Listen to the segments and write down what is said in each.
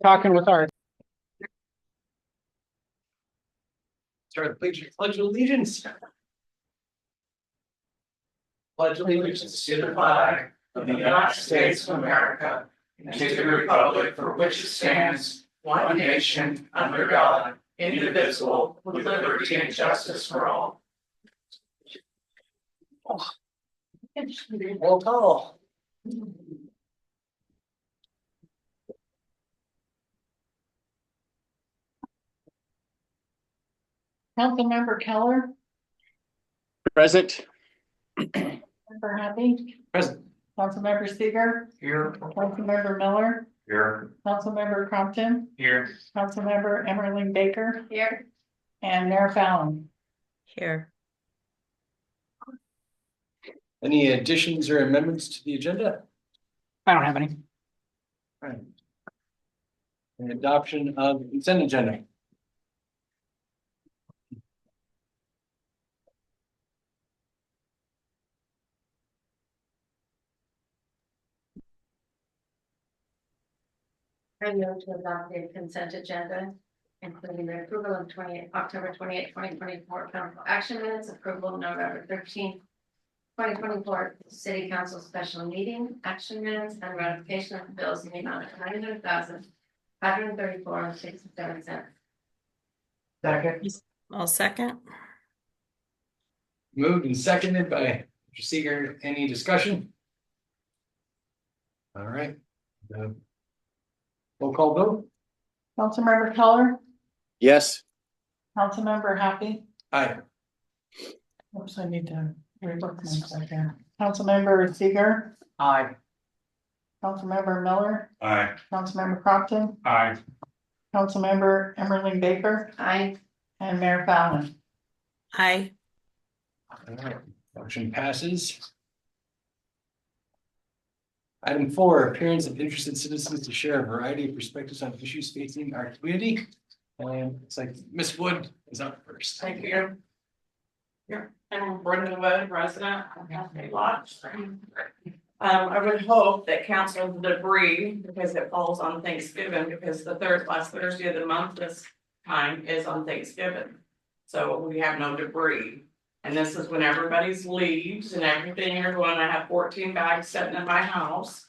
talking with our. Start the pledge of allegiance. Pledge allegiance to the flag of the United States of America and to the republic for which it stands, one nation, under God, indivisible, with liberty and justice for all. Roll call. Councilmember Keller, Present. Member Happy, Present. Councilmember Seeger, Here. Councilmember Miller, Here. Councilmember Crompton, Here. Councilmember Emmerling Baker, Here. and Mayor Fallon. Here. Any additions or amendments to the agenda? I don't have any. Right. And adoption of the consent agenda. I move to adopt the consent agenda, including the approval of October 28, 2024 council action minutes, approval of November 13, 2024 city council special meeting action minutes, and ratification of bills in the amount of $900,534.67. Second. I'll second. Moved and seconded by Mr. Seeger. Any discussion? All right. Roll call vote. Councilmember Keller, Yes. Councilmember Happy. Aye. Oops, I need to relook myself here. Councilmember Seeger, Aye. Councilmember Miller, Aye. Councilmember Crompton, Aye. Councilmember Emmerling Baker, Aye. and Mayor Fallon. Aye. All right. Motion passes. Item 4, appearance of interested citizens to share a variety of perspectives on issues facing our community. And it's like Ms. Wood is up first. Thank you. I'm Brenda Wood, resident of Cafe Lodge. I would hope that council debris, because it falls on Thanksgiving, because the last Thursday of the month this time is on Thanksgiving. So we have no debris. And this is when everybody's leaves and everything are going. I have 14 bags sitting in my house.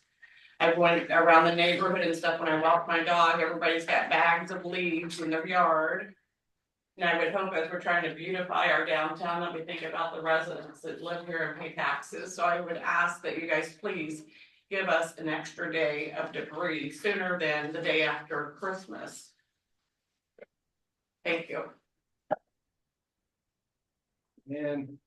I went around the neighborhood and stuff. When I walk my dog, everybody's got bags of leaves in their yard. And I would hope as we're trying to beautify our downtown that we think about the residents that live here and pay taxes. So I would ask that you guys please give us an extra day of debris sooner than the day after Christmas. Thank you. And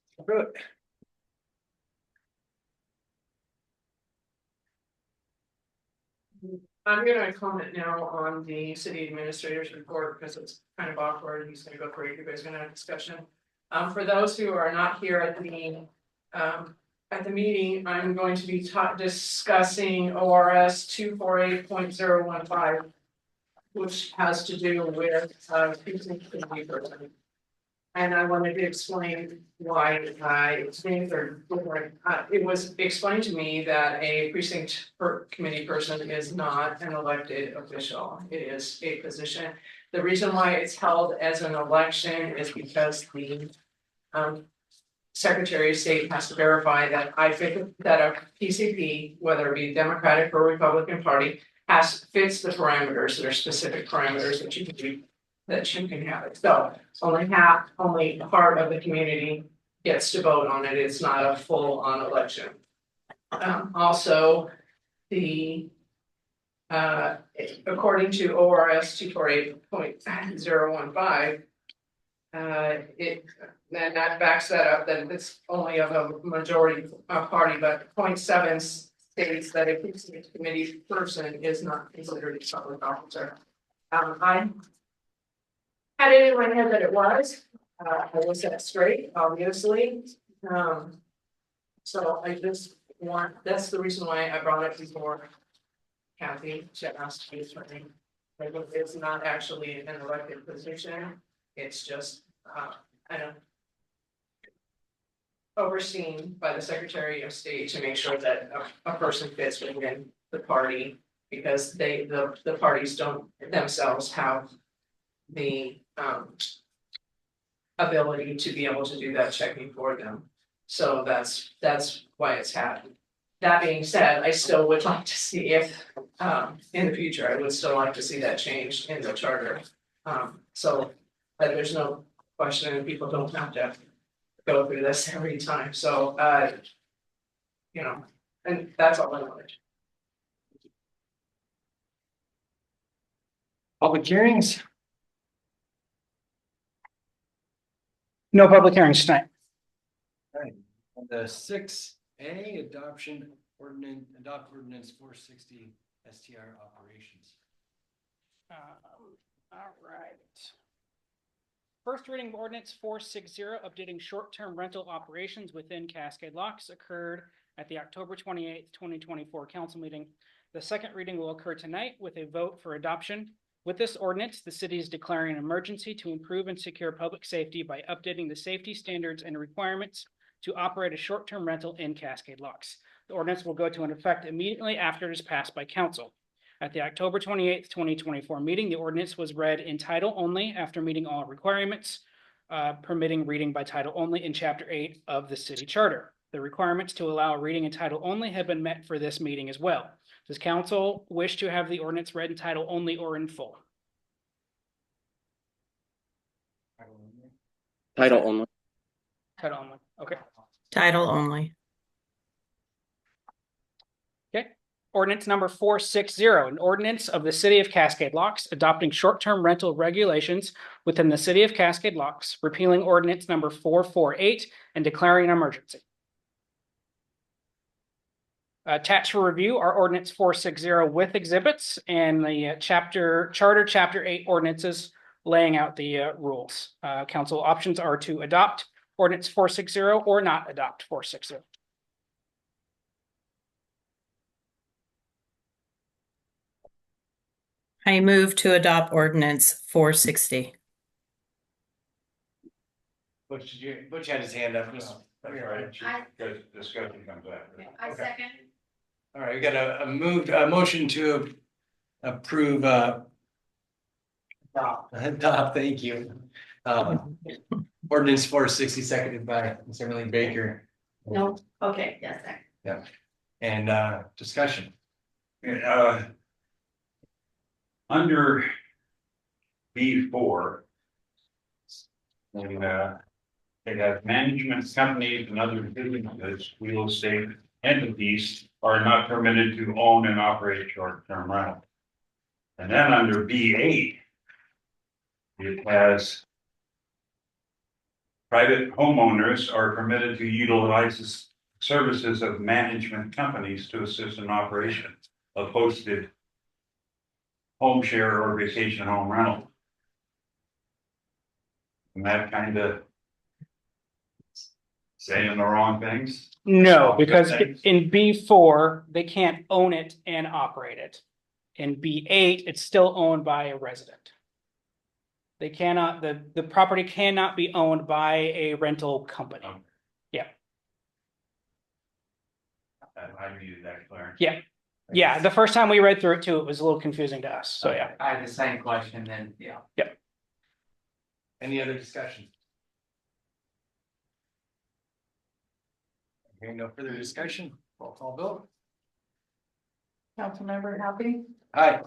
I'm gonna comment now on the city administrator's report because it's kind of awkward. He's gonna go through it. You guys are gonna have a discussion. For those who are not here at the meeting, I'm going to be discussing ORS 248.015, which has to do with precinct committee person. And I wanted to explain why I think they're different. It was explained to me that a precinct committee person is not an elected official. It is a position. The reason why it's held as an election is because the Secretary of State has to verify that that a PCP, whether it be Democratic or Republican Party, fits the parameters. There are specific parameters that you can do. That you can have it. So only part of the community gets to vote on it. It's not a full on election. Also, according to ORS 248.015, that backs that up that it's only of a majority party, but 0.7 states that a precinct committee person is not considered a public officer. I had it in my head that it was. I was set straight, obviously. So I just that's the reason why I brought it before Kathy. She asked me something. Like it's not actually an elected position. It's just overseen by the Secretary of State to make sure that a person fits within the party Because the parties don't themselves have the ability to be able to do that checking for them. So that's why it's happened. That being said, I still would like to see if, in the future, I would still like to see that change in the charter. So that there's no question and people don't have to go through this every time. So, you know, and that's all I wanted. Public hearings? No public hearings tonight. Right. On the 6A, adopt ordinance 460 STR operations. All right. First reading of ordinance 460, updating short-term rental operations within Cascade Locks, occurred at the October 28th, 2024 council meeting. The second reading will occur tonight with a vote for adoption. With this ordinance, the city is declaring an emergency to improve and secure public safety by updating the safety standards and requirements to operate a short-term rental in Cascade Locks. The ordinance will go into effect immediately after it is passed by council. At the October 28th, 2024 meeting, the ordinance was read in title only after meeting all requirements, permitting reading by title only in Chapter 8 of the city charter. The requirements to allow reading in title only have been met for this meeting as well. Does council wish to have the ordinance read in title only or in full? Title only. Title only, okay. Title only. Okay. Ordinance number 460, an ordinance of the city of Cascade Locks adopting short-term rental regulations within the city of Cascade Locks, repealing ordinance number 448 and declaring an emergency. Attached for review are ordinance 460 with exhibits and the charter chapter 8 ordinances laying out the rules. Council options are to adopt ordinance 460 or not adopt 460. I move to adopt ordinance 460. Butch had his hand up. Just, That's right. I- Because discussion comes after. I Okay. second. all right, we got a motion to approve, adopt, thank you. Ordinance 460, seconded by Ms. Emily Baker. No, okay, yes, second. And discussion. Under B4. And it has management companies and other businesses, real estate entities are not permitted to own and operate short-term rental. And then under B8. It has. Private homeowners are permitted to utilize the services of management companies to assist in operation of hosted. Home share or vacation home rental. And that kind of. Saying the wrong things. No, Oh, because good things. in B4, they can't own it and operate it. In B8, it's still owned by a resident. They cannot, the property cannot be owned by a rental company. Okay. Yeah. I needed that clear. Yeah. Yeah, the first time we read through it too, it was a little confusing to us, so yeah. I had the same question then, yeah. Any other discussion? Hearing no further discussion, roll call vote. Councilmember Happy, Aye.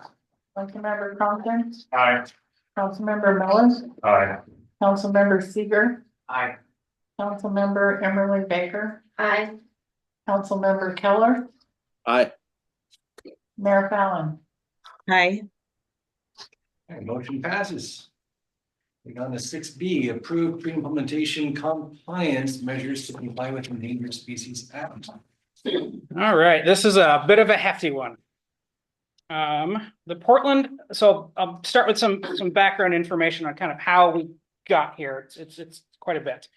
Councilmember Compton, Aye. Councilmember Mellis, Aye. Councilmember Seeger, I, Councilmember Emily Baker, Aye. Councilmember Keller, Aye. Mayor Fallon. Aye. Okay, motion passes. We go on to 6B, approve pre-implementation compliance measures to comply with Endangered Species Act. All right, this is a bit of a hefty one. The Portland, so I'll start with some background information on kind of how we got here. It's quite a bit.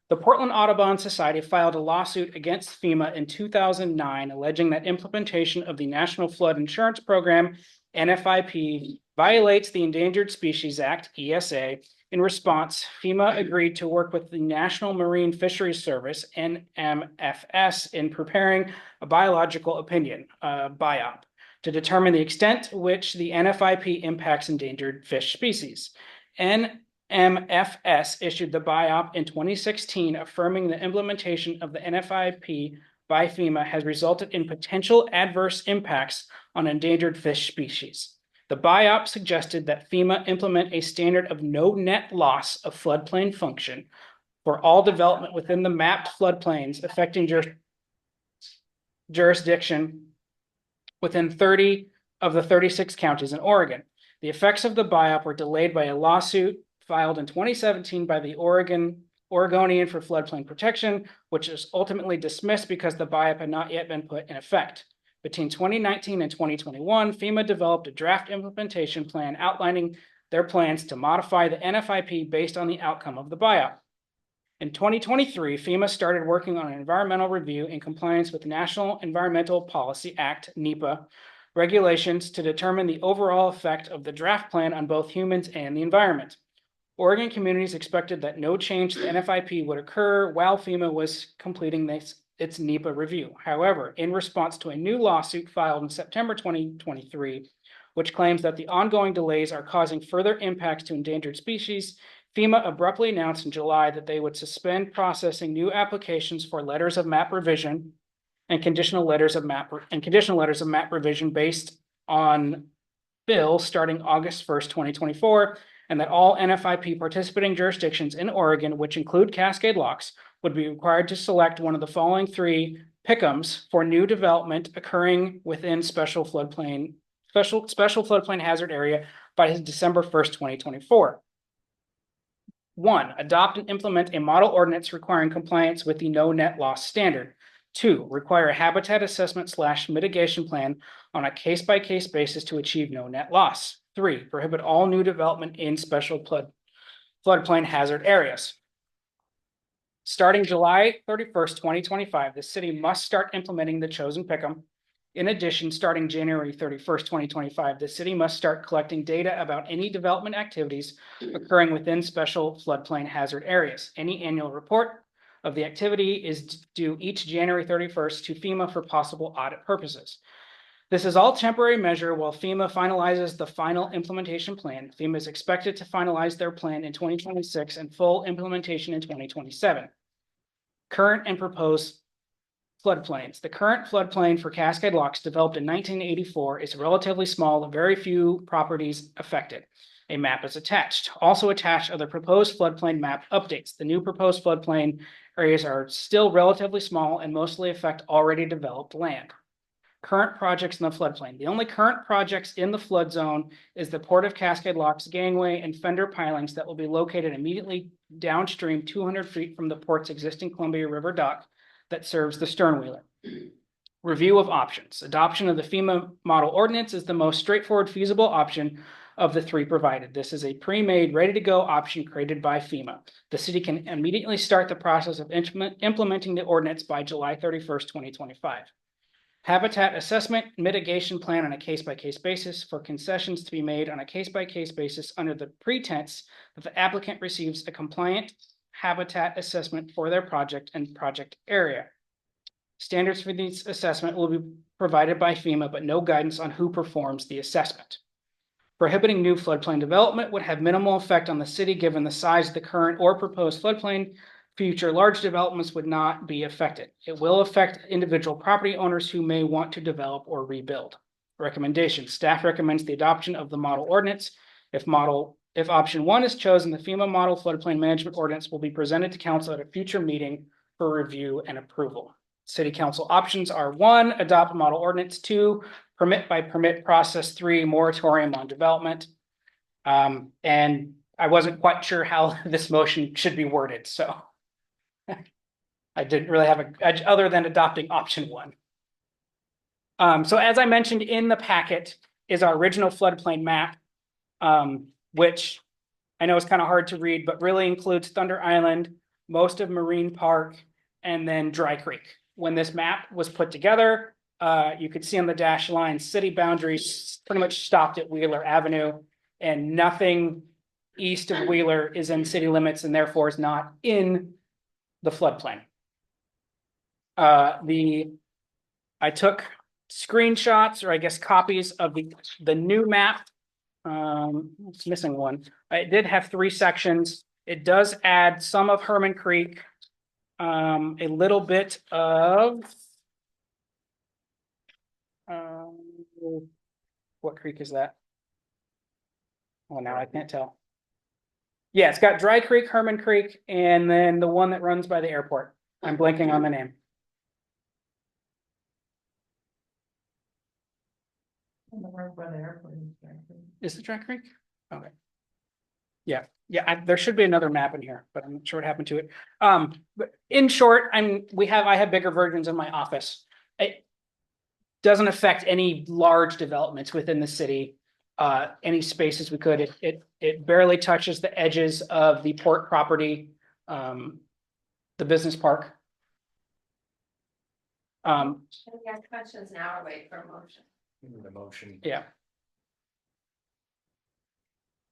The Portland Audubon Society filed a lawsuit against FEMA in 2009, alleging that implementation of the National Flood Insurance Program, NFIP, violates the Endangered Species Act, ESA. In response, FEMA agreed to work with the National Marine Fisheries Service, NMFS, in preparing a biological opinion, BIOP. to determine the extent to which the NFIP impacts endangered fish species. NMFS issued the BIOP in 2016, affirming the implementation of the NFIP by FEMA has resulted in potential adverse impacts on endangered fish species. The BIOP suggested that FEMA implement a standard of no net loss of floodplain function for all development within the mapped floodplains affecting jurisdiction within 30 of the 36 counties in Oregon. The effects of the BIOP were delayed by a lawsuit filed in 2017 by the Oregonian for Floodplain Protection, which was ultimately dismissed because the BIOP had not yet been put in effect. Between 2019 and 2021, FEMA developed a draft implementation plan outlining their plans to modify the NFIP based on the outcome of the BIOP. In 2023, FEMA started working on an environmental review in compliance with the National Environmental Policy Act, NEPA, regulations to determine the overall effect of the draft plan on both humans and the environment. Oregon communities expected that no change to the NFIP would occur while FEMA was completing its NEPA review. However, in response to a new lawsuit filed in September 2023, which claims that the ongoing delays are causing further impacts to endangered species, FEMA abruptly announced in July that they would suspend processing new applications for letters of map revision and conditional letters of map revision based on bill starting August 1st, 2024, and that all NFIP participating jurisdictions in Oregon, which include Cascade Locks, would be required to select one of the following three pickums for new development occurring within special floodplain hazard area by December 1st, 2024. 1, adopt and implement a model ordinance requiring compliance with the no net loss standard. 2, require a habitat assessment / mitigation plan on a case-by-case basis to achieve no net loss. 3, prohibit all new development in special floodplain hazard areas. Starting July 31st, 2025, the city must start implementing the chosen pick'em. In addition, starting January 31st, 2025, the city must start collecting data about any development activities occurring within special floodplain hazard areas. Any annual report of the activity is due each January 31st to FEMA for possible audit purposes. This is all temporary measure while FEMA finalizes the final implementation plan. FEMA is expected to finalize their plan in 2026 and full implementation in 2027. Current and proposed floodplains. The current floodplain for Cascade Locks, developed in 1984, is relatively small and very few properties affected. A map is attached. Also attached are the proposed floodplain map updates. The new proposed floodplain areas are still relatively small and mostly affect already developed land. Current projects in the floodplain. The only current projects in the flood zone is the Port of Cascade Locks gangway and fender pilings that will be located immediately downstream 200 feet from the port's existing Columbia River dock that serves the sternwheeler. Review of options. Adoption of the FEMA model ordinance is the most straightforward feasible option of the three provided. This is a pre-made, ready-to-go option created by FEMA. The city can immediately start the process of implementing the ordinance by July 31st, 2025. Habitat assessment mitigation plan on a case-by-case basis for concessions to be made on a case-by-case basis under the pretense that the applicant receives a compliant habitat assessment for their project and project area. Standards for this assessment will be provided by FEMA, but no guidance on who performs the assessment. Prohibiting new floodplain development would have minimal effect on the city given the size of the current or proposed floodplain. Future large developments would not be affected. It will affect individual property owners who may want to develop or rebuild. Recommendations. Staff recommends the adoption of the model ordinance. If option 1 is chosen, the FEMA model floodplain management ordinance will be presented to council at a future meeting for review and approval. City council options are 1, adopt model ordinance, 2, permit by permit process, 3, moratorium on development. And I wasn't quite sure how this motion should be worded, so I didn't really have other than adopting option 1. So as I mentioned in the packet is our original floodplain map, which I know is kind of hard to read, but really includes Thunder Island, most of Marine Park, and then Dry Creek. When this map was put together, you could see on the dashed line, city boundaries pretty much stopped at Wheeler Avenue, and nothing east of Wheeler is in city limits and therefore is not in the floodplain. I took screenshots, or I guess copies of the new map. It's missing one. It did have 3 sections. It does add some of Herman Creek. A little bit of. What creek is that? Oh, now I can't tell. Yeah, it's got Dry Creek, Herman Creek, and then the one that runs by the airport. I'm blanking on the name. Is it Dry Creek? Okay. Yeah, there should be another map in here, but I'm not sure what happened to it. But in short, I have bigger versions in my office. It doesn't affect any large developments within the city. Any spaces we could, it barely touches the edges of the port property, the business park. Any other questions now or wait for a motion? The motion. Yeah.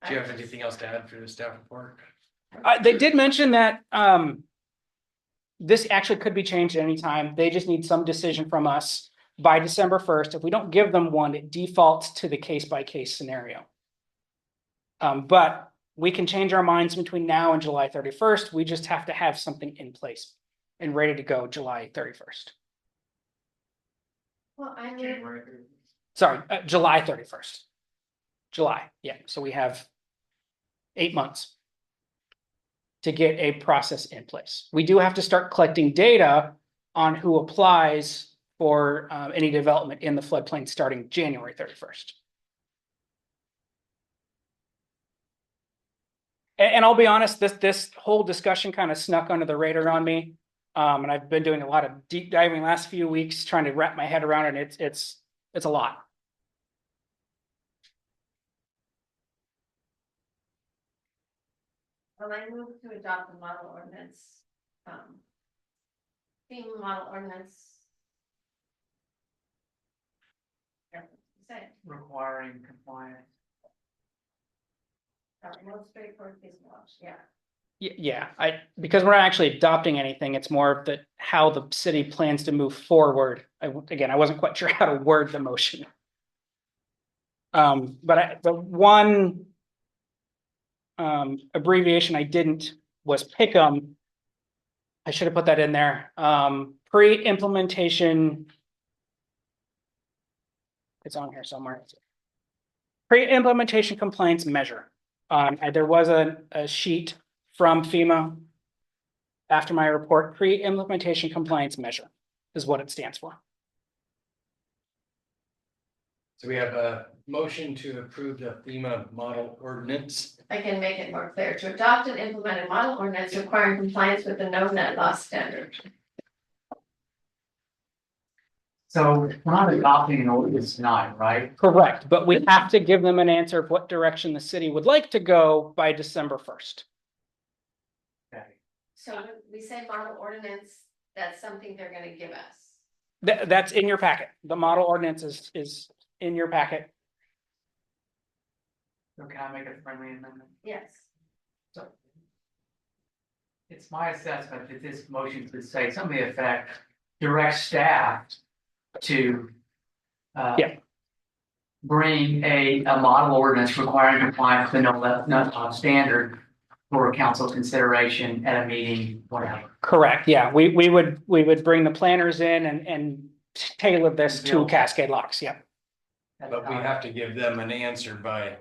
Do you have anything else to add for the staff report? They did mention that this actually could be changed at any time. They just need some decision from us by December 1st. If we don't give them one, it defaults to the case-by-case scenario. But we can change our minds between now and July 31st. We just have to have something in place and ready to go July 31st. Well, I move, Sorry, July 31st. July, yeah. So we have 8 months to get a process in place. We do have to start collecting data on who applies for any development in the floodplain starting January 31st. And I'll be honest, this whole discussion kind of snuck under the radar on me. And I've been doing a lot of deep diving last few weeks, trying to wrap my head around it. It's a lot. well, I move to adopt the model ordinance. FEMA model ordinance. Say, Requiring compliance. most straightforward piece of laws, yeah. Yeah, because we're not actually adopting anything. It's more of how the city plans to move forward. I wasn't quite sure how to word the motion. But the one abbreviation I didn't was PICM. I should have put that in there. Pre-implementation. It's on here somewhere. Pre-implementation compliance measure. There was a sheet from FEMA after my report. Pre-implementation compliance measure is what it stands for. So we have a motion to approve the FEMA model ordinance. I can make it more clear, to adopt and implement a model ordinance requiring compliance with the no net loss standard. So we're not adopting an ordinance tonight, right? Correct, but we have to give them an answer of what direction the city would like to go by December 1st. Okay. So when we say model ordinance, that's something they're gonna give us. That's in your packet. The model ordinance is in your packet. So can I make a friendly amendment? Yes. So it's my assessment that this motion could say something to the effect, direct staff to bring a model ordinance requiring compliance with the no standard for council consideration at a meeting, whatever. Correct, yeah. We would bring the planners in and tailor this to Cascade Locks, yeah. But we have to give them an answer by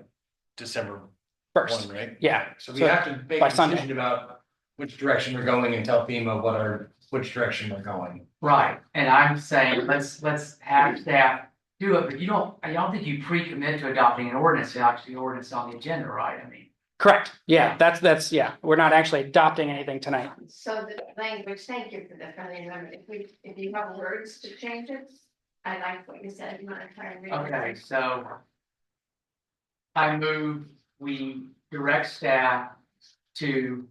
December 1, right? Yeah. So we have to make by a Sunday. decision about which direction we're going and tell FEMA which direction we're going. Right, and I'm saying, let's have staff do it, but I don't think you pre-commit to adopting an ordinance, to actually the ordinance on the agenda, right? I mean. Correct, yeah, that's, yeah. We're not actually adopting anything tonight. So the language, thank you for the friendly amendment. If you have words to change it, I like what you said. You want to try and read it? Okay, so I move we direct staff to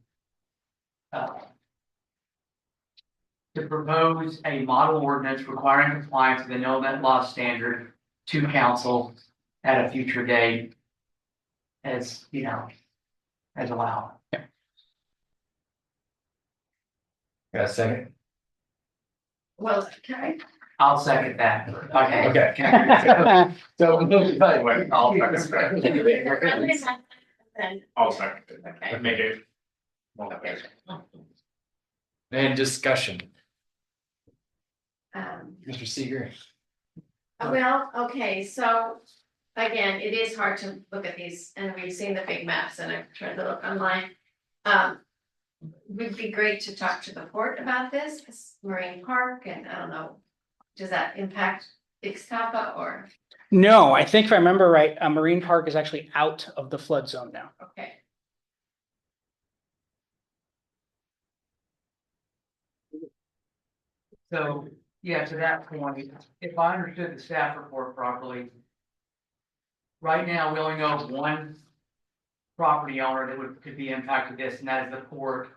propose a model ordinance requiring compliance with the no net loss standard to council at a future date, as as allowed. Got a second? Well, okay. I'll second that. Okay. Okay. So moved by. I'll second that. Then, I'll second it. okay. Make it. Okay. And discussion, Um, Mr. Seeger. well, okay, so again, it is hard to look at these and we've seen the big maps and I've tried to look online. Would be great to talk to the port about this Marine Park and I don't know, does that impact Ixtapa or, No, I think if I remember right, Marine Park is actually out of the flood zone now. okay. So, yeah, to that point, if I understood the staff report properly. Right now, we only know of one property owner that could be impacted this, and that is the port.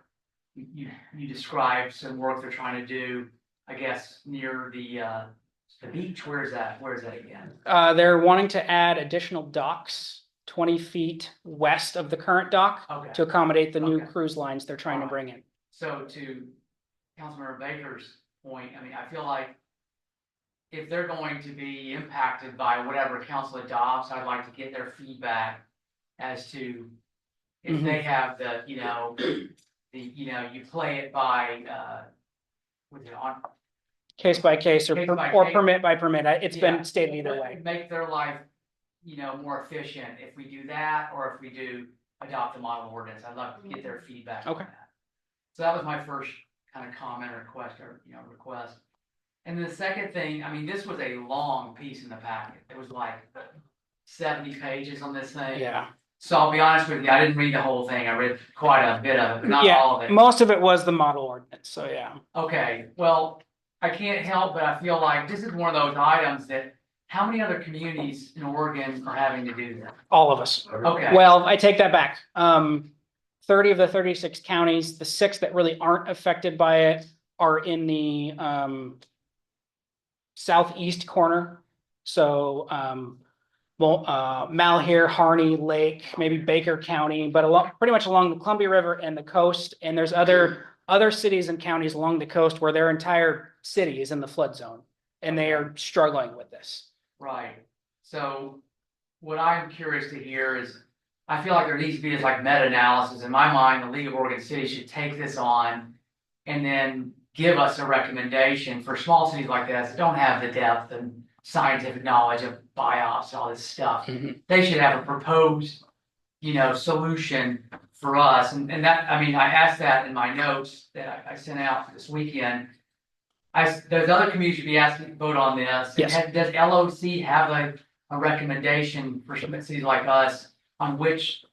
You described some work they're trying to do, I guess, near the beach. Where is that again? They're wanting to add additional docks 20 feet west of the current dock Okay. to accommodate the new Okay. cruise lines they're trying to bring in. So to Councilmember Baker's point, I mean, I feel like if they're going to be impacted by whatever council adopts, I'd like to get their feedback as to if Mhm. they have the, you play it by, with it on. Case by case or Case by or case. permit by permit. It's Yeah. been stated either way. Make their life, more efficient if we do that, or if we do adopt the model ordinance. I'd love to get their feedback on Okay. that. So that was my first kind of comment or request. And then the second thing, I mean, this was a long piece in the packet. It was like 70 pages on this thing. Yeah. So I'll be honest with you, I didn't read the whole thing. I read quite a bit of it, but not Yeah, all of it. most of it was the model ordinance. So yeah. Okay, well, I can't help, but I feel like this is one of those items that, how many other communities in Oregon are having to do that? All of us. Okay. Well, I take that back. 30 of the 36 counties, the 6 that really aren't affected by it are in the southeast corner. So Malheur, Harney, Lake, maybe Baker County, but pretty much along the Columbia River and the coast. And there's other cities and counties along the coast where their entire city is in the flood zone and they are struggling with this. Right, so what I'm curious to hear is, I feel like there needs to be this like meta-analysis. In my mind, the League of Oregon Cities should take this on and then give us a recommendation for small cities like this that don't have the depth and scientific knowledge of BIOS, all this stuff. Mhm. They should have a proposed, solution for us, and that, I mean, I asked that in my notes that I sent out for this weekend. Those other communities should be asking to vote on this. Yes. Does LOC have a recommendation for some cities like us on which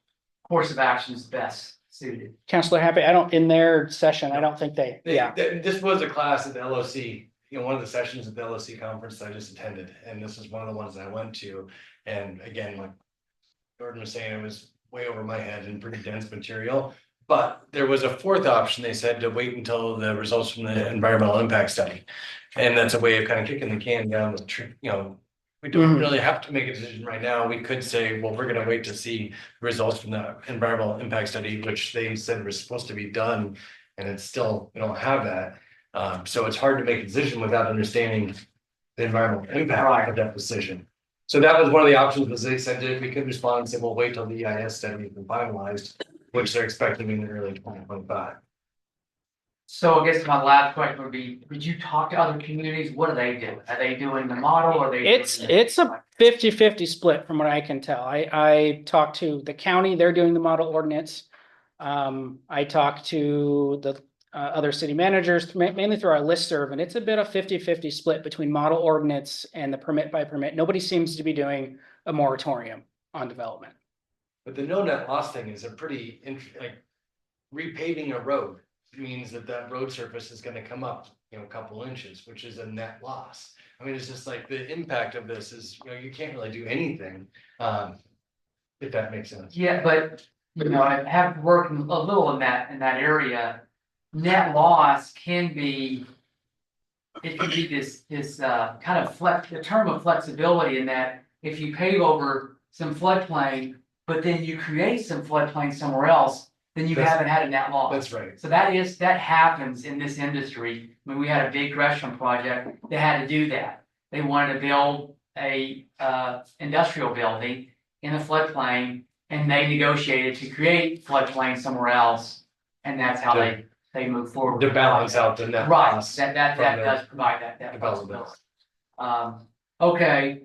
course of action is best suited? Councilor Happy, in their session, I don't think This was a class at the LOC, one of the sessions at the LOC conference that I just attended, and this is one of the ones that I went to. And again, like Jordan was saying, it was way over my head and pretty dense material. But there was a fourth option. They said to wait until the results from the environmental impact study. And that's a way of kind of kicking the can down the tree, we don't Mhm. really have to make a decision right now. We could say, well, we're gonna wait to see results from the environmental impact study, which they said was supposed to be done. And it's still, we don't have that. So it's hard to make a decision without understanding the environmental impact of that decision. So that was one of the options, was they said that we could respond and say, we'll wait till the EIS study has been finalized, which they're expecting in early 2025. So I guess my last question would be, did you talk to other communities? What are they doing? Are they doing the model or are they? it's a 50-50 split from what I can tell. I talked to the county, they're doing the model ordinance. I talked to the other city managers, mainly through our listserv, and it's a bit of 50-50 split between model ordinance and the permit by permit. Nobody seems to be doing a moratorium on development. But the no net loss thing is a pretty, like, repaving a road means that road surface is gonna come up, a couple inches, which is a net loss. I mean, it's just like the impact of this is, you can't really do anything, if that makes sense. Yeah, but, I have worked a little in that area. Net loss can be, it can be this kind of the term of flexibility in that if you pave over some floodplain, but then you create some floodplain somewhere else, then you That's- haven't had a net loss. That's right. So that happens in this industry. When we had a big restaurant project, they had to do that. They wanted to build a industrial building in the floodplain, and they negotiated to create floodplain somewhere else. And that's how they move forward. To balance out the net Right, loss. that from their does provide that development. possibility. Okay.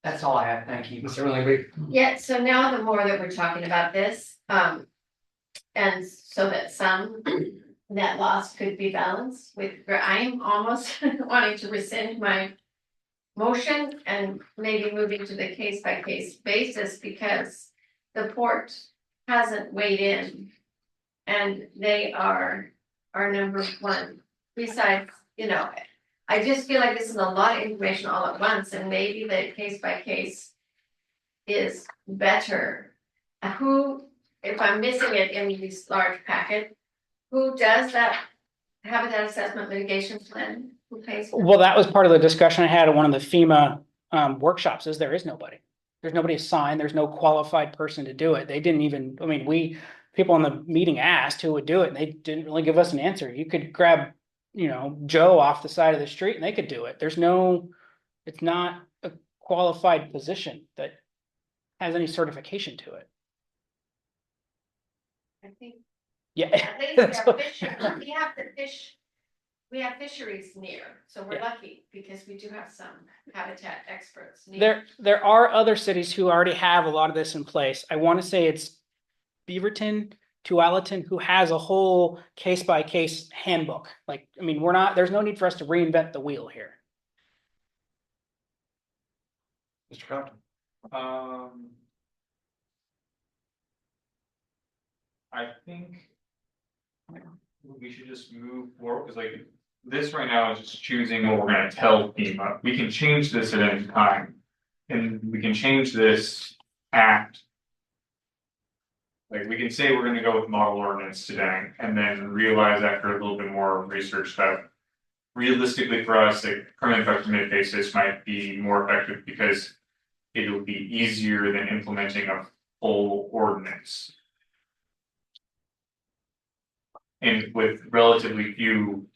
That's all I have, thank you. Mr. Langley? Yeah, so now the more that we're talking about this, and so that some net loss could be balanced with, I'm almost wanting to rescind my motion and maybe moving to the case by case basis because the port hasn't weighed in. And they are our number one. Besides, I just feel like this is a lot of information all at once, and maybe the case by case is better. Who, if I'm missing it in this large packet, who does that habitat assessment mitigation plan? Who pays for it? Well, that was part of the discussion I had at one of the FEMA workshops, is there is nobody. There's nobody assigned, there's no qualified person to do it. They didn't even, I mean, people in the meeting asked who would do it, and they didn't really give us an answer. You could grab, Joe off the side of the street and they could do it. It's not a qualified position that has any certification to it. I think Yeah. at least we have fisheries near, so we're Yeah. lucky because we do have some habitat experts near. There are other cities who already have a lot of this in place. I want to say it's Beaverton, Tualatin, who has a whole case by case handbook. Like, I mean, there's no need for us to reinvent the wheel here. Mr. Compton? I think we should just move forward, because like this right now is just choosing what we're gonna tell FEMA. We can change this at any time. And we can change this act. Like, we can say we're gonna go with model ordinance today, and then realize after a little bit more research that realistically for us, a permit by permit basis might be more effective because it'll be easier than implementing a full ordinance. And with relatively few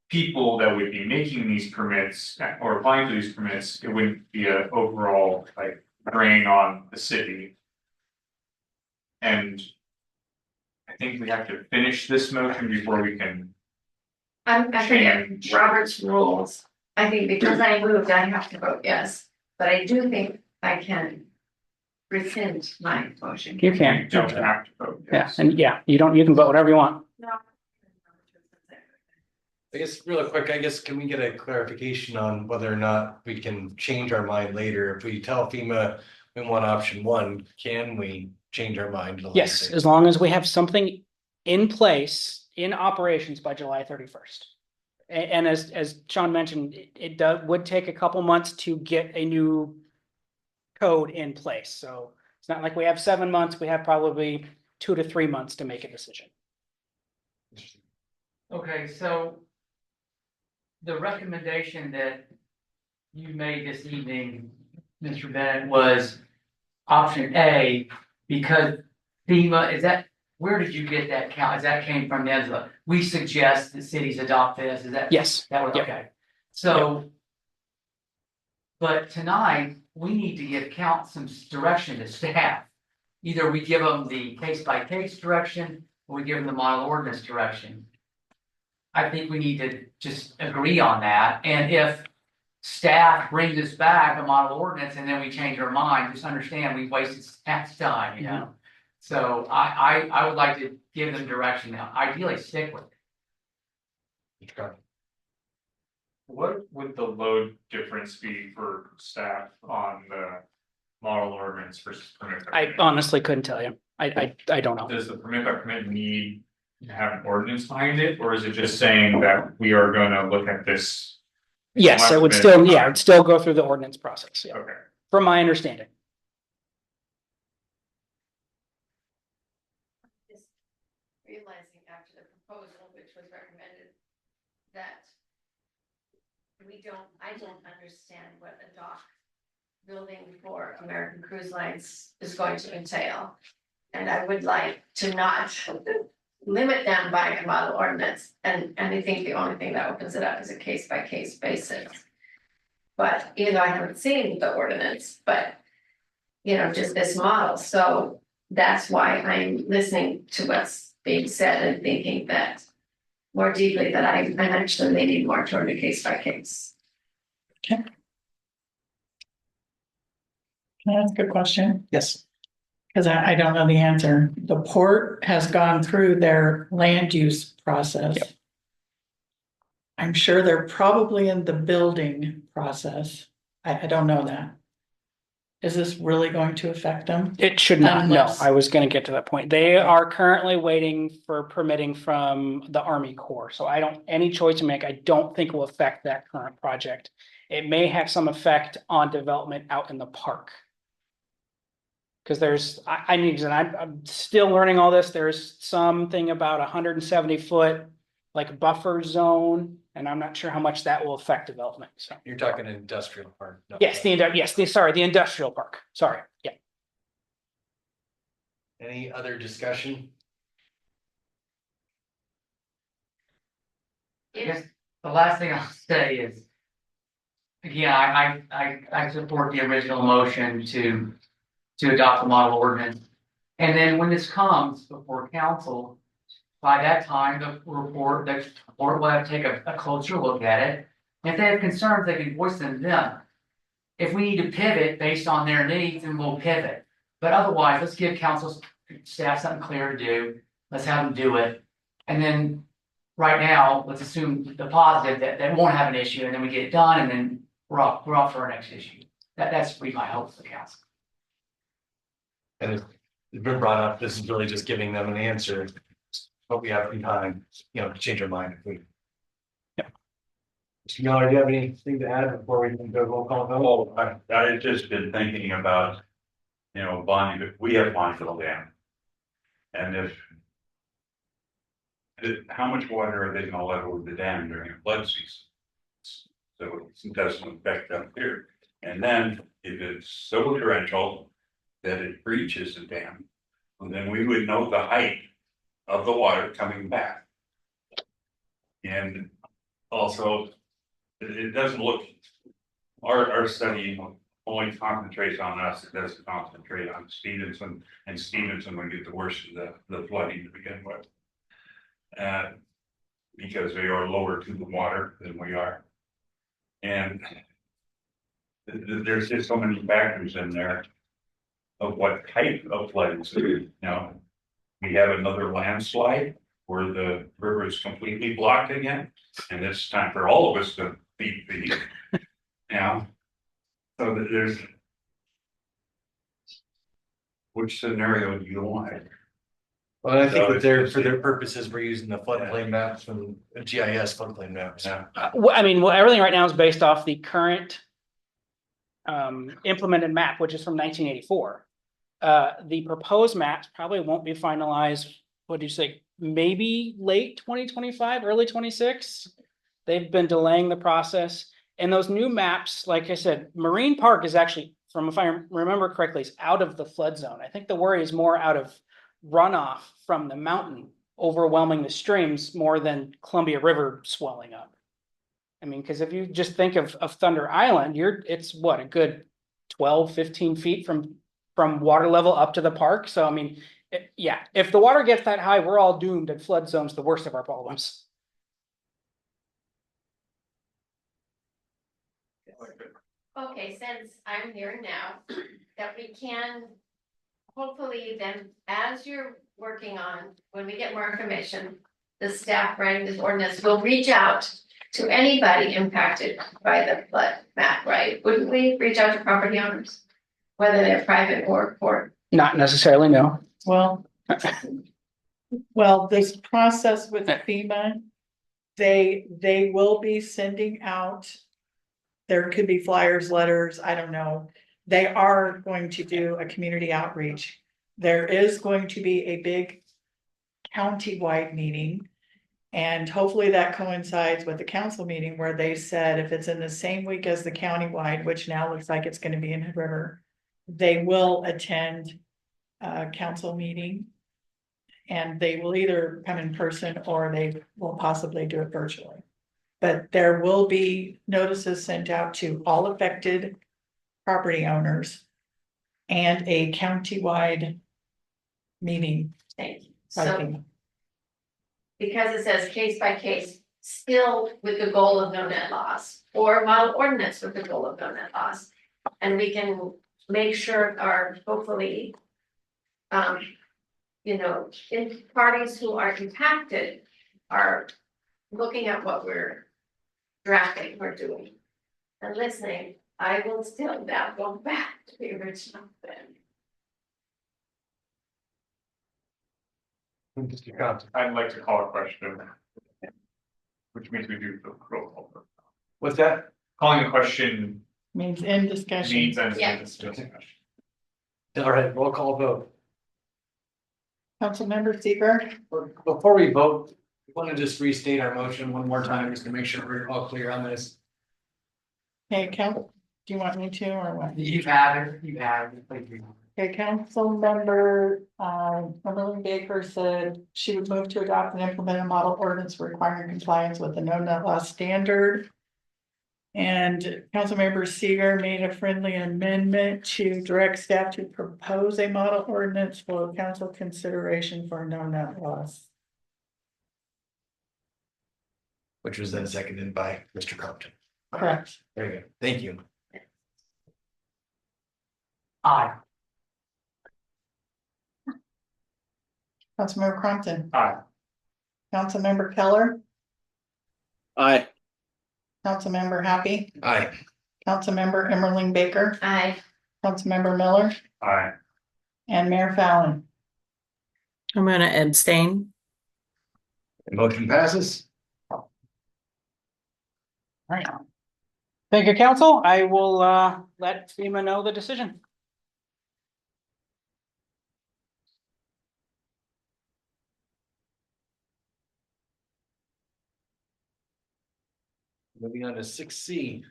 people that would be making these permits or applying for these permits, it wouldn't be an overall drain on the city. And I think we have to finish this motion before we can. I think change. Robert's rules, I think because I moved, I have to vote yes, but I do think I can rescind my motion. You can. You don't have to vote. Yeah, Yes. and you can vote whatever you want. No. I guess real quick, can we get a clarification on whether or not we can change our mind later? If we tell FEMA we want option one, can we change our mind? at a later Yes, date? as long as we have something in place, in operations by July 31st. And as Sean mentioned, it would take a couple months to get a new code in place. So it's not like we have 7 months, we have probably 2 to 3 months to make a decision. Okay, so the recommendation that you made this evening, Mr. Bennett, was option A, because FEMA, where did you get that count? Is that came from NESA? We suggest that cities adopt this, is that? Yes. That was, Yep. okay. So, but tonight, we need to give some direction to staff. Either we give them the case by case direction, or we give them the model ordinance direction. I think we need to just agree on that, and if staff brings us back a model ordinance and then we change our mind, just understand we've wasted staff's time, you know? So I would like to give them direction now, ideally stick with it. Mr. Compton? What would the load difference be for staff on the model ordinance versus permit? by I permit? honestly couldn't tell you. I don't know. Does the permit by permit need to have an ordinance behind it, or is it just saying that we are gonna look at this? Yes, it would still go through the ordinance process, yeah, Okay. from my understanding. Just realizing after the proposal, which was recommended, that I don't understand what a dock building for American Cruise Lines is going to entail. And I would like to not limit them by a model ordinance, and I think the only thing that opens it up is a case by case basis. But even though I haven't seen the ordinance, but just this model, so that's why I'm listening to what's being said and thinking that more deeply that I'm actually leaning more toward a case by case. Can I ask a question? Yes. Because I don't know the answer. The port has gone through their land use process. Yep. I'm sure they're probably in the building process. I don't know that. Is this really going to affect them? It should not, no, Unless- I was gonna get to that point. They are currently waiting for permitting from the Army Corps, so any choice you make, I don't think will affect that current project. It may have some effect on development out in the park. Cause I'm still learning all this, there's something about 170-foot like buffer zone, and I'm not sure how much that will affect development, so. You're talking industrial park. no, Yes, the industrial park, sorry, yeah. Any other discussion? I guess the last thing I'll say is. Again, I support the original motion to adopt the model ordinance. And then when this comes before council, by that time, the board will have to take a closer look at it. If they have concerns, they can voice them to them. If we need to pivot based on their needs, then we'll pivot. But otherwise, let's give council staff something clear to do. Let's have them do it. And then right now, let's assume the positive that they won't have an issue, and then we get it done, and then we're off for our next issue. That's my hope for the council. And it's been brought up, this is really just giving them an answer. But we have some time, to change our mind if we. Yep. Mr. Miller, do you have anything to add before we can go roll call vote? Well, I just been thinking about, Bonnie, we have Bonneville Dam. And how much water are they gonna let over the dam during a flood season? So it doesn't affect up here. And then if it's so torrential that it breaches the dam, well, then we would know the height of the water coming back. And also, it doesn't look, our study only concentrates on us, it doesn't concentrate on Stevenson, and Stevenson would get the worst of the flooding to begin with. Because they are lower to the water than we are. And there's just so many factors in there of what type of flooding. We have another landslide where the river is completely blocked again, and it's time for all of us to beat the, so that there's. Which scenario do you want? Well, I think that for their purposes, we're using the floodplain maps from GIS floodplain maps. Yeah. Everything right now is based off the current implemented map, which is from 1984. The proposed maps probably won't be finalized, what do you say, maybe late 2025, early 26. They've been delaying the process. And those new maps, like I said, Marine Park is actually, if I remember correctly, is out of the flood zone. I think the worry is more out of runoff from the mountain overwhelming the streams more than Columbia River swelling up. I mean, because if you just think of Thunder Island, it's what, a good 12, 15 feet from water level up to the park. So, I mean, if the water gets that high, we're all doomed, and flood zone's the worst of our problems. Okay, since I'm hearing now that we can hopefully then, as you're working on, when we get more information, the staff writing this ordinance will reach out to anybody impacted by the flood map, right? Wouldn't we reach out to property owners, whether they're private or port? Not necessarily, no. Well, this process with FEMA, they will be sending out. There could be flyers, letters, I don't know. They are going to do a community outreach. There is going to be a big county-wide meeting. And hopefully that coincides with the council meeting where they said if it's in the same week as the county-wide, which now looks like it's gonna be in Hood River, they will attend council meeting. And they will either come in person or they will possibly do it virtually. But there will be notices sent out to all affected property owners and a countywide meeting. Thank you. I So think. because it says case by case, still with the goal of no net loss, or model ordinance with the goal of no net loss. And we can make sure our, hopefully, in parties who are impacted are looking at what we're drafting, we're doing. And listening, I will still now go back to the original thing. Mr. Compton. I'd like to call a question. Which means we do the roll call. What's that? Calling a question Means in discussion. means and Yeah. discussion. All right, roll call vote. Councilmember Seeger, Before we vote, we want to just restate our motion one more time, just to make sure we're all clear on this. okay, do you want me to or what? You have it, please. Okay, Councilmember, Kimberly Baker said she would move to adopt and implement a model ordinance requiring compliance with the no net loss standard. And Councilmember Seeger made a friendly amendment to direct staff to propose a model ordinance for council consideration for no net loss. Which was then seconded by Mr. Compton. Correct. Very good, thank you. Aye. Councilmember Crumpton. Aye. Councilmember Keller. Aye. Councilmember Happy. Aye. Councilmember Emmerling Baker. Aye. Councilmember Miller. Aye. And Mayor Fallon. I'm gonna abstain. Motion passes. All right. Thank you, council. I will let FEMA know the decision. Moving on to 6C.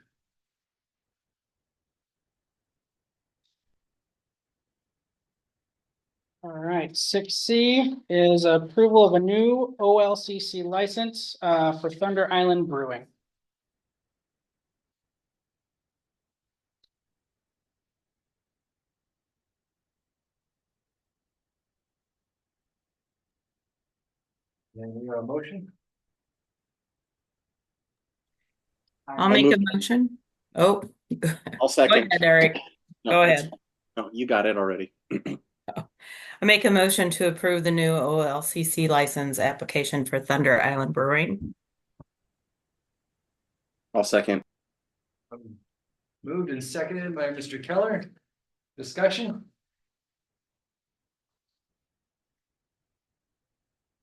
All right, 6C is approval of a new OLCC license for Thunder Island Brewing. And we have a motion. I'll make a motion. Oh, I'll go second. ahead, Eric. No, Go it's- ahead. No, you got it already. I make a motion to approve the new OLCC license application for Thunder Island Brewing. I'll second. Moved and seconded by Mr. Keller. Discussion?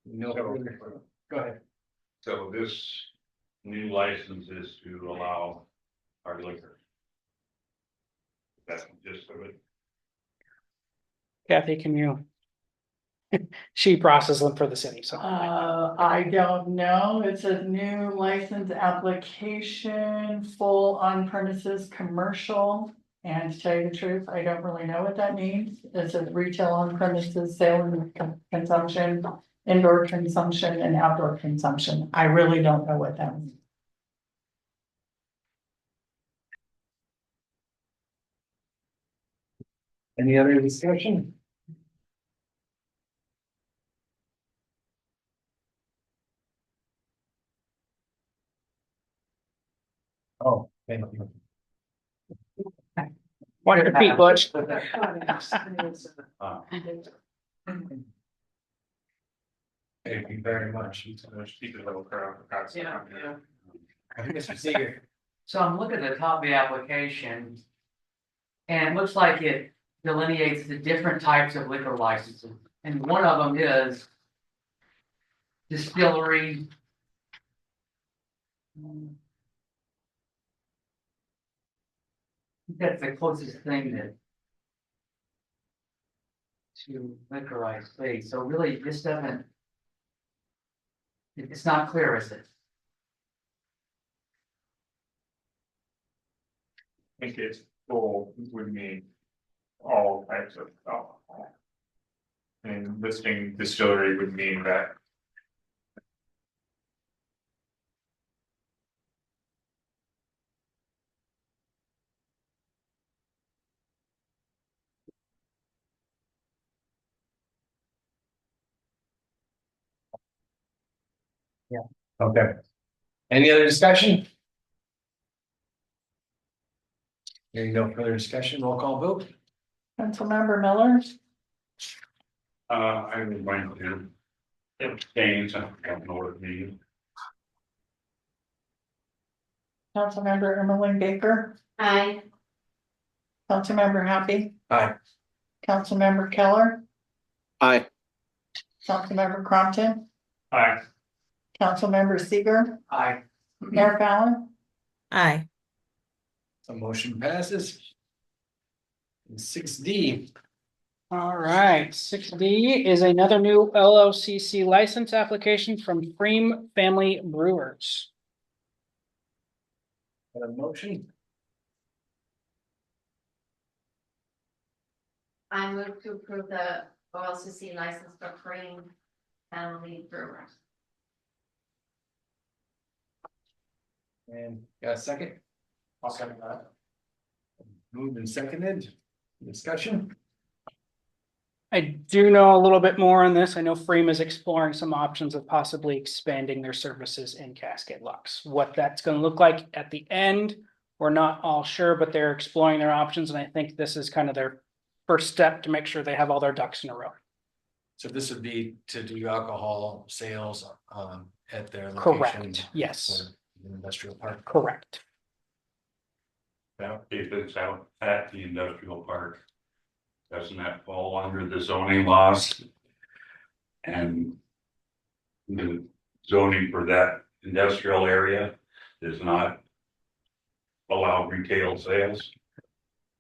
No. Go ahead. So this new license is to allow our liquor. That's just of it. Kathy, can you? She processes them for the city, so. I don't know. It's a new license application, full on premises commercial. And to tell you the truth, I don't really know what that means. It says retail on premises, sale and consumption, indoor consumption and outdoor consumption. I really don't know what that means. Any other discussion? Oh, thank you. Watch your feet, Butch. Thank you very much. Keep it a little crowd. Yeah. Mr. Seeger. So I'm looking at the top of the application. And it looks like it delineates the different types of liquor licenses, and one of them is distillery. That's the closest thing that to liquor I see, so really this doesn't. It's not clear, is it? I think it's full would mean all types of alcohol. And listing distillery would mean that. Okay. Any other discussion? Hearing no further discussion, roll call vote. Councilmember Miller, I would like to abstain, so I don't know what it means. Councilmember Emmeline Baker, Aye. Councilmember Happy. Aye. Councilmember Keller, Aye. Councilmember Crompton, Aye. Councilmember Seeger, Aye. Mayor Fallon. Aye. So motion passes. 6D, All right, 6D is another new LLCC license application from Freem Family Brewers. a motion, I move to approve the OLCC license for Cream Family Brewers. and got a second, I'll second that. moved and seconded, discussion, I do know a little bit more on this. I know Freem is exploring some options of possibly expanding their services in Cascade Locks. What that's gonna look like at the end, we're not all sure, but they're exploring their options, and I think this is kind of their first step to make sure they have all their ducks in a row. so this would be to do alcohol sales, at their location. Correct, yes, for the Industrial park. correct. Now, if it's out at the industrial park, doesn't that fall under the zoning laws? And the zoning for that industrial area does not allow retail sales?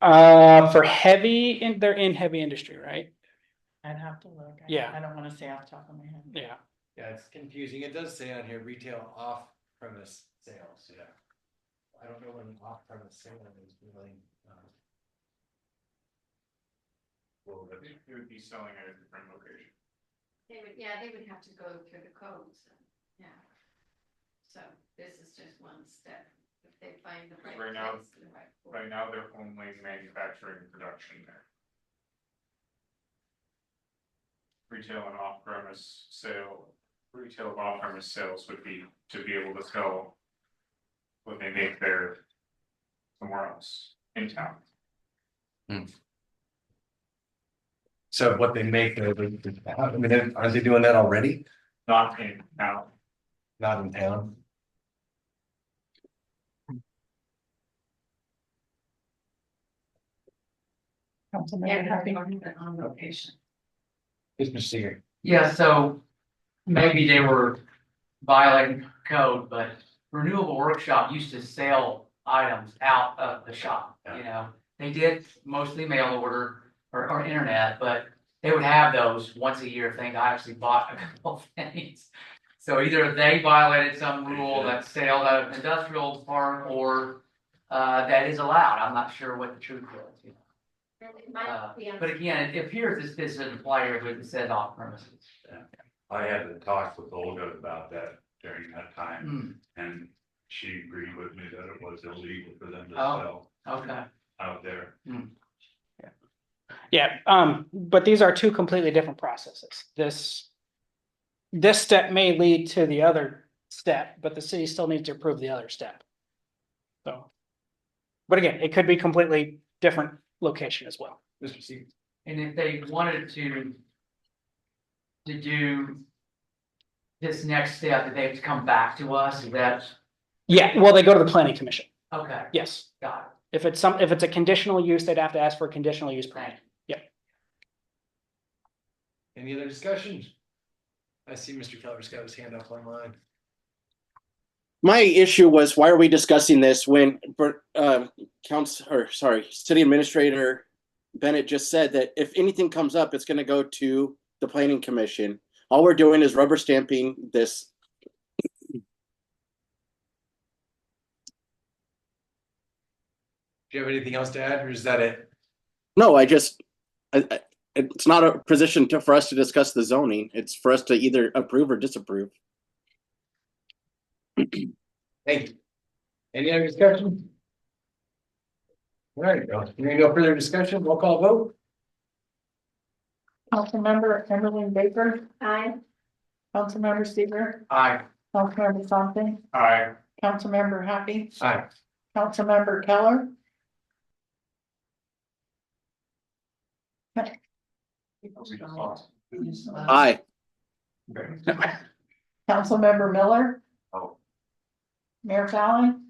For heavy, they're in heavy industry, right? I'd have to look. Yeah. I don't wanna say off the top of my head. Yeah. Yeah, it's confusing, it does say on here retail off premise sales, yeah. I don't know what an off premise sale is really. Well, it would be selling at a different location. They would have to go through the codes, yeah. So this is just one step, if they find the right Right now- place, the right. Right now, they're only manufacturing production there. Retail and off-premise retail and off-premise sales would be to be able to sell what they make there somewhere else in town. So what they make, I mean, are they doing that already? Not in town. Not in town? Councilmember Happy. On location. Mr. Seeger. Yeah, so maybe they were violating code, but Renewable Workshop used to sell items out of the shop, you know? They did mostly mail order or internet, but they would have those once a year thing. I actually bought a couple of things. So either they violated some rule that sale out of industrial park or that is allowed. I'm not sure what the truth is, you know? It might be on- But again, it appears this is a flyer that says off premises. I had to talk with Olga about that during that time, Hmm, and she agreed with me that it was illegal for them to Oh. sell okay. out there. Yeah, but these are two completely different processes. This step may lead to the other step, but the city still needs to approve the other step. So, but again, it could be completely different location as well. Mr. Seeger. And if they wanted to do this next step, that they have to come back to us, is that, Yeah, well, they go to the planning commission. okay, Yes. got it. If it's a conditional use, they'd have to ask for a conditional use permit. Any other discussion? I see Mr. Keller's got his hand up online. My issue was, why are we discussing this when City Administrator Bennett just said that if anything comes up, it's gonna go to the Planning Commission. All we're doing is rubber stamping this. Do you have anything else to add, or is that it? No, it's not a position for us to discuss the zoning. It's for us to either approve or disapprove. Thank you. Any other discussion? All right, no further discussion, roll call vote. Councilmember Emily Baker, Aye. Councilmember Seaver, Aye. Councilmember Thompson, Aye. Councilmember Happy, Aye. Councilmember Keller. Aye. Councilmember Miller. Oh. Mayor Fallon.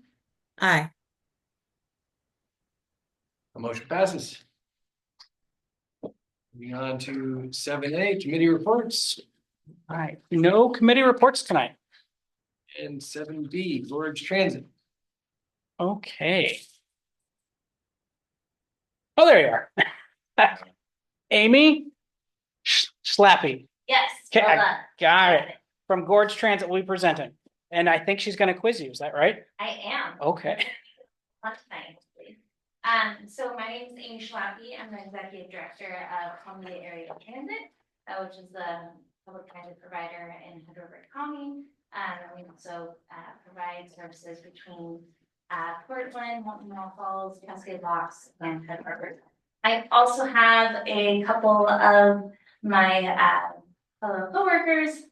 Aye. The motion passes. Moving on to 7A, committee reports, All right, no committee reports tonight. and 7B, Gorge Transit. Okay. Oh, there you are. Amy Schlappy. Yes. Okay, well done. got it. From Gorge Transit will be presenting. And I think she's gonna quiz you, is that right? I am. Okay. Not tonight, hopefully. So my name is Amy Schlappy. I'm the executive director of Columbia Area Transit, which is the public transit provider in Hood River County. And we also provide services between Portland, Multnomah Falls, Cascade Locks, and Hood River. I also have a couple of my fellow coworkers.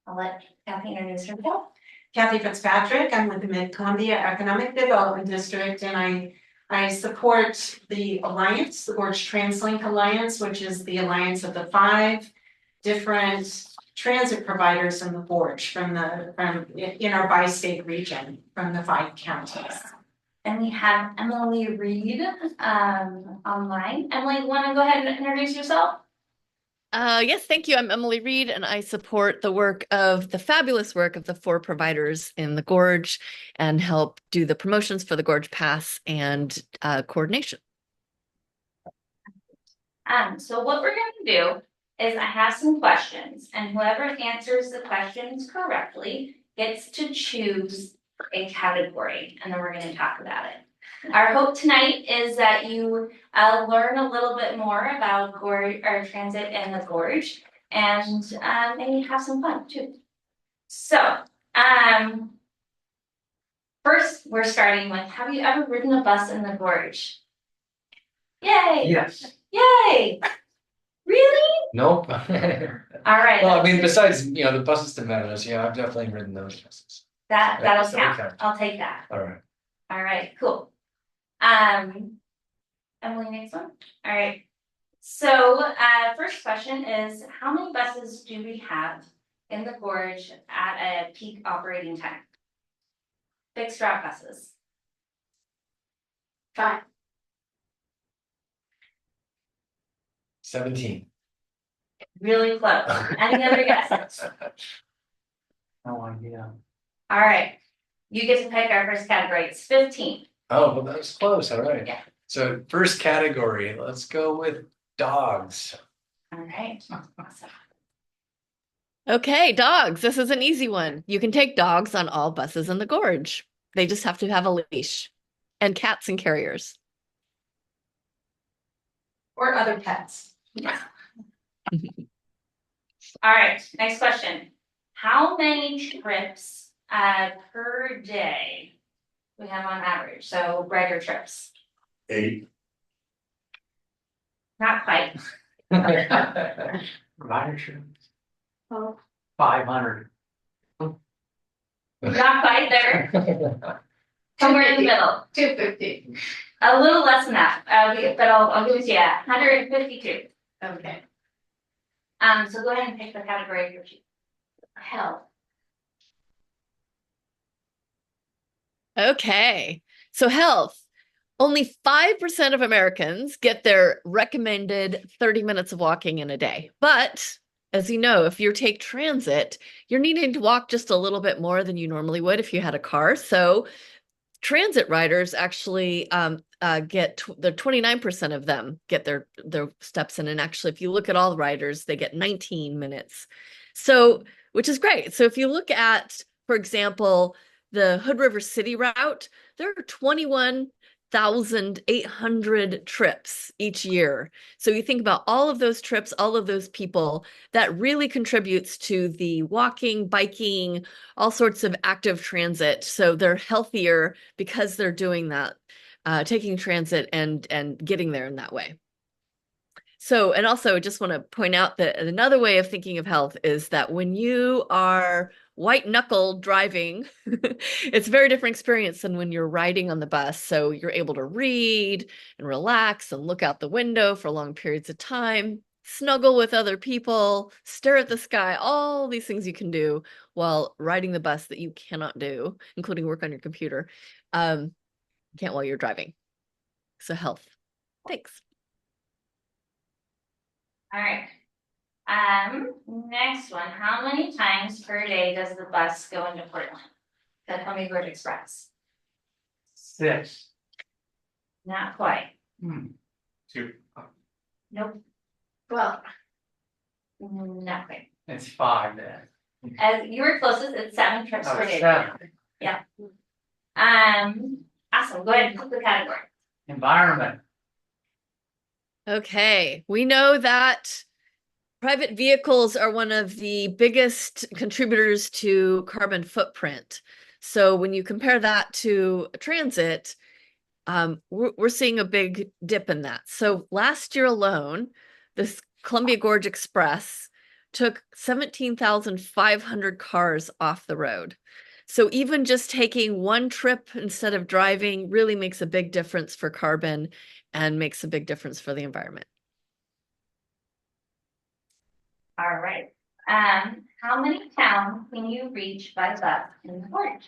I'll let Kathy introduce herself. Kathy Fitzpatrick, I'm with the Mid-Columbia Economic Development District, and I support the Alliance, the Gorge TransLink Alliance, which is the alliance of the 5 different transit providers in the Gorge from in our bi-state region, from the 5 counties. And we have Emily Reed online. Emily, want to go ahead and introduce yourself? Yes, thank you. I'm Emily Reed, and I support the fabulous work of the 4 providers in the Gorge and help do the promotions for the Gorge Pass and coordination. So what we're going to do is I have some questions, and whoever answers the questions correctly gets to choose a category, and then we're going to talk about it. Our hope tonight is that you learn a little bit more about Gorge or transit in the Gorge, and maybe have some fun too. So, first we're starting with, have you ever ridden a bus in the Gorge? Yay! Yes. Yay! Really? Nope. All right. Well, I mean, besides, the bus system matters, I've definitely ridden those buses. that'll that'll count. count. I'll take that. All right. All right, cool. Emily, next one. All right. So, first question is, how many buses do we have in the Gorge at a peak operating time? Fixed route buses. 5. 17. Really close. Any other guesses? No idea. All right. You get to pick our first category. It's 15. Oh, well, that was close, all right. Yeah. So first category, let's go with dogs. All right. Awesome. Okay, dogs. This is an easy one. You can take dogs on all buses in the Gorge. They just have to have a leash. And cats and carriers. Or other pets. All right, next question. How many trips per day we have on average? So regular trips. 8. Not quite. Ridership. Oh. 500. Not quite there. Somewhere in the middle. 250. A little less than that. But I'll give it to you. 152. Okay. So go ahead and pick the category for health. Okay, so health. Only 5% of Americans get their recommended 30 minutes of walking in a day. But as you know, if you take transit, you're needing to walk just a little bit more than you normally would if you had a car. So transit riders actually get the 29% of them get their steps in. And actually, if you look at all the riders, they get 19 minutes. So, which is great. So if you look at, for example, the Hood River City route, there are 21 1,800 trips each year. So you think about all of those trips, all of those people, that really contributes to the walking, biking, all sorts of active transit. So they're healthier because they're doing that, taking transit and getting there in that way. So, and also just want to point out that another way of thinking of health is that when you are white knuckle driving, it's a very different experience than when you're riding on the bus. So you're able to read and relax and look out the window for long periods of time, snuggle with other people, stare at the sky, all these things you can do while riding the bus that you cannot do, including work on your computer. You can't while you're driving. So health. Thanks. All right. Next one, how many times per day does the bus go into Portland? The Columbia Gorge Express? 6. Not quite. 2. Nope. Well, not quite. It's 5 then. As you were closest, it's 7 trips per day. 7. Yeah. Awesome. Go ahead and pick the category. Environment. Okay, we know that private vehicles are one of the biggest contributors to carbon footprint. So when you compare that to transit, we're seeing a big dip in that. So last year alone, this Columbia Gorge Express took 17,500 cars off the road. So even just taking one trip instead of driving really makes a big difference for carbon and makes a big difference for the environment. All right. How many towns can you reach by bus in the Gorge?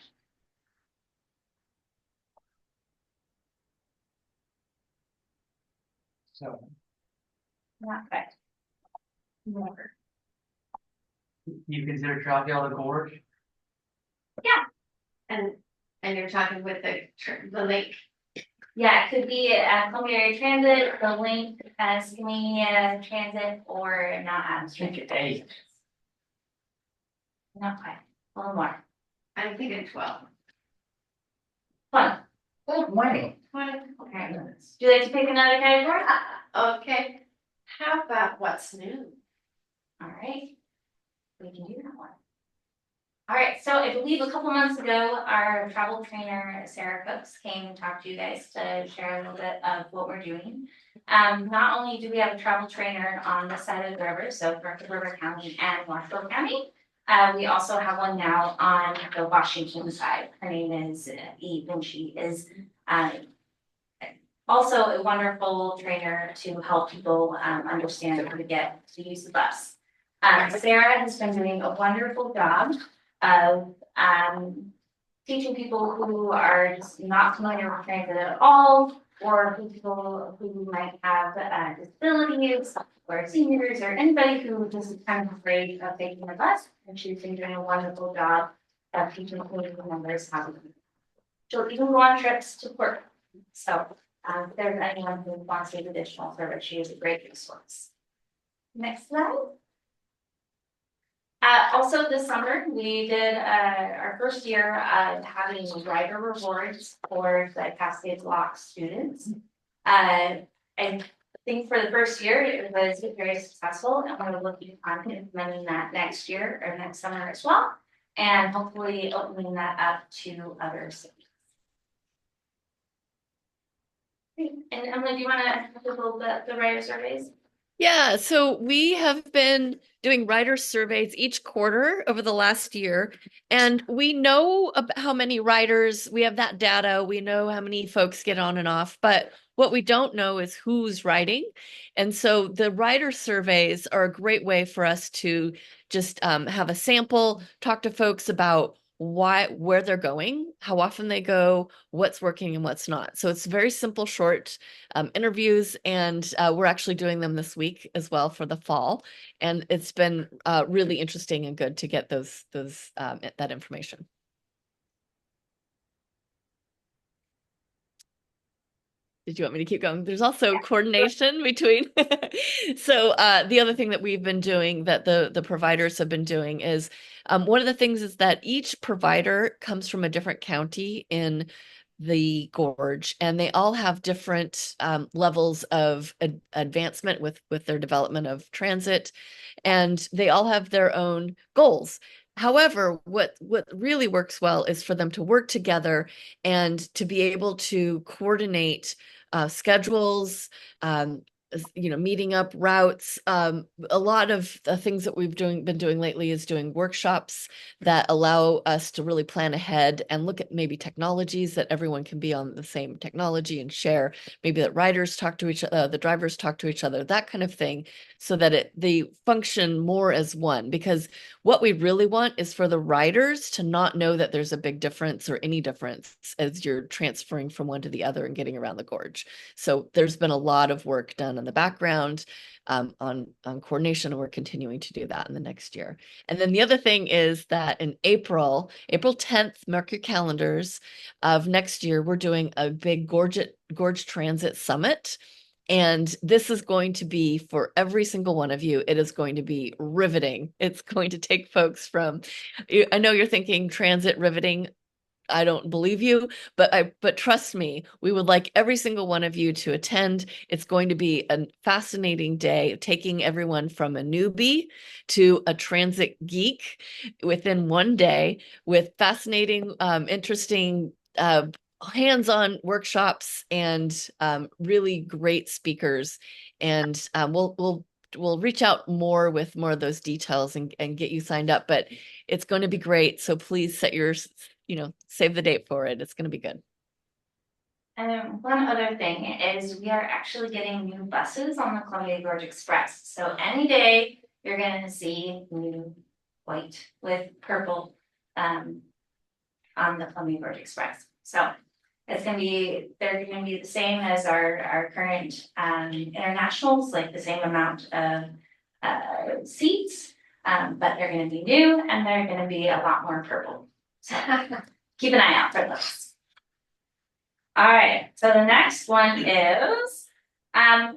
So Not quite. More. you consider Troutdale the Gorge? And you're talking with the lake. Yeah, it could be Columbia Area Transit, the link, Skamania Transit, or not Adams I think Transit. 8. Not quite. A little more. I'm thinking 12. 20. 20. Okay. Would you like to pick another category? Okay. How about what's new? All right. We can do that one. All right, so I believe a couple months ago, our travel trainer, Sarah Cooks, came and talked to you guys to share a little bit of what we're doing. Not only do we have a travel trainer on this side of the river, so for River County and Marshall County, we also have one now on the Washington side. Her name is Eve, and she is also a wonderful trainer to help people understand how to get to use the bus. Sarah has been doing a wonderful job of teaching people who are just not familiar with transit at all, or people who might have disabilities, or seniors, or anybody who just is kind of afraid of taking the bus. And she's been doing a wonderful job of teaching community members how to do it. She'll even go on trips to work. So if there's anyone who wants to do additional service, she is a great resource. Next slide. Also this summer, we did our first year of having rider rewards for the Cascade Lock students. I think for the first year, it was very successful, and we're looking on implementing that next year or next summer as well, and hopefully opening that up to other cities. And Emily, do you want to handle the rider surveys? Yeah, so we have been doing rider surveys each quarter over the last year, and we know about how many riders, we have that data, we know how many folks get on and off, but what we don't know is who's riding. And so the rider surveys are a great way for us to just have a sample, talk to folks about where they're going, how often they go, what's working and what's not. So it's very simple, short interviews, and we're actually doing them this week as well for the fall. And it's been really interesting and good to get that information. Did you want me to keep going? There's also coordination between. So the other thing that we've been doing, that the providers have been doing, is one of the things is that each provider comes from a different county in the gorge, and they all have different levels of advancement with their development of transit, and they all have their own goals. However, what really works well is for them to work together and to be able to coordinate schedules, meeting up routes. A lot of the things that we've been doing lately is doing workshops that allow us to really plan ahead and look at maybe technologies that everyone can be on the same technology and share. Maybe that riders talk to each other, the drivers talk to each other, that kind of thing, so that they function more as one. Because what we really want is for the riders to not know that there's a big difference or any difference as you're transferring from one to the other and getting around the gorge. So there's been a lot of work done in the background on coordination, and we're continuing to do that in the next year. And then the other thing is that in April 10th, mark your calendars, of next year, we're doing a big Gorge Transit Summit. And this is going to be for every single one of you. It is going to be riveting. It's going to take folks from, I know you're thinking transit riveting. I don't believe you, but trust me, we would like every single one of you to attend. It's going to be a fascinating day, taking everyone from a newbie to a transit geek within one day, with fascinating, interesting, hands-on workshops and really great speakers. And we'll reach out more with more of those details and get you signed up, but it's going to be great. So please set your, save the date for it. It's going to be good. And one other thing is we are actually getting new buses on the Columbia Gorge Express. So any day you're going to see new white with purple on the Columbia Gorge Express. So they're going to be the same as our current internationals, like the same amount of seats, but they're going to be new and they're going to be a lot more purple. So keep an eye out for those. All right, so the next one is,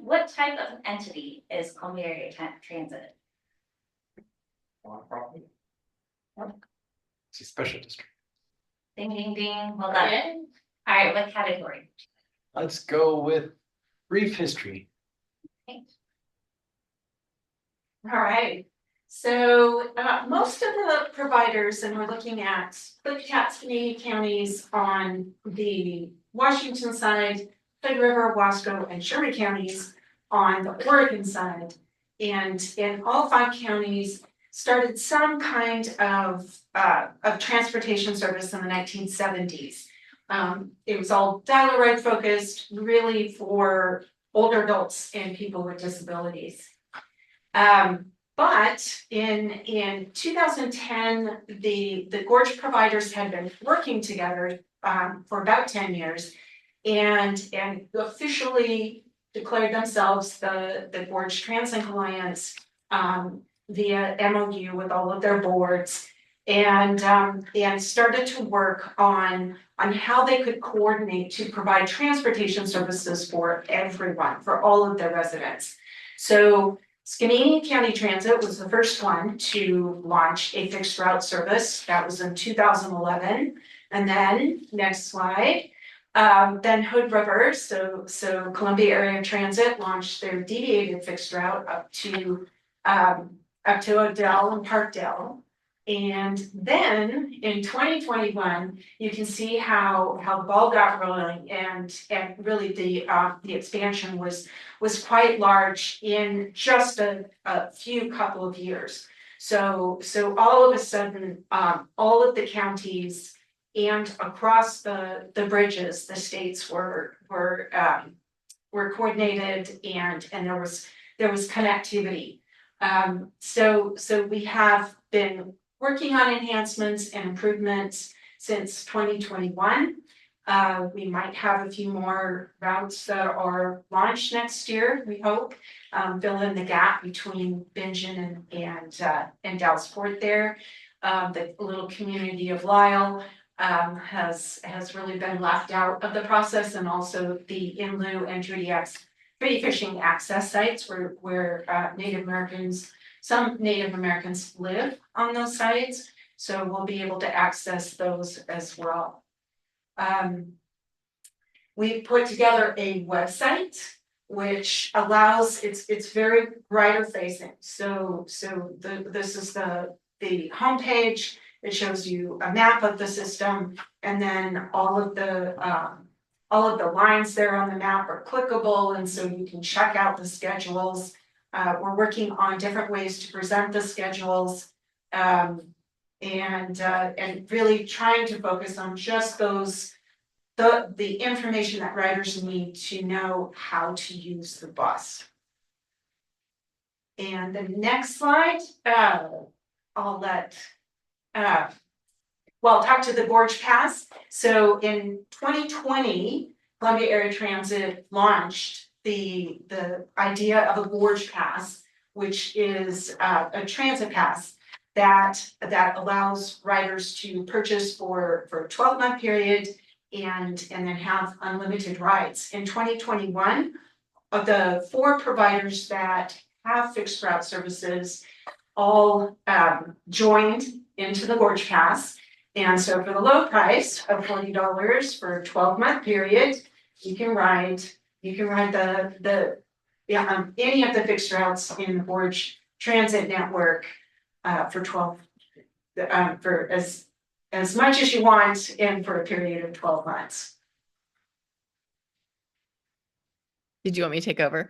what type of entity is Columbia Area Transit? It's a special district. Ding, ding, ding, well done. All right, what category? Let's go with brief history. Okay. All right. So most of the providers, and we're looking at Cliff Chats, Canadian counties on the Washington side, Hood River, Wasco, and Sherman counties on the Oregon side. And in all 5 counties started some kind of transportation service in the 1970s. It was all dial-a-ride focused, really for older adults and people with disabilities. But in 2010, the Gorge providers had been working together for about 10 years and officially declared themselves the Gorge Translink Alliance via MOU with all of their boards, and started to work on how they could coordinate to provide transportation services for everyone, for all of their residents. So Canadian County Transit was the first one to launch a fixed route service. That was in 2011. And then, next slide, then Hood River, so Columbia Area Transit launched their deviated fixed route up to Odell and Parkdale. And then in 2021, you can see how the ball got rolling, and really the expansion was quite large in just a few couple of years. So all of a sudden, all of the counties and across the bridges, the states were coordinated, and there was connectivity. So we have been working on enhancements and improvements since 2021. We might have a few more routes that are launched next year, we hope, fill in the gap between Bingen and Dallas-Fort there. The little community of Lyle has really been left out of the process, and also the Inlu and Treaty fishing access sites where some Native Americans live on those sites, so we'll be able to access those as well. we put together a website which allows, it's very rider facing. So this is the homepage. It shows you a map of the system, and then all of the lines there on the map are clickable, and so you can check out the schedules. We're working on different ways to present the schedules, and really trying to focus on just the information that riders need to know how to use the bus. And the next slide, I'll let talk to the Gorge Pass. So in 2020, Columbia Area Transit launched the idea of a Gorge Pass, which is a transit pass that allows riders to purchase for a 12-month period and then have unlimited rides. In 2021, of the 4 providers that have fixed route services all joined into the Gorge Pass. And so for the low price of $40 for a 12-month period, you can ride any of the fixed routes in the Gorge Transit network for as much as you want and for a period of 12 months. Did you want me to take over?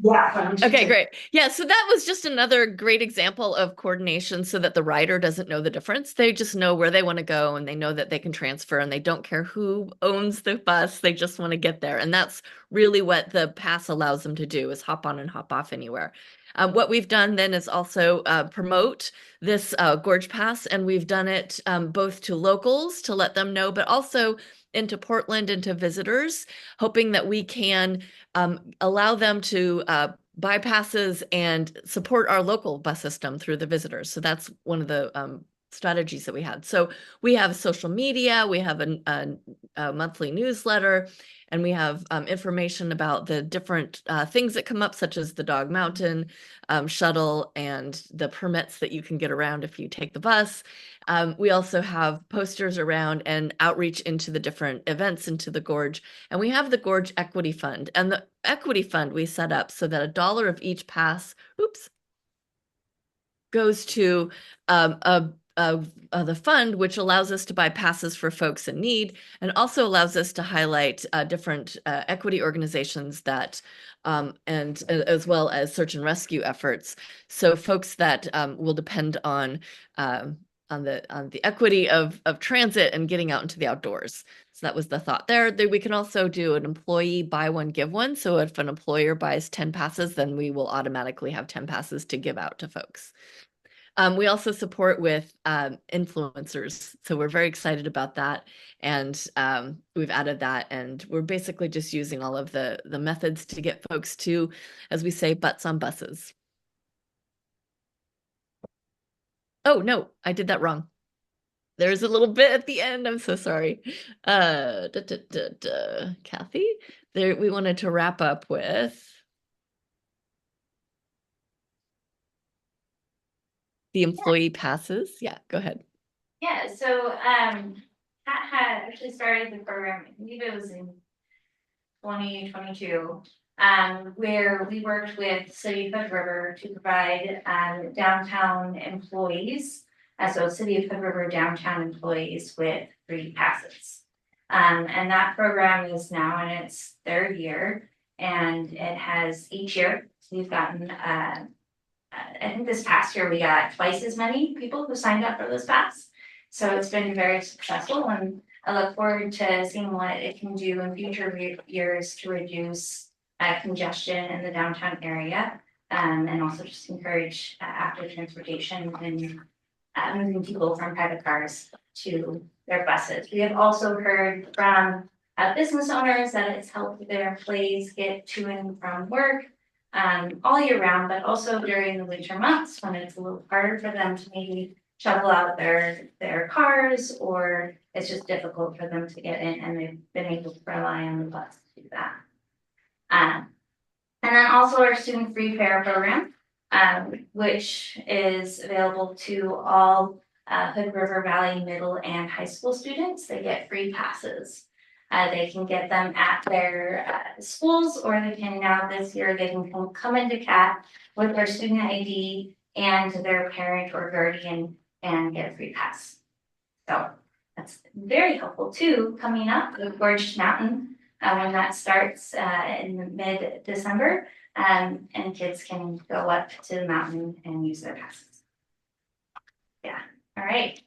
Yeah. Okay, great. Yeah, so that was just another great example of coordination so that the rider doesn't know the difference. They just know where they want to go and they know that they can transfer and they don't care who owns the bus. They just want to get there. And that's really what the pass allows them to do, is hop on and hop off anywhere. What we've done then is also promote this Gorge Pass, and we've done it both to locals to let them know, but also into Portland, into visitors, hoping that we can allow them to buy passes and support our local bus system through the visitors. So that's one of the strategies that we had. So we have social media, we have a monthly newsletter, and we have information about the different things that come up, such as the Dog Mountain shuttle and the permits that you can get around if you take the bus. We also have posters around and outreach into the different events into the Gorge. And we have the Gorge Equity Fund. And the Equity Fund we set up so that $1 of each pass, goes to the fund, which allows us to buy passes for folks in need, and also allows us to highlight different equity organizations that, and as well as search and rescue efforts. So folks that will depend on the equity of transit and getting out into the outdoors. So that was the thought there. We can also do an employee buy one, give one. So if an employer buys 10 passes, then we will automatically have 10 passes to give out to folks. We also support with influencers. So we're very excited about that. And we've added that, and we're basically just using all of the methods to get folks to, as we say, butts on buses. Oh, no, I did that wrong. There's a little bit at the end. I'm so sorry. Kathy, we wanted to wrap up with the employee passes. Yeah, go ahead. Yeah, so Pat had actually started the program, I believe it was in 2022, where we worked with City of Hood River to provide downtown employees, so City of Hood River downtown employees with free passes. And that program is now in its 3rd year, and it has each year, we've gotten I think this past year we got twice as many people who signed up for this pass. So it's been very successful, and I look forward to seeing what it can do in future years to reduce congestion in the downtown area, and also just encourage active transportation and moving people from private cars to their buses. We have also heard from business owners that it's helped their employees get to and from work all year round, but also during the winter months when it's a little harder for them to maybe shovel out their cars, or it's just difficult for them to get in, and they've been able to rely on the bus to do that. And then also our student free fare program, which is available to all Hood River Valley middle and high school students. They get free passes. They can get them at their schools, or they can now this year, they can come into CAT with their student ID and their parent or guardian and get a free pass. So that's very helpful too, coming up with Gorge Mountain, when that starts in mid-December. And kids can go up to the mountain and use their passes. Yeah, all right.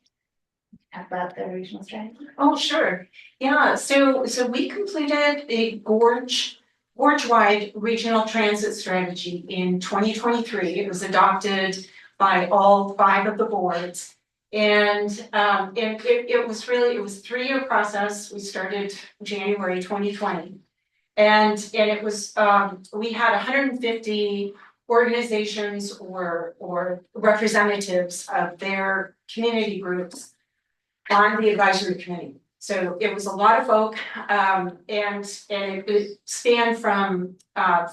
Talk about the regional strategy. Oh, sure. Yeah, so we completed a Gorge-wide regional transit strategy in 2023. It was adopted by all 5 of the boards. And it was a 3-year process. We started January 2020. And it was, we had 150 organizations or representatives of their community groups on the advisory committee. So it was a lot of folk, and it spanned from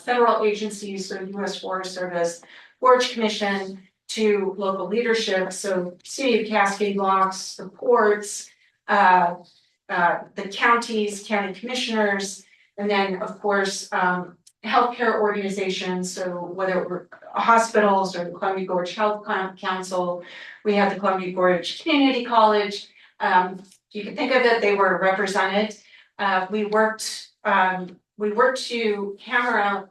federal agencies, so US Forest Service, Gorge Commission, to local leadership, so City of Cascade Locks, the ports, the counties, county commissioners, and then of course, healthcare organizations, so whether it were hospitals or the Columbia Gorge Health Council, we had the Columbia Gorge Community College. You can think of it, they were represented. We worked to hammer out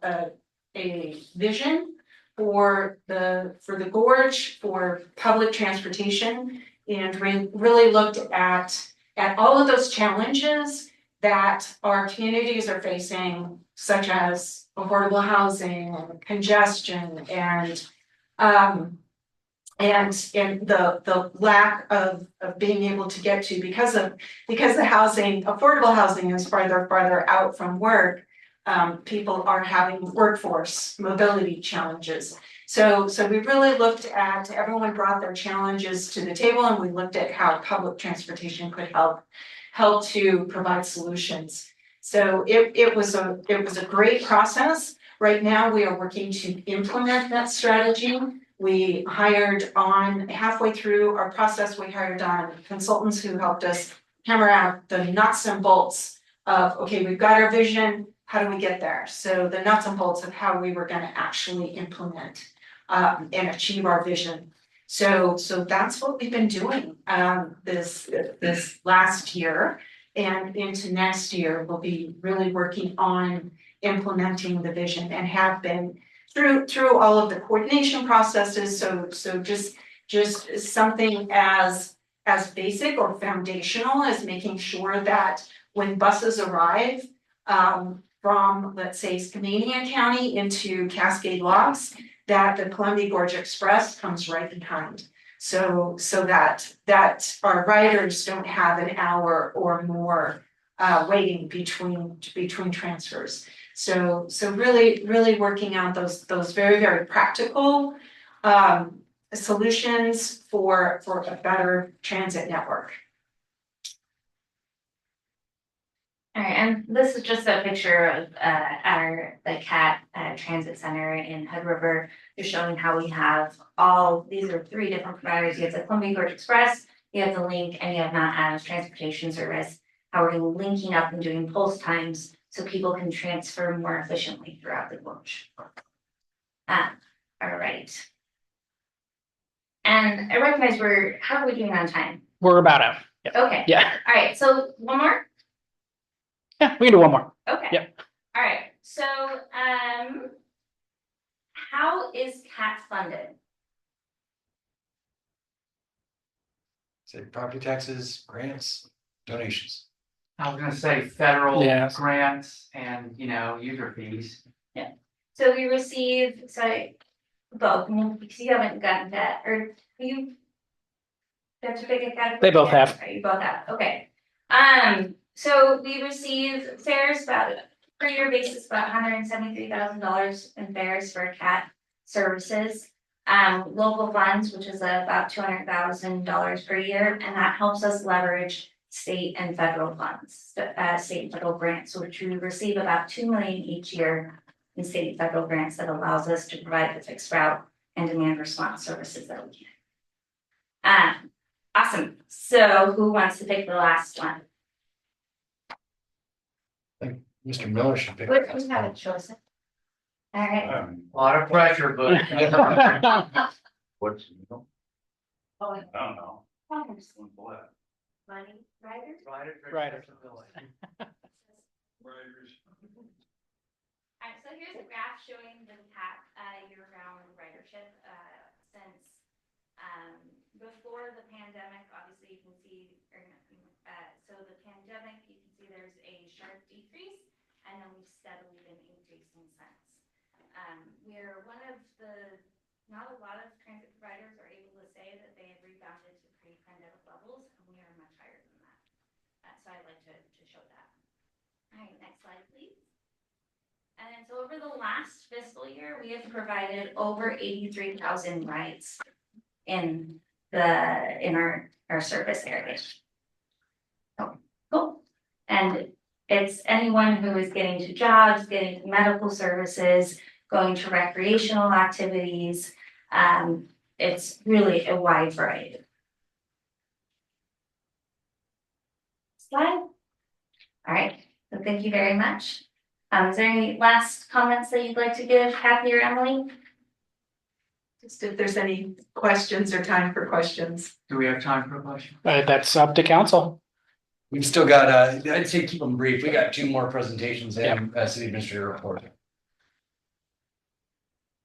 a vision for the gorge, for public transportation, and really looked at all of those challenges that our communities are facing, such as affordable housing and congestion and the lack of being able to get to because the affordable housing is farther out from work. People are having workforce mobility challenges. So we really looked at, everyone brought their challenges to the table, and we looked at how public transportation could help to provide solutions. So it was a great process. Right now, we are working to implement that strategy. We hired on, halfway through our process, we hired on consultants who helped us hammer out the nuts and bolts of, okay, we've got our vision, how do we get there? So the nuts and bolts of how we were gonna actually implement and achieve our vision. So that's what we've been doing this last year, and into next year, we'll be really working on implementing the vision, and have been through all of the coordination processes. So just something as basic or foundational as making sure that when buses arrive from, let's say, Skamania County into Cascade Locks, that the Columbia Gorge Express comes right behind. So that our riders don't have an hour or more waiting between transfers. So really working out those very, very practical solutions for a better transit network. All right, and this is just a picture of the CAT Transit Center in Hood River, just showing how we have these are 3 different providers. You have the Columbia Gorge Express, you have the Link, and you have Mount Adams Transportation Service. How we're linking up and doing pulse times so people can transfer more efficiently throughout the gorge. All right. And I recognize how are we doing on time? We're about out. Yeah. Okay. Yeah. All right, so one more? Yeah, we can do one more. Okay. Yep. All right, so how is CAT funded? Say property taxes, grants, donations. I was gonna say federal Yes. grants and, user fees. So we receive, both, because you haven't gotten that, or you. That's a big category. They both have. You both have, okay. So we receive fares about, per year basis, about $173,000 in fares for CAT services. Local funds, which is about $200,000 per year, and that helps us leverage state and federal funds, state and federal grants, which we receive about $2 million each year in state and federal grants that allows us to provide the fixed route and demand response services that we can. Awesome. So who wants to pick the last one? Mr. Miller should pick. What, we have a choice. All right. A lot of pressure, but. What's, you know, Oh, I don't know. riders. What? Money, riders? Riders. Alright, so here's a graph showing the year-round ridership, since, before the pandemic, obviously you can see, so the pandemic, you can see there's a sharp decrease, and then we've steadily been increasing since. We're one of the, not a lot of transit providers are able to say that they have rebounded to pre-pandemic levels, and we are much higher than that. So I'd like to show that. Alright, next slide, please. And then so over the last fiscal year, we have provided over 83,000 rides in our service area. Oh, cool. And it's anyone who is getting to jobs, getting to medical services, going to recreational activities. It's really a wide variety. Slide. All right, so thank you very much. Is there any last comments that you'd like to give, Kathy or Emily? Just if there's any questions or time for questions. Do we have time for a question? That's up to council. We've still got, I'd say keep them brief. We got 2 more presentations and city administrator report.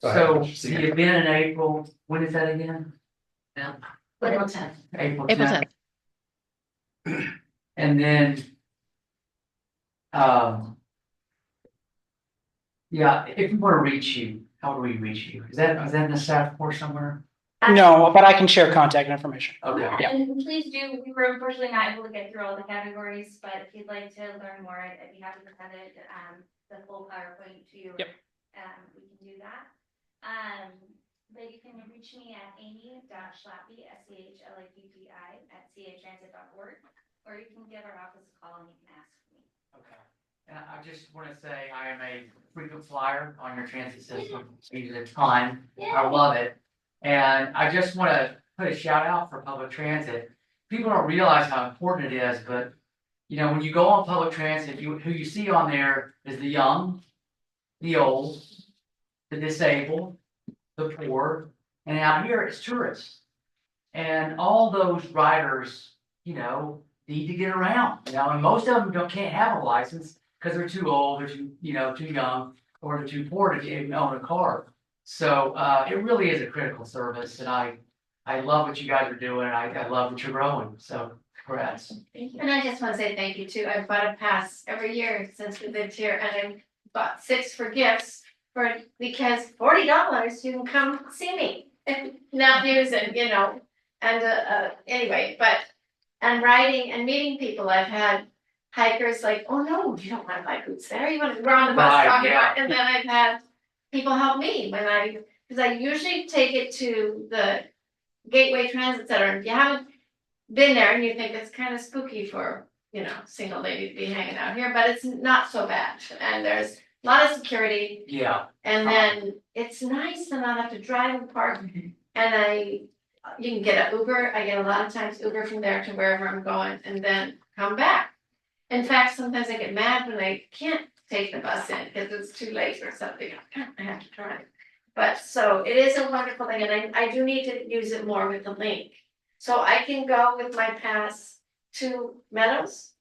Go ahead. So the event in April, when is that again? April 10th. April April 10th. 10th. And then, yeah, if we want to reach you, how do we reach you? Is that in the staff report somewhere? No, but I can share contact information. Okay. Yeah, and please do, we were unfortunately not able to get through all the categories, but if you'd like to learn more, I'd be happy to send it, the full PowerPoint to you. Yep. We can do that. But you can reach me at amy.schlappi, schlappi@chatransit.org, or you can give our office a call and you can ask me. Okay. And I just want to say I am a frequent flyer on your transit system. I use it a ton. I love it. And I just want to put a shout out for public transit. People don't realize how important it is, but you know, when you go on public transit, who you see on there is the young, the old, the disabled, the poor, and out here it's tourists. And all those riders, you know, need to get around. You know, and most of them can't have a license because they're too old, they're too young, or they're too poor to even own a car. So it really is a critical service, and I love what you guys are doing. I love that you're growing. So congrats. And I just want to say thank you too. I've bought a pass every year since we lived here, and I bought 6 for gifts because $40 you can come see me and not use it, you know. And anyway, and riding and meeting people, I've had hikers like, oh no, you don't want to buy boots there. You want to, we're on the bus Right, talking yeah. about, and then I've had people help me because I usually take it to the Gateway Transit Center. If you haven't been there and you think it's kind of spooky for, you know, single lady to be hanging out here, but it's not so bad. And there's a lot of security. Yeah. And then it's nice to not have to drive and park. And you can get an Uber. I get a lot of times Uber from there to wherever I'm going and then come back. In fact, sometimes I get mad when I can't take the bus in because it's too late or something. I have to drive. But so it is a wonderful thing, and I do need to use it more with the link. So I can go with my pass to Meadows?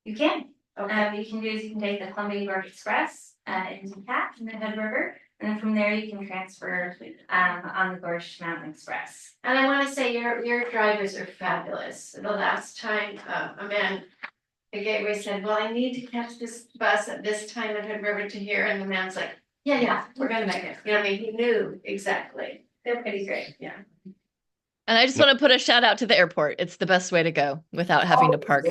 You can. Okay. You can do is you can take the Columbia Gorge Express into Cat in the Hood River, and then from there you can transfer on the Gorge Mountain Express. And I want to say your drivers are fabulous. The last time a man at Gateway said, well, I need to catch this bus at this time at Hood River to here, and the man's like, yeah, we're gonna make it. You know what I mean? He knew exactly. They're pretty great, yeah. And I just want to put a shout out to the airport. It's the best way to go without having to park.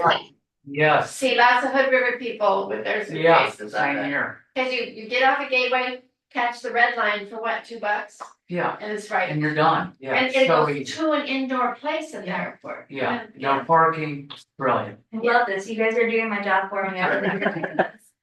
Yes. See, lots of Hood River people with their Yeah, suitcases same on it. here. Cause you get off a Gateway, catch the red line for what, $2? Yeah. And it's right. And you're done. Yeah. And it's it so goes easy. to an indoor place at the airport. Yeah. No parking. Brilliant. I love this. You guys are doing my job for me.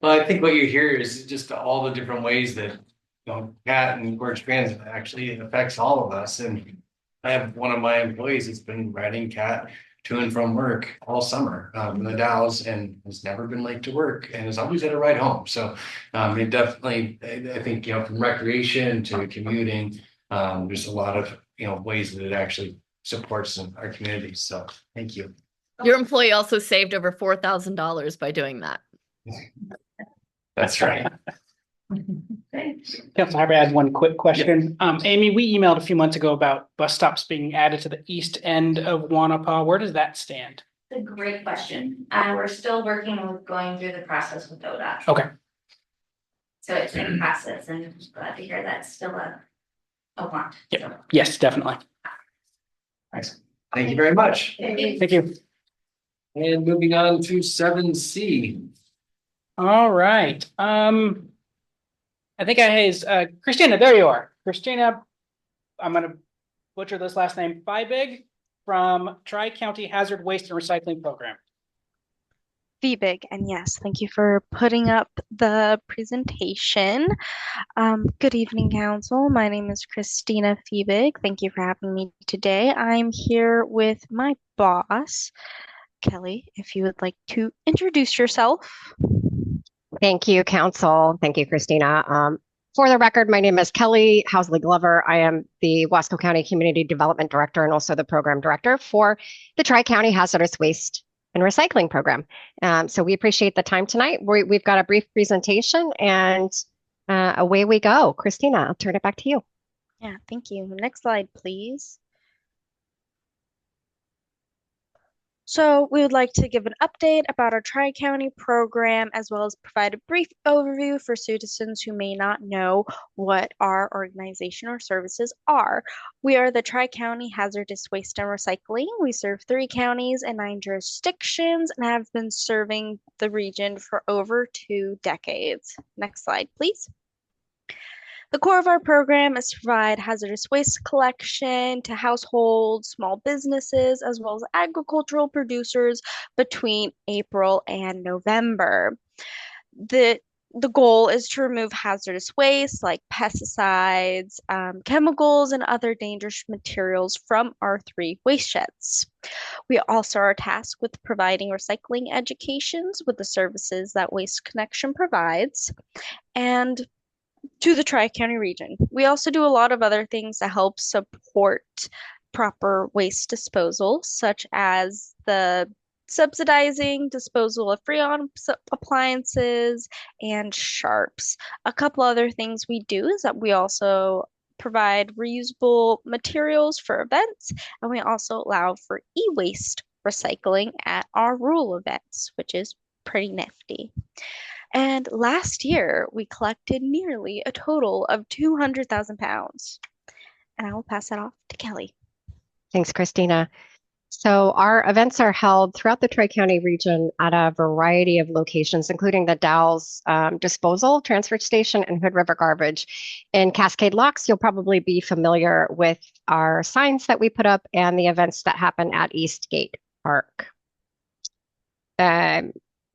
Well, I think what you hear is just all the different ways that, you know, Cat and Gorge Transit actually affects all of us. And I have one of my employees that's been riding Cat to and from work all summer, from the Dalles, and has never been late to work and has always had a ride home. So, it definitely, I think, from recreation to commuting, there's a lot of, ways that it actually supports our communities. So thank you. Your employee also saved over $4,000 by doing that. That's right. Council Harper, I had one quick question. Amy, we emailed a few months ago about bus stops being added to the east end of Wanapa. Where does that stand? It's a great question. We're still working with going through the process with ODOT. Okay. So it's in process, and glad to hear that's still a want. Yeah. So. Yes, definitely. Nice. Thank you very much. Thank you. And moving on to 7C. All right. I think I has Christina, there you are. Christina, I'm gonna butcher this last name, Feibig from Tri-County Hazard Waste and Recycling Program. Feibig, and yes, thank you for putting up the presentation. Good evening, Council. My name is Christina Feibig. Thank you for having me today. I'm here with my boss, Kelly, if you would like to introduce yourself. Thank you, Council. Thank you, Christina. For the record, my name is Kelly Housley Glover. I am the Wasco County Community Development Director and also the Program Director for the Tri-County Hazardous Waste and Recycling Program. So we appreciate the time tonight. We've got a brief presentation and away we go. Christina, I'll turn it back to you. Yeah, thank you. Next slide, please. So we would like to give an update about our Tri-County program, as well as provide a brief overview for citizens who may not know what our organization or services are. We are the Tri-County Hazardous Waste and Recycling. We serve 3 counties and 9 jurisdictions and have been serving the region for over 2 decades. Next slide, please. The core of our program is to provide hazardous waste collection to households, small businesses, as well as agricultural producers between April and November. The goal is to remove hazardous waste like pesticides, chemicals, and other dangerous materials from our 3 waste sheds. We also are tasked with providing recycling educations with the services that Waste Connection provides, and to the Tri-County region. We also do a lot of other things to help support proper waste disposal, such as the subsidizing disposal of Freon appliances and sharps. A couple other things we do is that we also provide reusable materials for events, and we also allow for e-waste recycling at our rural events, which is pretty nifty. And last year, we collected nearly a total of 200,000 pounds. And I will pass that off to Kelly. Thanks, Christina. So our events are held throughout the Tri-County region at a variety of locations, including the Dalles Disposal Transfer Station and Hood River Garbage. In Cascade Locks, you'll probably be familiar with our signs that we put up and the events that happen at Eastgate Park.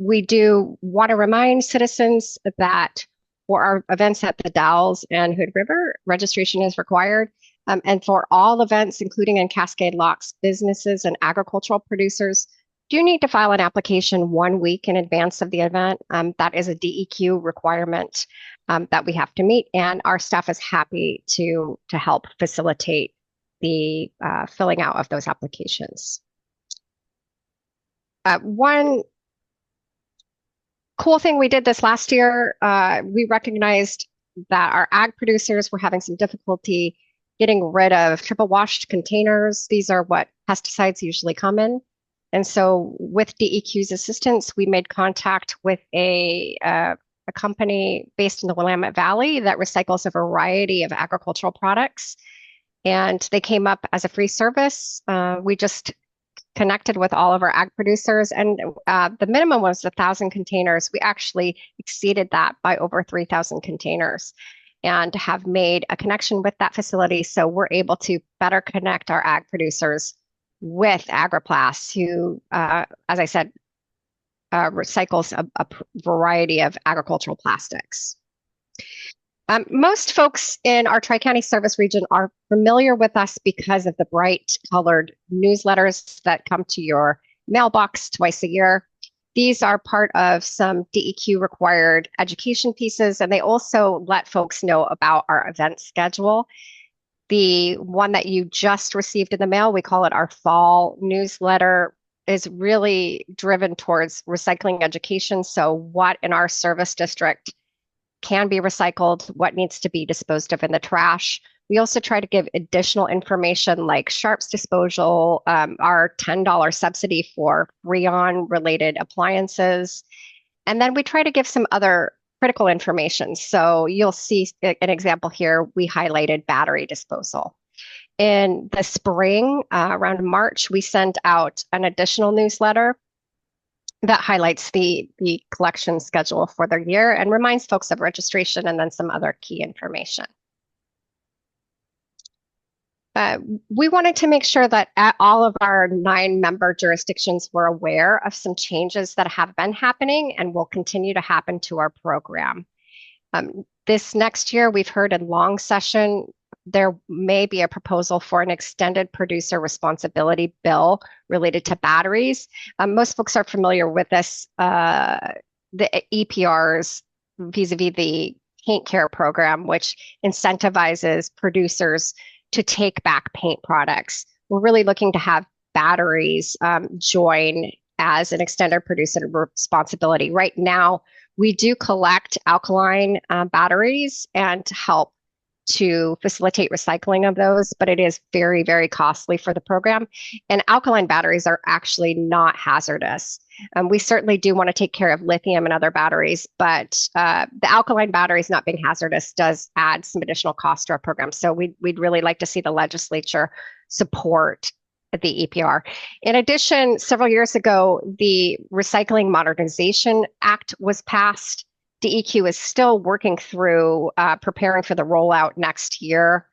We do want to remind citizens that for our events at the Dalles and Hood River, registration is required. And for all events, including in Cascade Locks, businesses and agricultural producers do need to file an application 1 week in advance of the event. That is a DEQ requirement that we have to meet, and our staff is happy to help facilitate the filling out of those applications. One cool thing we did this last year, we recognized that our ag producers were having some difficulty getting rid of triple washed containers. These are what pesticides usually come in. And so with DEQ's assistance, we made contact with a company based in the Willamette Valley that recycles a variety of agricultural products. And they came up as a free service. We just connected with all of our ag producers, and the minimum was 1,000 containers. We actually exceeded that by over 3,000 containers and have made a connection with that facility. So we're able to better connect our ag producers with Agriplast, who, as I said, recycles a variety of agricultural plastics. Most folks in our Tri-County service region are familiar with us because of the bright colored newsletters that come to your mailbox twice a year. These are part of some DEQ required education pieces, and they also let folks know about our event schedule. The one that you just received in the mail, we call it our fall newsletter, is really driven towards recycling education. So what in our service district can be recycled, what needs to be disposed of in the trash. We also try to give additional information like sharps disposal, our $10 subsidy for Freon related appliances. And then we try to give some other critical information. So you'll see an example here, we highlighted battery disposal. In the spring, around March, we sent out an additional newsletter that highlights the collection schedule for the year and reminds folks of registration and then some other key information. We wanted to make sure that all of our 9-member jurisdictions were aware of some changes that have been happening and will continue to happen to our program. This next year, we've heard in long session, there may be a proposal for an extended producer responsibility bill related to batteries. Most folks are familiar with this, the EPRs vis-a-vis the paint care program, which incentivizes producers to take back paint products. We're really looking to have batteries join as an extended producer responsibility. Right now, we do collect alkaline batteries and help to facilitate recycling of those, but it is very, very costly for the program. And alkaline batteries are actually not hazardous. We certainly do want to take care of lithium and other batteries, but the alkaline batteries not being hazardous does add some additional cost to our program. So we'd really like to see the legislature support the EPR. In addition, several years ago, the Recycling Modernization Act was passed. DEQ is still working through preparing for the rollout next year.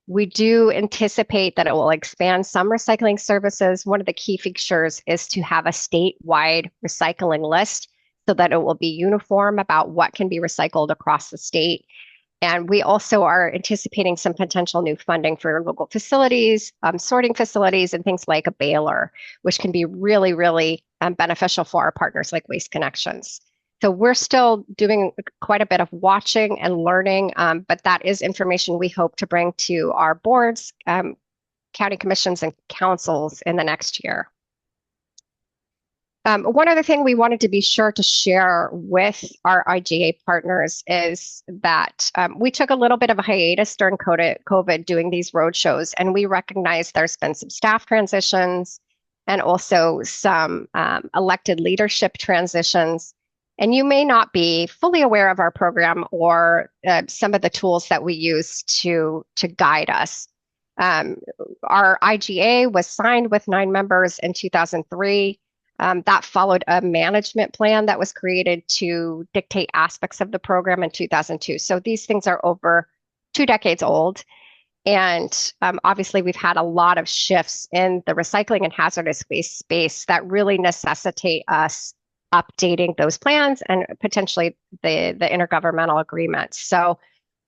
We do anticipate that it will expand some recycling services. One of the key features is to have a statewide recycling list so that it will be uniform about what can be recycled across the state. And we also are anticipating some potential new funding for local facilities, sorting facilities, and things like a baler, which can be really, really beneficial for our partners like Waste Connections. So we're still doing quite a bit of watching and learning, but that is information we hope to bring to our boards, county commissions, and councils in the next year. One other thing we wanted to be sure to share with our IGA partners is that we took a little bit of a hiatus during COVID doing these road shows, and we recognize there's been some staff transitions and also some elected leadership transitions. And you may not be fully aware of our program or some of the tools that we use to guide us. Our IGA was signed with 9 members in 2003. That followed a management plan that was created to dictate aspects of the program in 2002. So these things are over 2 decades old. And obviously, we've had a lot of shifts in the recycling and hazardous waste space that really necessitate us updating those plans and potentially the intergovernmental agreements. So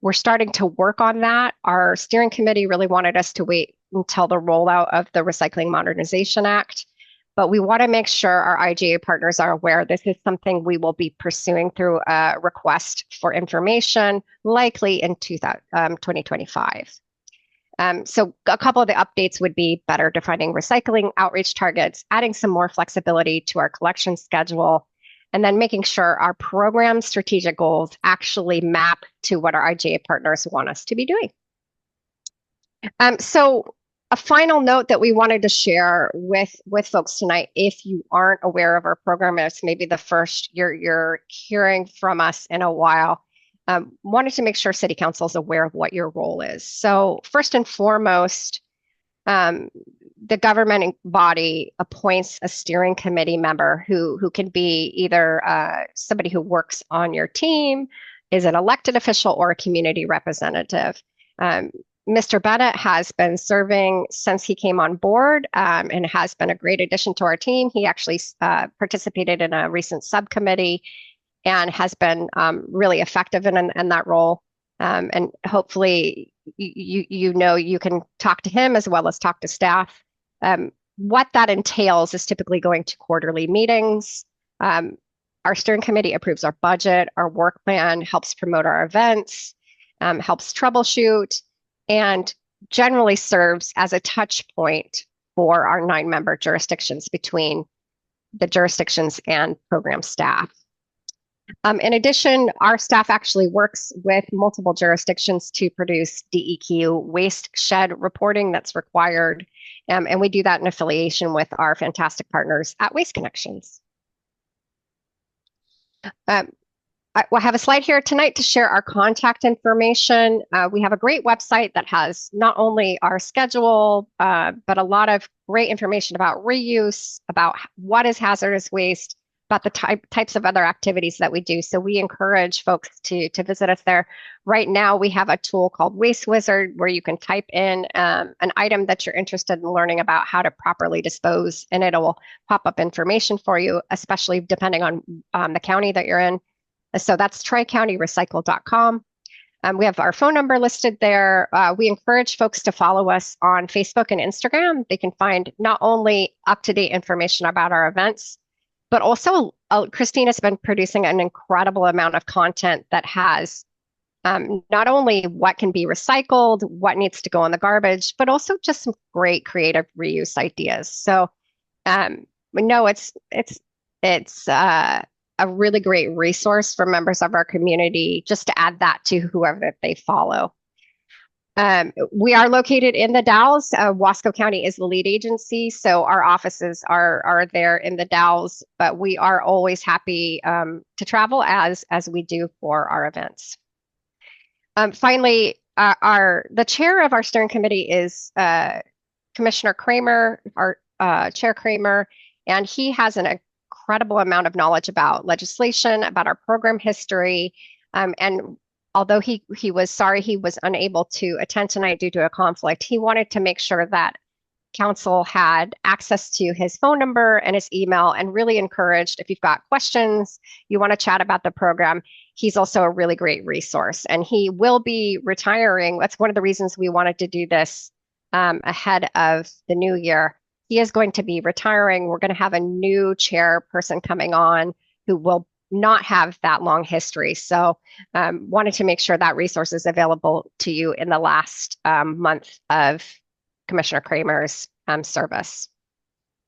we're starting to work on that. Our steering committee really wanted us to wait until the rollout of the Recycling Modernization Act, but we want to make sure our IGA partners are aware this is something we will be pursuing through a request for information, likely in 2025. So a couple of the updates would be better defining recycling outreach targets, adding some more flexibility to our collection schedule, and then making sure our program strategic goals actually map to what our IGA partners want us to be doing. So a final note that we wanted to share with folks tonight, if you aren't aware of our program, it's maybe the first you're hearing from us in a while. Wanted to make sure City Council is aware of what your role is. So first and foremost, the government body appoints a steering committee member who can be either somebody who works on your team, is an elected official, or a community representative. Mr. Bennett has been serving since he came on board and has been a great addition to our team. He actually participated in a recent subcommittee and has been really effective in that role. And hopefully you know you can talk to him as well as talk to staff. What that entails is typically going to quarterly meetings. Our steering committee approves our budget, our work plan, helps promote our events, helps troubleshoot, and generally serves as a touch point for our 9-member jurisdictions between the jurisdictions and program staff. In addition, our staff actually works with multiple jurisdictions to produce DEQ waste shed reporting that's required. And we do that in affiliation with our fantastic partners at Waste Connections. I have a slide here tonight to share our contact information. We have a great website that has not only our schedule, but a lot of great information about reuse, about what is hazardous waste, about the types of other activities that we do. So we encourage folks to visit us there. Right now, we have a tool called Waste Wizard where you can type in an item that you're interested in learning about how to properly dispose, and it'll pop up information for you, especially depending on the county that you're in. So that's tricountyrecycle.com. We have our phone number listed there. We encourage folks to follow us on Facebook and Instagram. They can find not only up-to-date information about our events, but also Christina's been producing an incredible amount of content that has not only what can be recycled, what needs to go in the garbage, but also just some great creative reuse ideas. So we know it's a really great resource for members of our community just to add that to whoever they follow. We are located in the Dalles. Wasco County is the lead agency, so our offices are there in the Dalles, but we are always happy to travel as we do for our events. Finally, the chair of our steering committee is Commissioner Kramer, our Chair Kramer, and he has an incredible amount of knowledge about legislation, about our program history, and although he was sorry he was unable to attend tonight due to a conflict, he wanted to make sure that council had access to his phone number and his email, and really encouraged if you've got questions, you want to chat about the program, he's also a really great resource. And he will be retiring. That's one of the reasons we wanted to do this ahead of the new year. He is going to be retiring. We're going to have a new chairperson coming on who will not have that long history. So wanted to make sure that resource is available to you in the last month of Commissioner Kramer's service.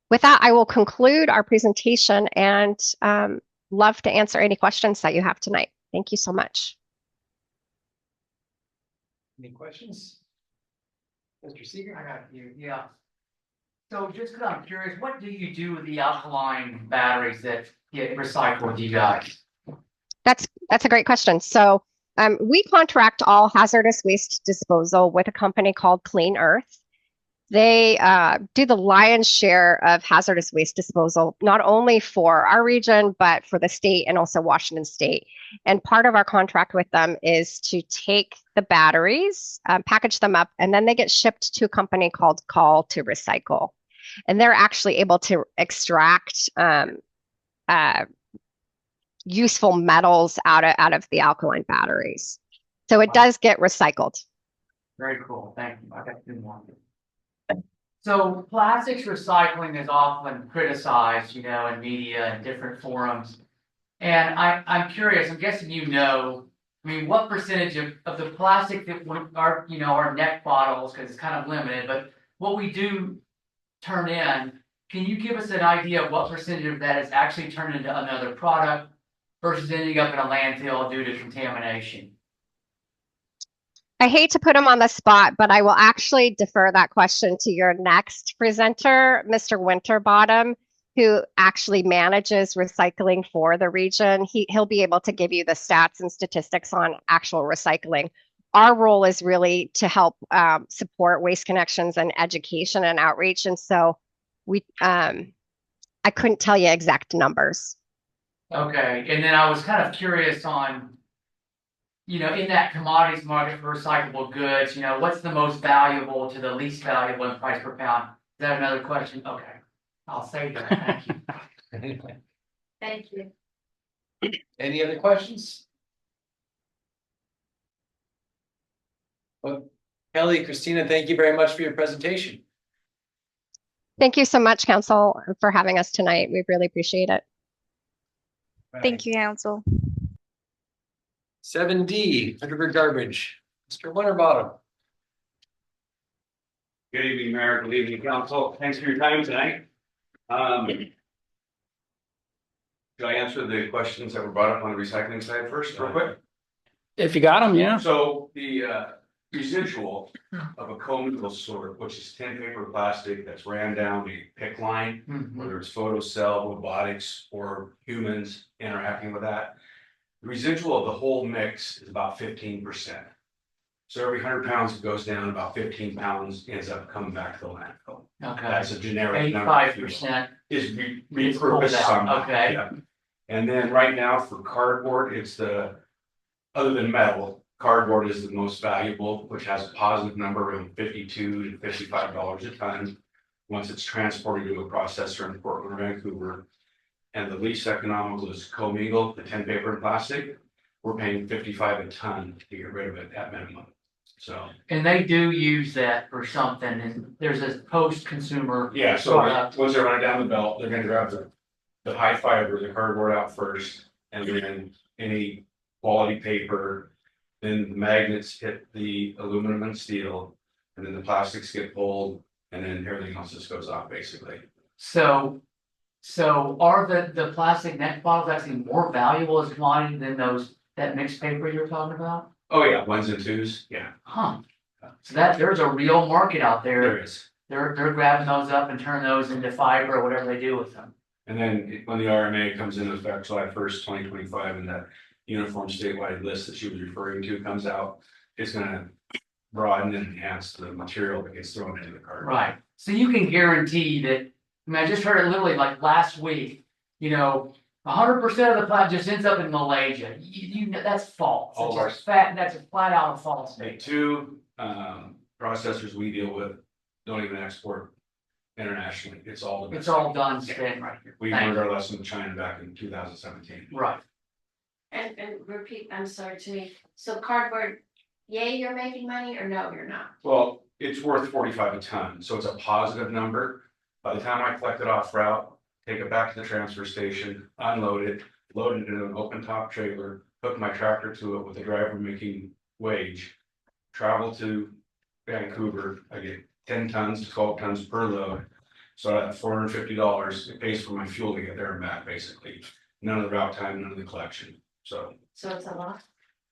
With that, I will conclude our presentation and love to answer any questions that you have tonight. Thank you so much. Any questions? Mr. Seeger? I got you, yeah. So just because I'm curious, what do you do with the alkaline batteries that get recycled, you guys? That's a great question. So we contract all hazardous waste disposal with a company called Clean Earth. They do the lion's share of hazardous waste disposal, not only for our region, but for the state and also Washington State. And part of our contract with them is to take the batteries, package them up, and then they get shipped to a company called Call to Recycle. And they're actually able to extract useful metals out of the alkaline batteries. So it does get recycled. Very cool. Thank you. I got 2 more. So plastics recycling is often criticized, in media and different forums. And I'm curious, I'm guessing what percentage of the plastic that are, our neck bottles, because it's kind of limited, but what we do turn in, can you give us an idea of what percentage of that is actually turned into another product versus ending up in a landfill due to contamination? I hate to put him on the spot, but I will actually defer that question to your next presenter, Mr. Winterbottom, who actually manages recycling for the region. He'll be able to give you the stats and statistics on actual recycling. Our role is really to help support Waste Connections and education and outreach. And so I couldn't tell you exact numbers. Okay. And then I was kind of curious on, in that commodities market for recyclable goods, what's the most valuable to the least valuable in price per pound? Is that another question? Okay. I'll save that. Thank you. Thank you. Any other questions? Well, Kelly, Christina, thank you very much for your presentation. Thank you so much, Council, for having us tonight. We really appreciate it. Thank you, Council. 7D, under garbage, Mr. Winterbottom. Good evening, Mayor. Good evening, Council. Thanks for your time tonight. Should I answer the questions that were brought up on the recycling side first, real quick? If you got them, yeah. So the residual of a commingled sort, which is tin paper plastic that's ran down the PIC line, whether it's photocell, robotics, or humans interacting with that. The residual of the whole mix is about 15%. So every 100 pounds it goes down, about 15 pounds ends up coming back to the landfill. Okay. That's a generic number. 85% Is is pulled repurposed out. somehow. Okay. Yeah. And then right now for cardboard, it's other than metal, cardboard is the most valuable, which has a positive number of $52 to $55 a ton. Once it's transported to a processor in Portland or Vancouver. And the least economical is commingled, the tin paper and plastic. We're paying $55 a ton to get rid of it at minimum. So. And they do use that for something, and there's this post-consumer. Yeah, so once they run it down the belt, they're gonna grab the high fiber, the cardboard out first, and then any quality paper. Then the magnets hit the aluminum and steel, and then the plastics get pulled, and then everything else just goes off basically. So are the plastic neck bottles actually more valuable as commodity than that mixed paper you're talking about? Oh yeah, ones and twos, yeah. Huh. So there's a real market out there. There is. They're grabbing those up and turning those into fiber or whatever they do with them. And then when the RMA comes into effect July 1st, 2025, and that uniform statewide list that she was referring to comes out, it's gonna broaden and enhance the material that gets thrown into the cart. Right. So you can guarantee that, I mean, I just heard it literally like last week, 100% of the plant just ends up in Malaysia. You know, that's false. All That's a flat out a false The statement. two processors we deal with don't even export internationally. It's all It's domestic. all done staying right here. We Thank learned you. our lesson in China back in 2017. Right. And repeat, I'm sorry to me, so cardboard, yay, you're making money, or no, you're not? Well, it's worth 45 a ton, so it's a positive number. By the time I collect it off route, take it back to the transfer station, unload it, load it into an open top trailer, hook my tractor to it with a driver making wage, travel to Vancouver, I get 10 tons to 12 tons per load. So at $450, it pays for my fuel to get there and back, basically. None of the route time, none of the collection, so. So it's a lot,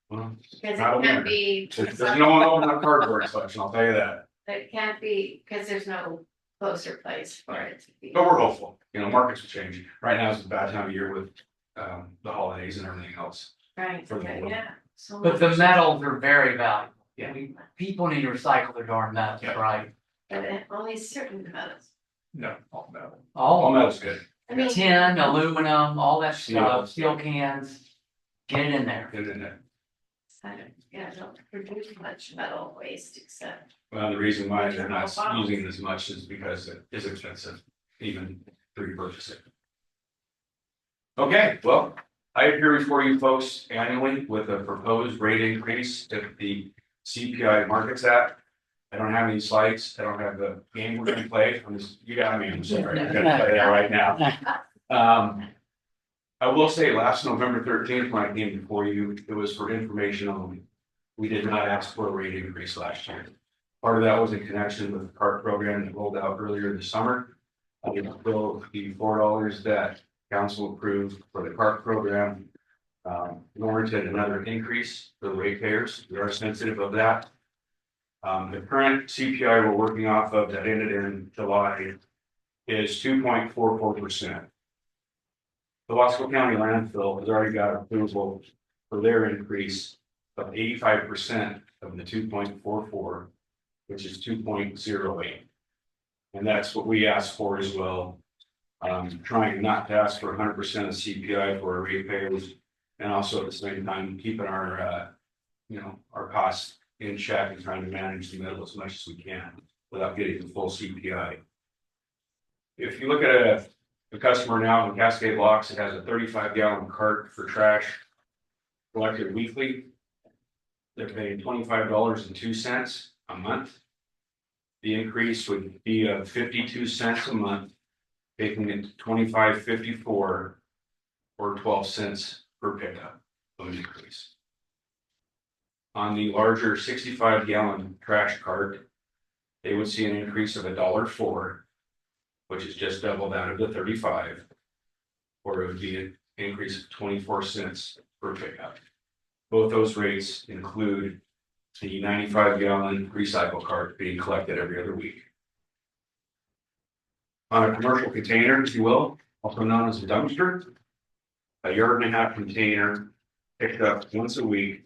Well, because not a it can't winner. be. There's no one open up cardboard collection, I'll tell you that. It can't be, because there's no closer place for it to be. But we're hopeful, markets will change. Right now is a bad time of year with the holidays and everything else. Right, for the okay, world. yeah. So But the much. metals are very valuable. Yeah. People need to recycle their darn metals, Yeah. right? But only certain metals. No, all metal. All All metal's good. I mean, tin, aluminum, all that stuff, Steel. steel cans. Get it in there. And then, I don't produce much metal waste except. well, the reason why they're not using it as much is because it is expensive, even to repurchase it. Okay, well, I appear before you folks annually with a proposed rate increase at the CPI Markets Act. I don't have any slides. I don't have the game we're gonna play. You got me, I'm sorry. I'm gonna play that right now. I will say last November 13th, when I came before you, it was for information only. We did not ask for a rate increase last year. Part of that was in connection with the CART program that rolled out earlier this summer. I did bill the $4 that council approved for the CART program. Warranted another increase for the ratepayers. We are sensitive of that. The current CPI we're working off of that ended in July is 2.44%. The Wasco County landfill has already got approval for their increase of 85% of the 2.44, which is 2.08. And that's what we asked for as well. Trying not to ask for 100% of CPI for our ratepayers, and also at the same time keeping our our costs in check and trying to manage the middle as much as we can without getting the full CPI. If you look at a customer now in Cascade Locks, it has a 35-gallon cart for trash collected weekly. they're paying $25.02 a month. The increase would be of 52 cents a month, making it $25.54 or 12 cents per pickup of an increase. On the larger 65-gallon trash cart, they would see an increase of $1.04, which is just double that of the 35, or it would be an increase of 24 cents per pickup. Both those rates include the 95-gallon recycle cart being collected every other week. On a commercial container, if you will, also known as a dumpster, a 1.5-yard container picked up once a week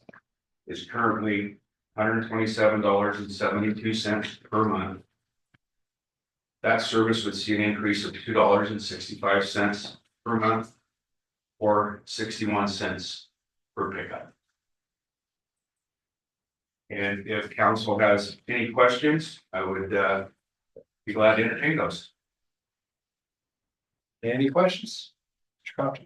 is currently $127.72 per month. That service would see an increase of $2.65 per month, or 61 cents per pickup. And if council has any questions, I would be glad to entertain those. Any questions? Mr. Compton?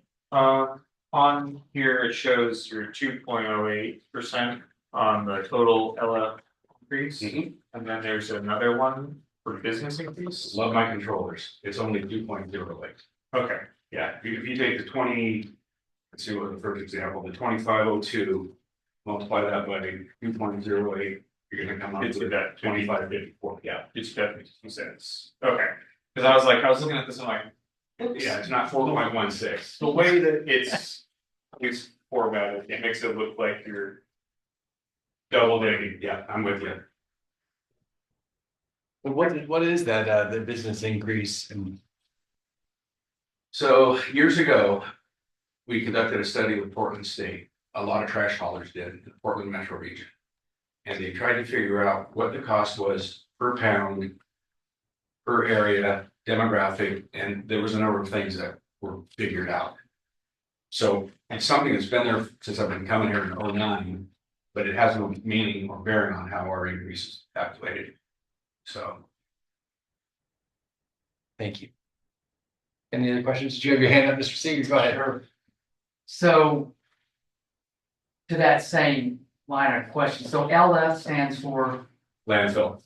On here, it shows your 2.08% on the total Ella increase. And then there's another one for business increase. Love my controllers. It's only 2.08. Okay. Yeah, if you take the 20, let's see what the first example, the 2502, multiply that by 2.08, you're gonna come up It's with that 2554. Yeah. It's definitely 2 cents. Okay. Because I was looking at this, I'm like, Yeah, it's not 4.16. the way that it's formatted, it makes it look like you're double digging. Yeah, I'm with you. But what is that, the business increase? And So years ago, we conducted a study with Portland State. A lot of trash haulers did in the Portland metro region. And they tried to figure out what the cost was per pound, per area, demographic, and there was a number of things that were figured out. So it's something that's been there since I've been coming here in 2009, but it has no meaning or bearing on how our increase is calculated. So. thank you. Any other questions? Did you have your hand up, Mr. Seeger? Go ahead. So to that same line of question, so LF stands for, Landfill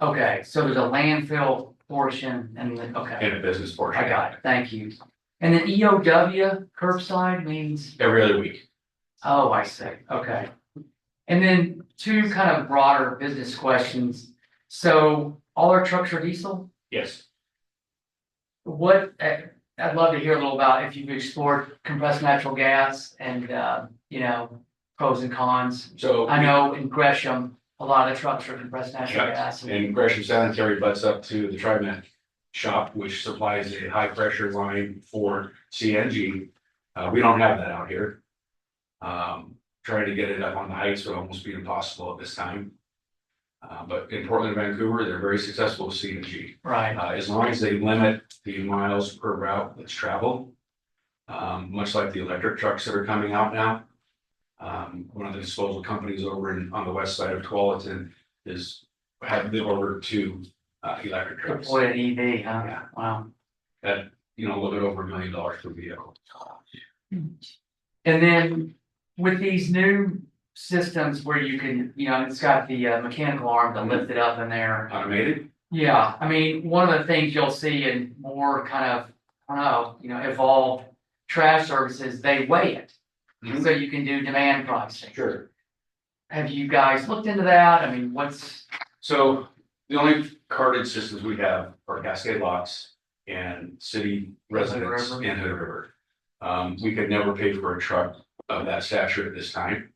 okay, so there's a landfill portion and then, okay, and a business portion. I got it, thank you. And then EOW, curbside means, Every other week. oh, I see, okay. And then two kind of broader business questions. So all our trucks are diesel? Yes. What, I'd love to hear a little about if you've explored compressed natural gas and, pros and cons. So I know in Gresham, a lot of the trucks are compressed natural gas. And Gresham Sanitary butts up to the TriMet shop, which supplies a high pressure line for CNG. We don't have that out here. Trying to get it up on the heights would almost be impossible at this time. But in Portland, Vancouver, they're very successful with CNG. Right. As long as they limit the miles per route that's traveled, much like the electric trucks that are coming out now. One of the disposal companies over on the west side of Tualatin had the order to electric trucks. Deploy an EV, huh? Yeah. Wow. That, a little bit over $1 million per vehicle. And then with these new systems where you can, it's got the mechanical arm to lift it up in there. Automated? Yeah, I mean, one of the things you'll see in more kind of, evolved trash services, they weigh it. So you can do demand pricing. Sure. Have you guys looked into that? I mean, So the only carded systems we have are Cascade Locks and city residents in Hood River. We could never pay for a truck of that stature at this time.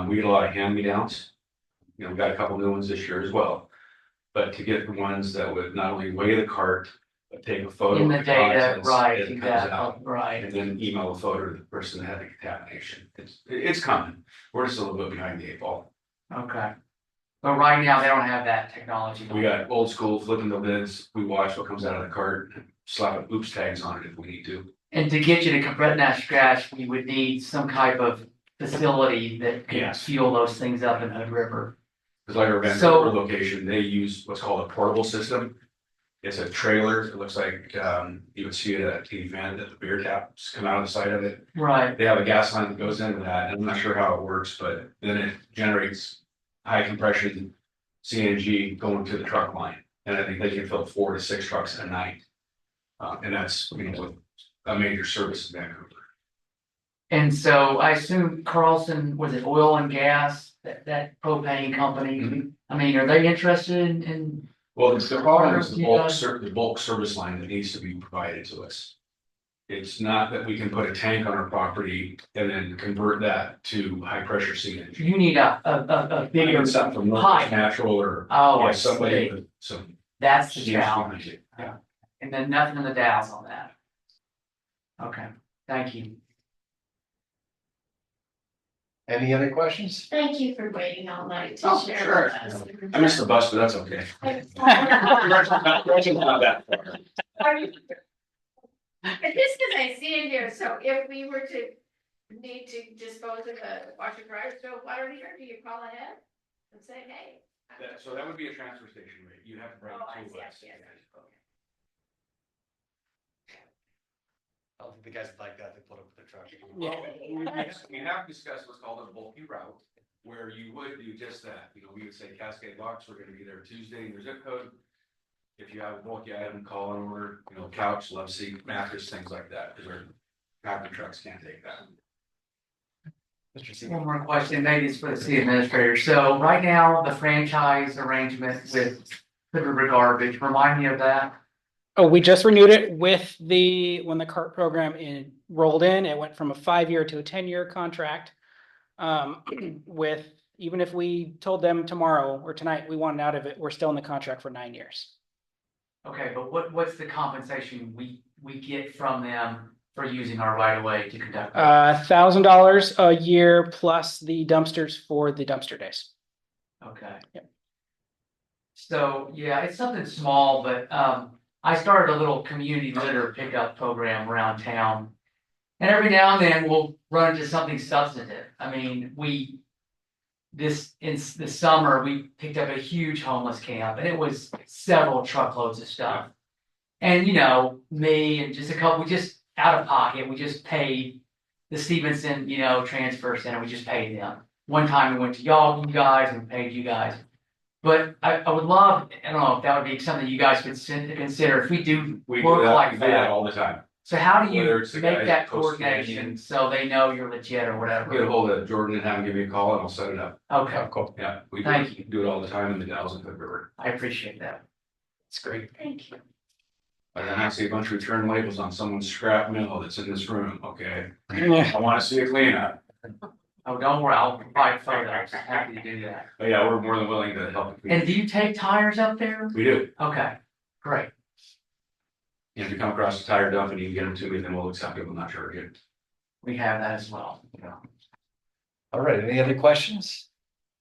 We get a lot of hand-me-downs. We've got a couple new ones this year as well. But to get the ones that would not only weigh the cart, but take a photo in of the data, contents right, as it comes out, exactly, right. and then email a photo to the person that had the contamination. It's coming. We're just a little bit behind the 8 ball. Okay. But right now, they don't have that technology. We got old school flipping the lids. We watch what comes out of the cart, slap oops tags on it if we need to. And to get you to compress natural gas, we would need some type of facility that could fuel those things up in Hood River. Because like our Vancouver location, they use what's called a portable system. It's a trailer. It looks like, you would see it at the event that the beer taps come out of the side of it. Right. They have a gas line that goes into that. I'm not sure how it works, but then it generates high compression CNG going to the truck line. And I think they can fill 4 to 6 trucks a night. And that's, with a major service in Vancouver. And so I assume Carlson, was it oil and gas, that propane company? I mean, are they interested in? Well, the problem is the bulk service line that needs to be provided to us. It's not that we can put a tank on our property and then convert that to high pressure CNG. You need a bigger Something from pipe. Natural or Oh, I somebody see. with some. That's the CNG. challenge. Yeah. And then nothing in the Dalles on that. Okay, thank you. Any other questions? Thank you for waiting all night to Oh, share sure. with us. I missed the bus, but that's okay. But just because I see it here, so if we were to need to dispose of a washer dryer, so water heater, do you call ahead and say, hey? So that would be a transfer station rate. You have to bring Oh, I it see, to I us. see, I see. I don't think the guys would like that, they put up with the truck. We have discussed what's called a bulky route, where you would do just that. We would say Cascade Locks, we're gonna be there Tuesday in your zip code. If you have a bulky item, call and order, couch, love seat, mattress, things like that, because our packing trucks can't take that. Mr. C. One more question, maybe it's for the city administrator. So right now, the franchise arrangement with Hood River Garbage, remind me of that. Oh, we just renewed it with when the CART program rolled in, it went from a 5-year to a 10-year contract. Even if we told them tomorrow or tonight we wanted out of it, we're still in the contract for 9 years. Okay, but what's the compensation we get from them for using our right of way to conduct? $1,000 a year plus the dumpsters for the dumpster days. Okay. Yep. So, yeah, it's something small, but, I started a little community litter pickup program around town. And every now and then we'll run into something substantive. I mean, in the summer, we picked up a huge homeless camp and it was several truckloads of stuff. And me and just a couple, we just out of pocket, we just paid the Stevenson, transfer center, we just paid them. One time we went to you guys and paid you guys. But I would love, I don't know if that would be something you guys could consider if we do work like that. All the time. So how do you Whether it's the make guys that posting coordination so they know you're legit or Get a whatever? hold of Jordan and have him give me a call and I'll set it up. Okay, Cool. Yeah, we Thank you. do it all the time in the Dalles and Hood River. I appreciate that. It's great. Thank you. And then I see a bunch of return labels on someone's scrap metal that's in this room, okay? Yeah. I wanna see a cleanup. Oh, don't worry, I'll provide photos. Happy to do that. But yeah, we're more than willing to help. And do you take tires up there? We do. Okay, great. If you come across a tire dump and you can get them to me, then we'll accept it, we'll not charge you. We have that as well. All right, any other questions?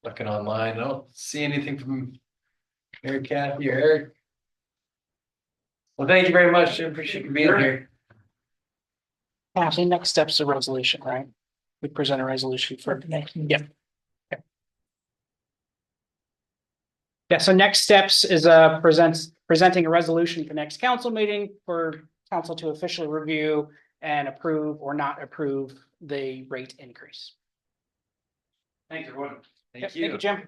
Looking online, I don't see anything from Eric, Kathy, or Eric. Well, thank you very much, I appreciate you being here. Actually, next step's a resolution, right? We present a resolution for next. Yep. Yeah, so next steps is presenting a resolution for next council meeting for council to officially review and approve or not approve the rate increase. Thanks, everyone. Yep, thank you, Jim.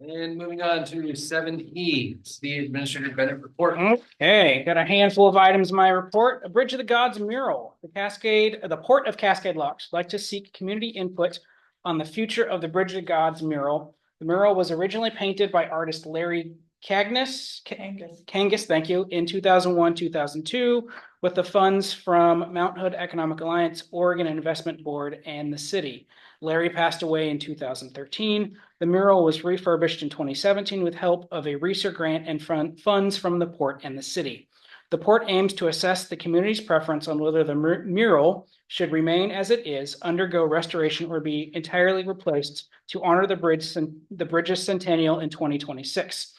And moving on to 7E, it's the Administrator Bennett report. Okay, got a handful of items in my report. A Bridge of the Gods mural. The Port of Cascade Locks would like to seek community input on the future of the Bridge of the Gods mural. The mural was originally painted by artist Larry Kangas, thank you, in 2001-2002 with the funds from Mount Hood Economic Alliance, Oregon Investment Board, and the city. Larry passed away in 2013. The mural was refurbished in 2017 with help of a research grant and funds from the port and the city. The port aims to assess the community's preference on whether the mural should remain as it is, undergo restoration, or be entirely replaced to honor the bridge's centennial in 2026.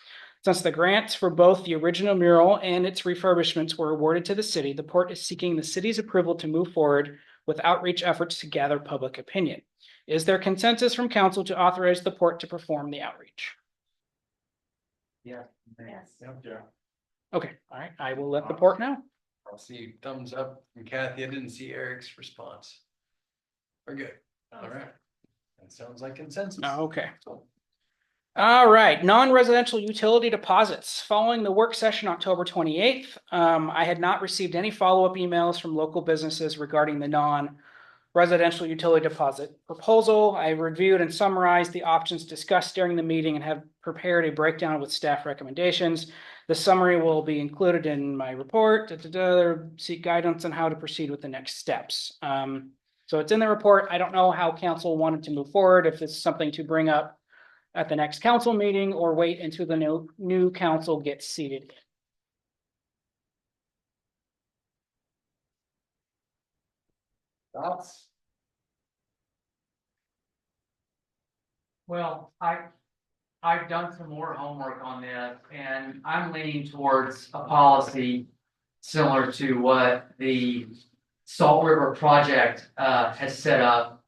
Since the grants for both the original mural and its refurbishments were awarded to the city, the port is seeking the city's approval to move forward with outreach efforts to gather public opinion. Is there consensus from council to authorize the port to perform the outreach? Yeah. Yes. Yeah. Okay, all right, I will let the port know. I'll see thumbs up from Kathy. I didn't see Eric's response. We're good. All right. That sounds like consensus. Okay. All right, non-residential utility deposits. Following the work session October 28th, I had not received any follow-up emails from local businesses regarding the non-residential utility deposit proposal. I reviewed and summarized the options discussed during the meeting and have prepared a breakdown with staff recommendations. The summary will be included in my report. Seek guidance on how to proceed with the next steps. So it's in the report. I don't know how council wanted to move forward, if it's something to bring up at the next council meeting or wait until the new council gets seated. Thoughts? Well, I've done some more homework on this, and I'm leaning towards a policy similar to what the Salt River Project has set up.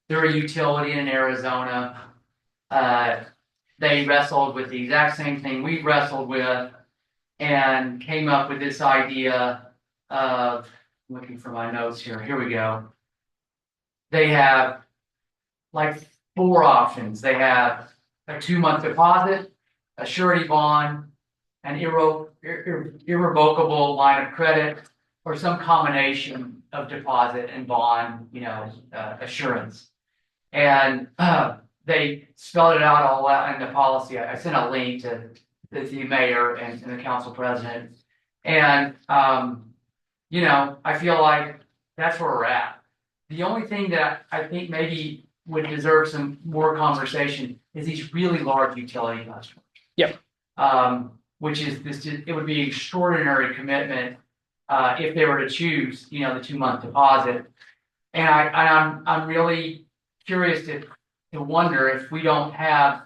They're a utility in Arizona. They wrestled with the exact same thing we wrestled with and came up with this idea of, looking for my notes here, here we go. They have like 4 options. They have a 2-month deposit, a surety bond, an irrevocable line of credit, or some combination of deposit and bond, assurance. And they spelled it out all out in the policy. I sent a link to the mayor and the council president. And, I feel like that's where we're at. The only thing that I think maybe would deserve some more conversation is these really large utility customers. Yep. Which is this, it would be extraordinary commitment if they were to choose, the 2-month deposit. And I'm really curious to wonder if we don't have,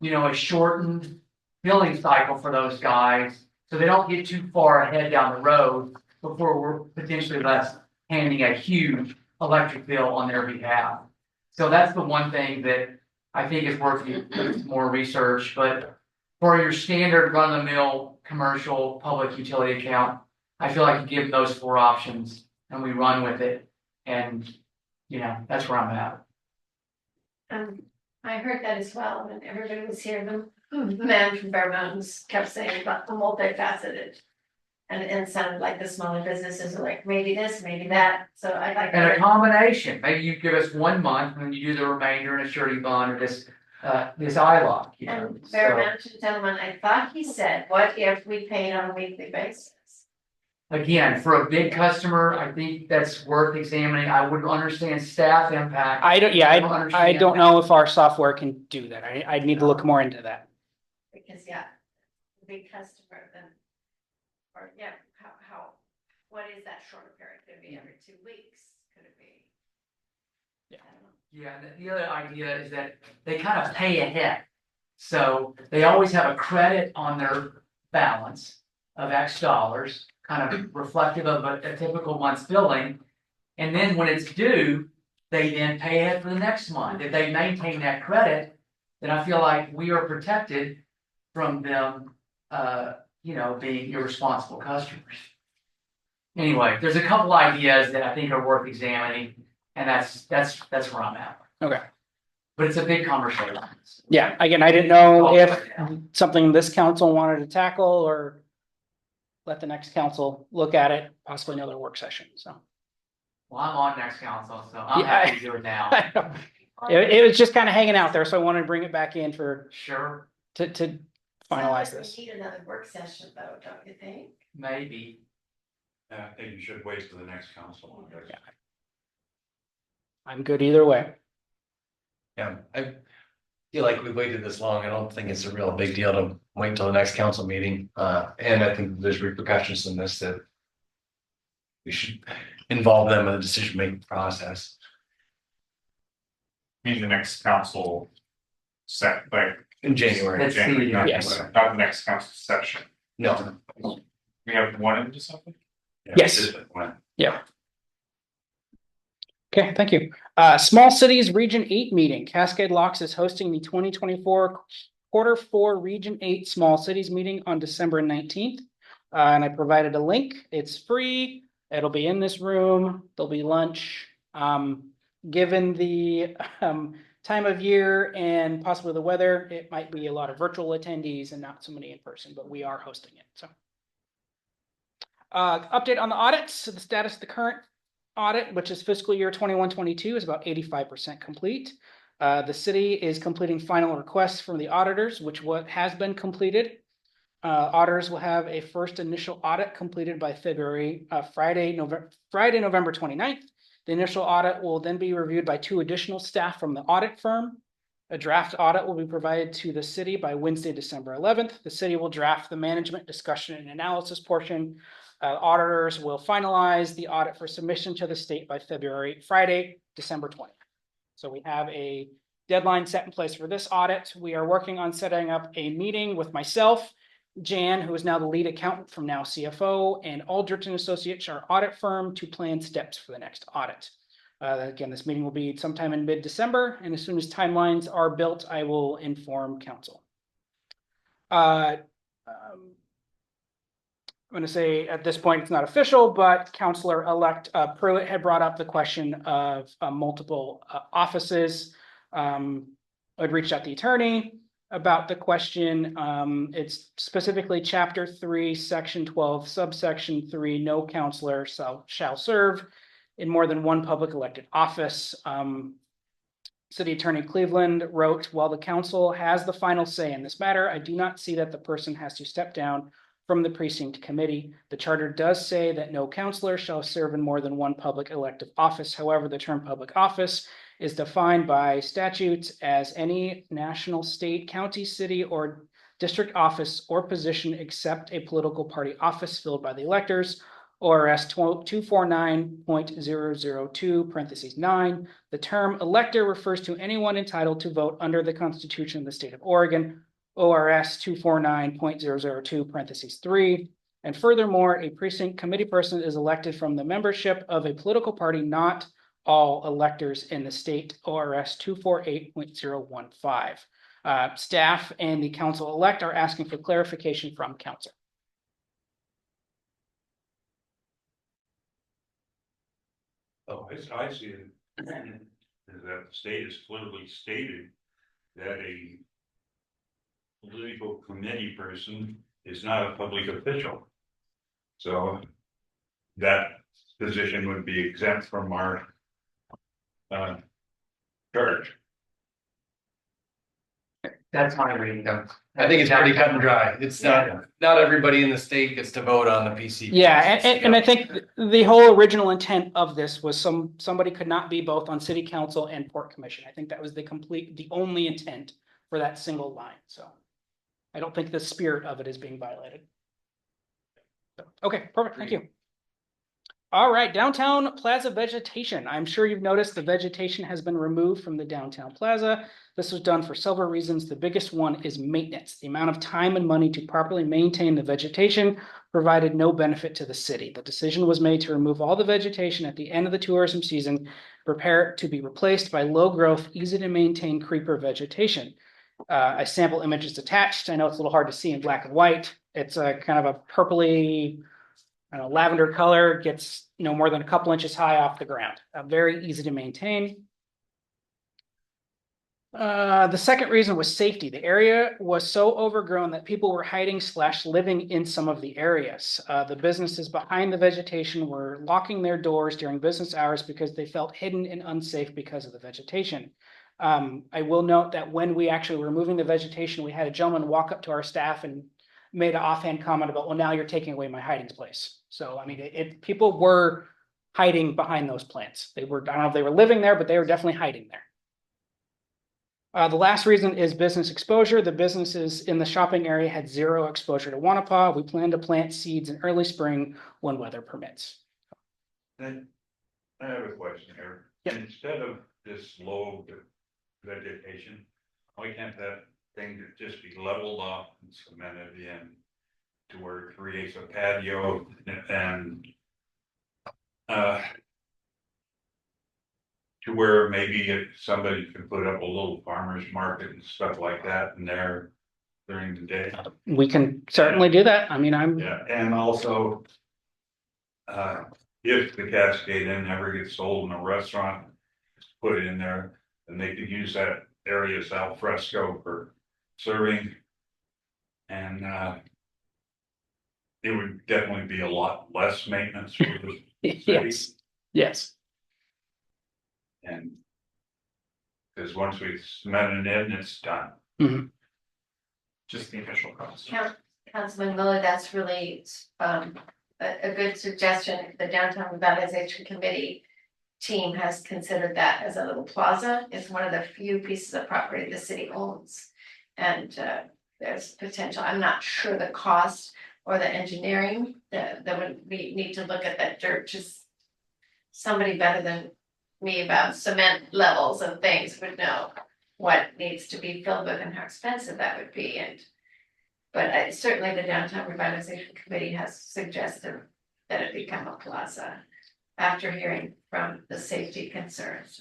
a shortened billing cycle for those guys, so they don't get too far ahead down the road before we're potentially handing a huge electric bill on their behalf. So that's the one thing that I think is worth more research. But for your standard run-of-the-mill commercial public utility account, I feel like you give them those 4 options and we run with it. And, that's where I'm at. I heard that as well, and everybody was here. The man from Bear Mountains kept saying about the multifaceted. And it sounded like the smaller businesses are like, maybe this, maybe that. So I like. And a combination. Maybe you give us 1 month and then you do the remainder in a surety bond or this ILOC. And Bear Mountain gentleman, I thought he said, what if we paid on a weekly basis? Again, for a big customer, I think that's worth examining. I would understand staff impact. I don't know if our software can do that. I need to look more into that. Because big customer then, what is that shorter period? Could it be every 2 weeks? Could it be? Yeah, the other idea is that they kind of pay ahead. So they always have a credit on their balance of X dollars, kind of reflective of a typical month's billing. And then when it's due, they then pay ahead for the next month. If they maintain that credit, then I feel like we are protected from them, being irresponsible customers. Anyway, there's a couple ideas that I think are worth examining, and that's where I'm at. Okay. But it's a big conversation. Yeah, again, I didn't know if something this council wanted to tackle or let the next council look at it, possibly another work session, so. Well, I'm on next council, so I'm happy to do it now. It was just kind of hanging out there, so I wanted to bring it back in for. Sure. To finalize this. We need another work session though, don't you think? Maybe. Yeah, I think you should wait till the next council. Yeah. I'm good either way. Yeah, I feel like we've waited this long. I don't think it's a real big deal to wait until the next council meeting. And I think there's repercussions in this that we should involve them in the decision-making process. I mean, the next council in January. Yes. Not the next council session. No. We have one in December? Yes. Yeah. Okay, thank you. Small Cities Region 8 meeting. Cascade Locks is hosting the 2024 Q4 Region 8 Small Cities Meeting on December 19th. And I provided a link. It's free. It'll be in this room. There'll be lunch. Given the time of year and possibly the weather, it might be a lot of virtual attendees and not so many in person, but we are hosting it. So, update on the audits. So the status of the current audit, which is fiscal year 21-22, is about 85% complete. The city is completing final requests from the auditors, which has been completed. Auditors will have a first initial audit completed by Friday, November 29th. The initial audit will then be reviewed by 2 additional staff from the audit firm. A draft audit will be provided to the city by Wednesday, December 11th. The city will draft the management discussion and analysis portion. Auditors will finalize the audit for submission to the state by Friday, December 20th. So we have a deadline set in place for this audit. We are working on setting up a meeting with myself, Jan, who is now the lead accountant from Now CFO, and Aldrich and Associates, our audit firm, to plan steps for the next audit. Again, this meeting will be sometime in mid-December, and as soon as timelines are built, I will inform council. I'm going to say at this point, it's not official, but Councilor-elect Pruitt had brought up the question of multiple offices. I'd reached out to the attorney about the question. It's specifically Chapter 3, Section 12, Subsection 3, no counselor shall serve in more than one public elected office. City Attorney Cleveland wrote, while the council has the final say in this matter, I do not see that the person has to step down from the precinct committee. The charter does say that no counselor shall serve in more than one public elective office. However, the term public office is defined by statutes as any national, state, county, city, or district office or position except a political party office filled by the electors, ORS 249.002, parentheses 9. The term elector refers to anyone entitled to vote under the Constitution of the state of Oregon, ORS 249.002, parentheses 3. And furthermore, a precinct committee person is elected from the membership of a political party, not all electors in the state, ORS 248.015. Staff and the council-elect are asking for clarification from council. Oh, I see it. Is that the state has clearly stated that a political committee person is not a public official. So that position would be exempt from our charge. That's my reading. I think it's pretty cut and dry. It's not everybody in the state gets to vote on the PC. Yeah, and I think the whole original intent of this was somebody could not be both on city council and port commission. I think that was the only intent for that single line. So I don't think the spirit of it is being violated. Okay, perfect. Thank you. All right, downtown plaza vegetation. I'm sure you've noticed the vegetation has been removed from the downtown plaza. This was done for several reasons. The biggest one is maintenance. The amount of time and money to properly maintain the vegetation provided no benefit to the city. The decision was made to remove all the vegetation at the end of the tourism season, prepare it to be replaced by low growth, easy to maintain creeper vegetation. A sample image is attached. I know it's a little hard to see in black and white. It's a kind of a purpley, lavender color, gets no more than a couple inches high off the ground. Very easy to maintain. The second reason was safety. The area was so overgrown that people were hiding / living in some of the areas. The businesses behind the vegetation were locking their doors during business hours because they felt hidden and unsafe because of the vegetation. I will note that when we actually were removing the vegetation, we had a gentleman walk up to our staff and made an offhand comment about, well, now you're taking away my hiding place. So, I mean, people were hiding behind those plants. They were, I don't know if they were living there, but they were definitely hiding there. The last reason is business exposure. The businesses in the shopping area had zero exposure to Wanapa. We plan to plant seeds in early spring when weather permits. Then I have a question here. Yep. Instead of this low vegetation, why can't that thing just be leveled off and cemented in to where it creates a patio and to where maybe if somebody could put up a little farmer's market and stuff like that in there, during the day. We can certainly do that. I mean, I'm, Yeah, and also, if the Cascade Inn ever gets sold in a restaurant, put it in there, and they could use that area as al fresco for serving. And, it would definitely be a lot less maintenance for the city. yes, yes. And because once we cement it in, it's done. Mhm. Just the official cost. Councilman Miller, that's really a good suggestion. The Downtown Revitalization Committee team has considered that as a little plaza. It's one of the few pieces of property the city owns. And there's potential. I'm not sure the cost or the engineering that would be need to look at that dirt. Just somebody better than me about cement levels and things would know what needs to be filled with and how expensive that would be. But certainly the Downtown Revitalization Committee has suggested that it become a plaza after hearing from the safety concerns.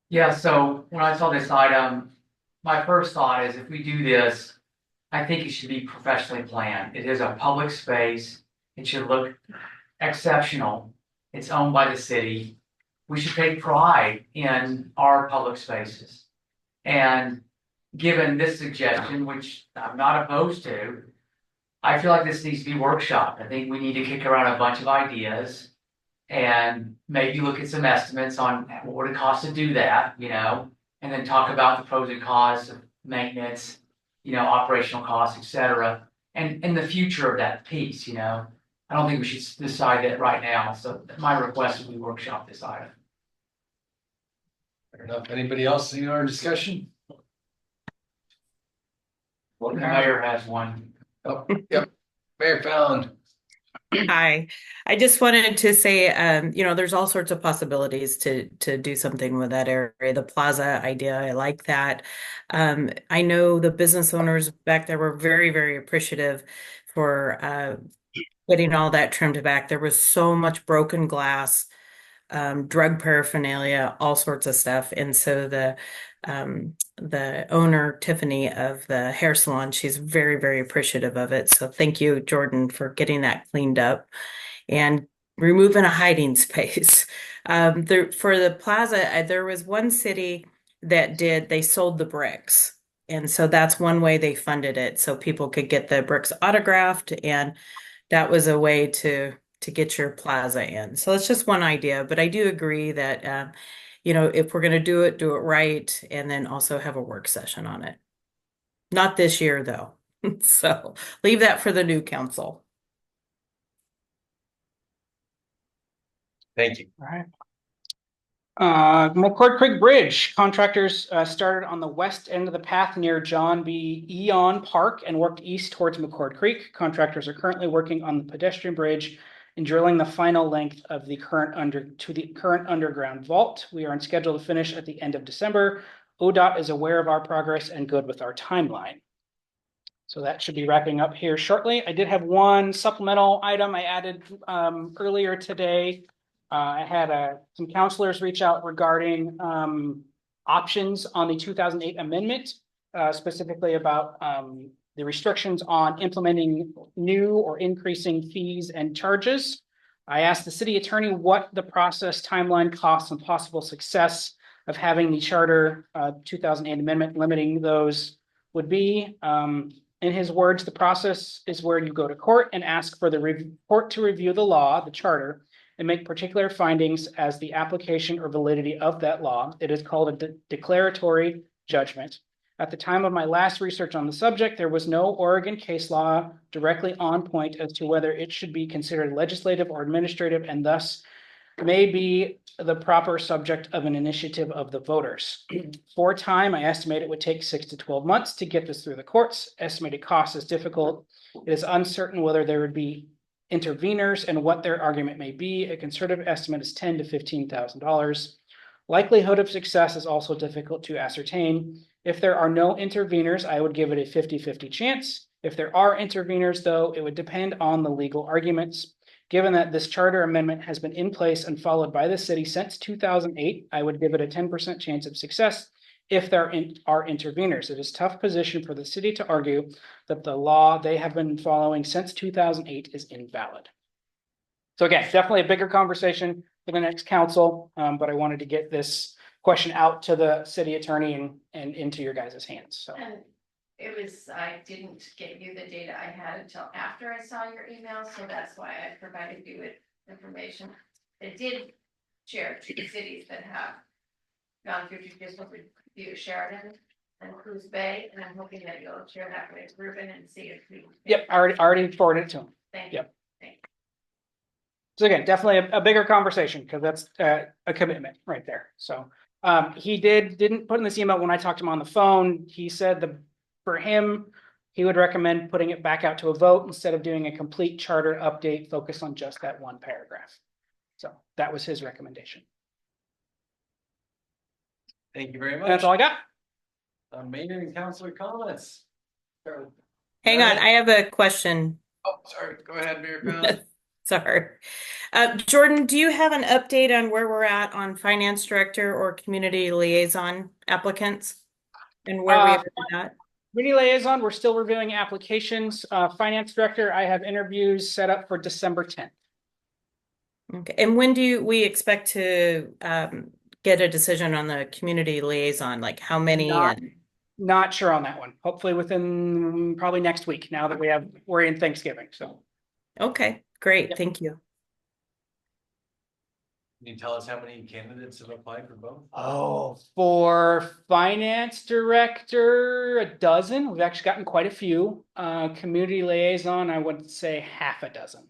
Yeah, so when I saw this item, my first thought is if we do this, I think it should be professionally planned. It is a public space. It should look exceptional. It's owned by the city. We should take pride in our public spaces. And given this suggestion, which I'm not opposed to, I feel like this needs to be workshopped. I think we need to kick around a bunch of ideas and maybe look at some estimates on what would it cost to do that, and then talk about the pros and cons of maintenance, operational costs, et cetera, and the future of that piece, I don't think we should decide that right now. So my request would be workshop this item. Fair enough. Anybody else in our discussion? Well, the mayor has one. Oh, yep. Mayor Fallon. Hi, I just wanted to say, there's all sorts of possibilities to do something with that area. The plaza idea, I like that. I know the business owners back there were very, very appreciative for getting all that trimmed back. There was so much broken glass, drug paraphernalia, all sorts of stuff. And so the owner, Tiffany, of the hair salon, she's very, very appreciative of it. So thank you, Jordan, for getting that cleaned up and removing a hiding space. For the plaza, there was one city that they sold the bricks. And so that's one way they funded it. So people could get the bricks autographed, and that was a way to get your plaza in. So it's just one idea, but I do agree that, if we're going to do it right, and then also have a work session on it. Not this year, though. So leave that for the new council. Thank you. All right. McCord Creek Bridge contractors started on the west end of the path near John B. Eon Park and worked east towards McCord Creek. Contractors are currently working on the pedestrian bridge and drilling the final length of the current underground vault. We are on schedule to finish at the end of December. ODOT is aware of our progress and good with our timeline. So that should be wrapping up here shortly. I did have one supplemental item I added earlier today. I had some counselors reach out regarding options on the 2008 amendment, specifically about the restrictions on implementing new or increasing fees and charges. I asked the city attorney what the process, timeline, costs, and possible success of having the charter 2008 amendment limiting those would be. In his words, the process is where you go to court and ask for the court to review the law, the charter, and make particular findings as the application or validity of that law. It is called a declaratory judgment. At the time of my last research on the subject, there was no Oregon case law directly on point as to whether it should be considered legislative or administrative, and thus may be the proper subject of an initiative of the voters. For time, I estimate it would take 6 to 12 months to get this through the courts. Estimated cost is difficult. It is uncertain whether there would be interveners and what their argument may be. A conservative estimate is $10,000 to $15,000. Likelihood of success is also difficult to ascertain. If there are no interveners, I would give it a 50-50 chance. If there are interveners, though, it would depend on the legal arguments. Given that this charter amendment has been in place and followed by the city since 2008, I would give it a 10% chance of success. if there are interveners. It is a tough position for the city to argue that the law they have been following since 2008 is invalid. So again, definitely a bigger conversation for the next council, but I wanted to get this question out to the city attorney and into your guys' hands, so. And it was, I didn't get you the data I had until after I saw your email, so that's why I provided you with information. It did share 2 cities that have gone through judicial review, Sheridan and Cruz Bay, and I'm hoping that you'll share that with Ruben and see if we. Yep, I already forwarded it to him. Thank you. Yep. Thank you. So again, definitely a bigger conversation, because that's a commitment right there. So he didn't put in this email when I talked to him on the phone. He said for him, he would recommend putting it back out to a vote instead of doing a complete charter update focused on just that one paragraph. So that was his recommendation. Thank you very much. That's all I got. Mayor and councilor comments. Hang on, I have a question. Oh, sorry. Go ahead, Mayor Pound. Sorry. Jordan, do you have an update on where we're at on finance director or community liaison applicants? And where we are at that? Community liaison, we're still reviewing applications. Finance director, I have interviews set up for December 10th. Okay, and when do we expect to get a decision on the community liaison? Like how many? Not sure on that one. Hopefully within probably next week, now that we're in Thanksgiving, so. Okay, great, Yep. thank you. Can you tell us how many candidates have applied for both? Oh, for finance director, a dozen. We've actually gotten quite a few. Community liaison, I would say half a dozen.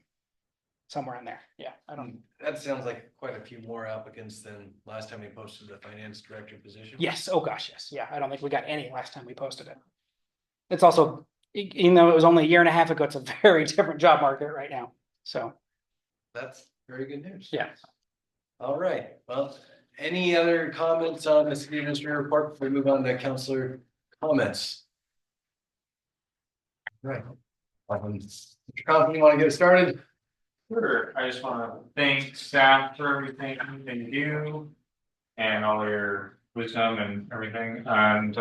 Somewhere in there. Yeah, I don't. That sounds like quite a few more applicants than last time we posted the finance director position. Yes. Oh gosh, yes. Yeah, I don't think we got any last time we posted it. It's also, even though it was only a year and a half ago, it's a very different job market right now. So. That's very good news. Yeah. All right. Well, any other comments on the city administrator report before we move on to councilor comments? Right. Mr. Compton, you want to get started? Sure, I just want to thank staff for everything they do and all your wisdom and everything, and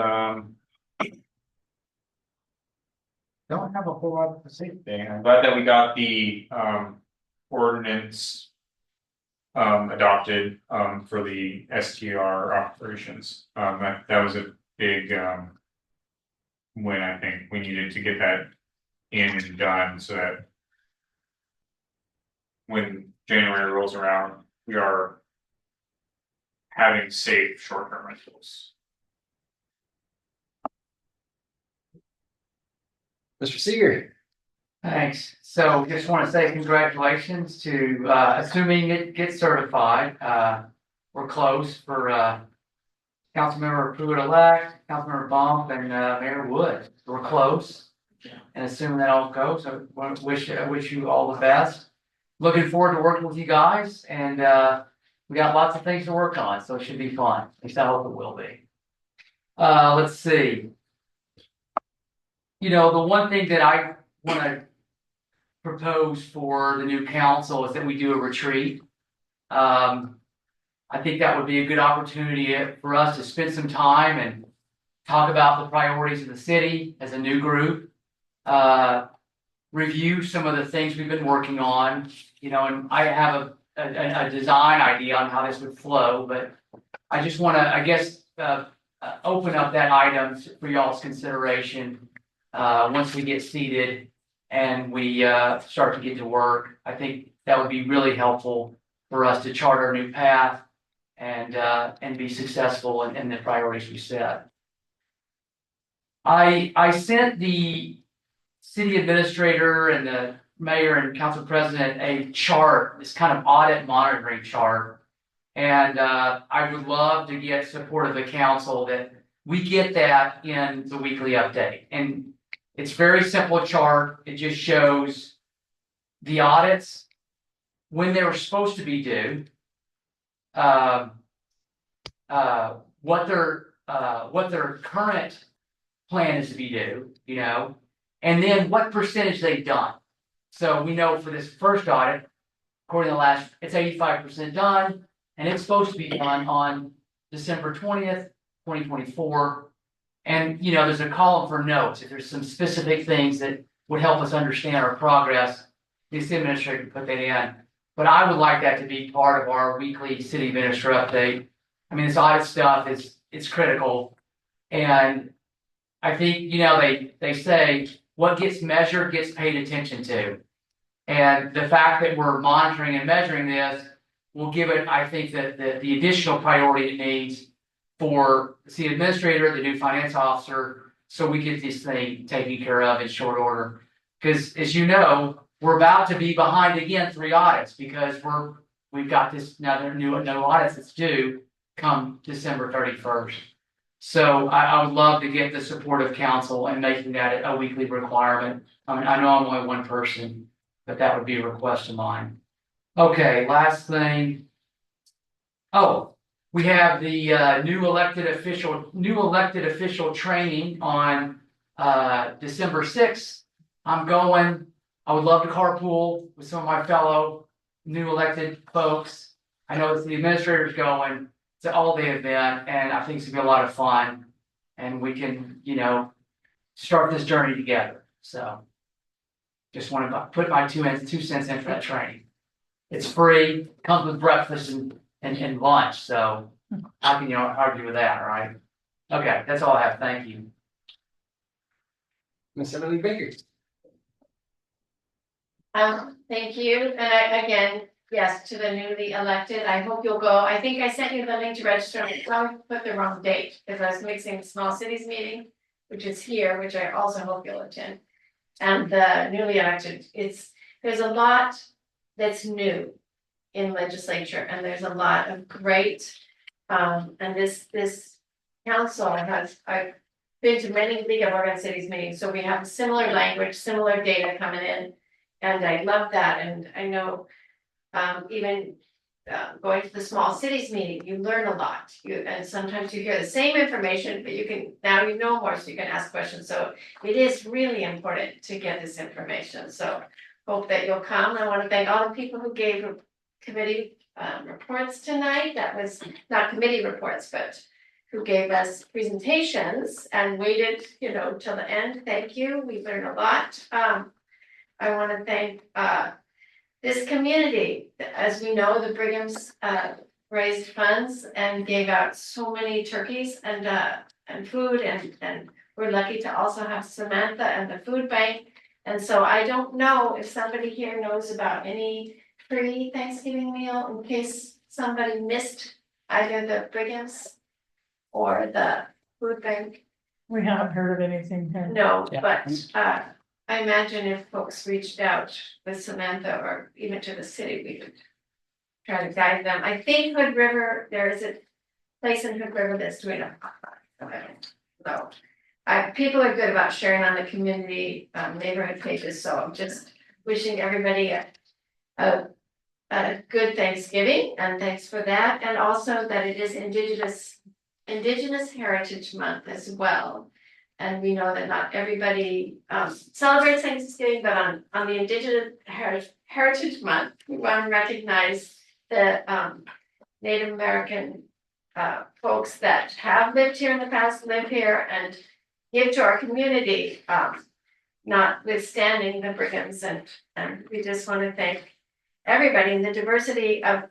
don't have a whole lot to say today. I'm glad that we got the ordinance adopted for the STR operations. That was a big win. I think we needed to get that in and done so that when January rolls around, we are having safe short-term rentals. Mr. Seeger. Thanks. So just want to say congratulations to, assuming it gets certified. We're close for, Councilmember Pruitt-elect, Councilmember Bump, and, Mayor Wood. We're close. And assuming that all goes, I wish you all the best. Looking forward to working with you guys, and, we got lots of things to work on, so it should be fun. At least I hope it will be. Let's see. You know, the one thing that I want to propose for the new council is that we do a retreat. I think that would be a good opportunity for us to spend some time and talk about the priorities of the city as a new group. Review some of the things we've been working on, you know, and I have a design idea on how this would flow, but I just want to, I guess, open up that item for y'all's consideration. Once we get seated and we start to get to work, I think that would be really helpful for us to chart our new path and be successful in the priorities we set. I sent the city administrator and the mayor and council president a chart, this kind of audit monitoring chart. And I would love to get support of the council that we get that in the weekly update. And it's very simple chart. It just shows the audits, when they were supposed to be due, what their current plan is to be due, you know, and then what percentage they've done. So we know for this first audit, according to the last, it's 85% done, and it's supposed to be done on December 20th, 2024. And, you know, there's a column for notes. If there's some specific things that would help us understand our progress, the city administrator can put that in. But I would like that to be part of our weekly city administrator update. I mean, this audit stuff it's critical. And I think, you know, they say what gets measured gets paid attention to. And the fact that we're monitoring and measuring this will give it, I think, that the additional priority it needs for the city administrator, the new finance officer, so we get this thing taken care of in short order. Because as you know, we're about to be behind again 3 audits because we've got this another no audits that's due come December 31st. So I would love to get the support of council and making that a weekly requirement. I mean, I know I'm only one person, but that would be a request of mine. Okay, last thing. Oh, we have the new elected official training on December 6th. I'm going. I would love to carpool with some of my fellow new elected folks. I know that the administrator's going. It's an all-day event, and I think it's gonna be a lot of fun. And we can, you know, start this journey together. So, just want to put my 2 cents in for that training. It's free, comes with breakfast and lunch. So, how can you argue with that, right? Okay, that's all I have. Thank you. Miss Emily Baker. Thank you, and again, yes, to the newly elected, I hope you'll go. I think I sent you the link to register. I probably put the wrong date because I was mixing the small cities meeting, which is here, which I also hope you'll attend. And the newly elected, there's a lot that's new in legislature, and there's a lot of great, and this council I've been to many League of Oregon Cities meetings, so we have similar language, similar data coming in. And I love that, and I know even going to the small cities meeting, you learn a lot. And sometimes you hear the same information, but now you know more, so you can ask questions. So it is really important to get this information. So hope that you'll come. I want to thank all the people who gave committee reports tonight. That was not committee reports, but who gave us presentations and waited, till the end. Thank you. We learned a lot. I want to thank this community. As we know, the Brigham's raised funds and gave out so many turkeys and food, and we're lucky to also have Samantha and the food bank. And so I don't know if somebody here knows about any free Thanksgiving meal in case somebody missed either the Brigham's or the food bank. We haven't heard of anything here. No, but I imagine if folks reached out with Samantha or even to the city, we could try to guide them. I think Hood River, there is a place in Hood River that's doing a so people are good about sharing on the community neighborhood pages. So I'm just wishing everybody a good Thanksgiving, and thanks for that. And also that it is Indigenous Heritage Month as well. And we know that not everybody celebrates Thanksgiving, but on the Indigenous Heritage Month, we want to recognize the Native American folks that have lived here in the past, live here, and give to our community, notwithstanding the Brighams. And we just want to thank everybody in the diversity of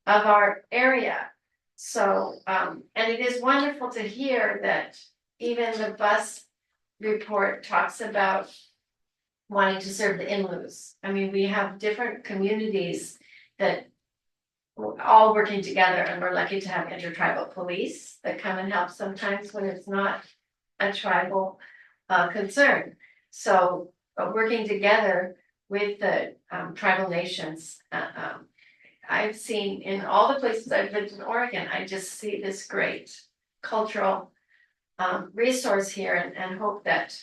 our area. So, and it is wonderful to hear that even the bus report talks about wanting to serve the Inlus. I mean, we have different communities that are all working together, and we're lucky to have intertribal police that come and help sometimes when it's not a tribal concern. So working together with the tribal nations, I've seen in all the places I've lived in Oregon, I just see this great cultural resource here, and hope that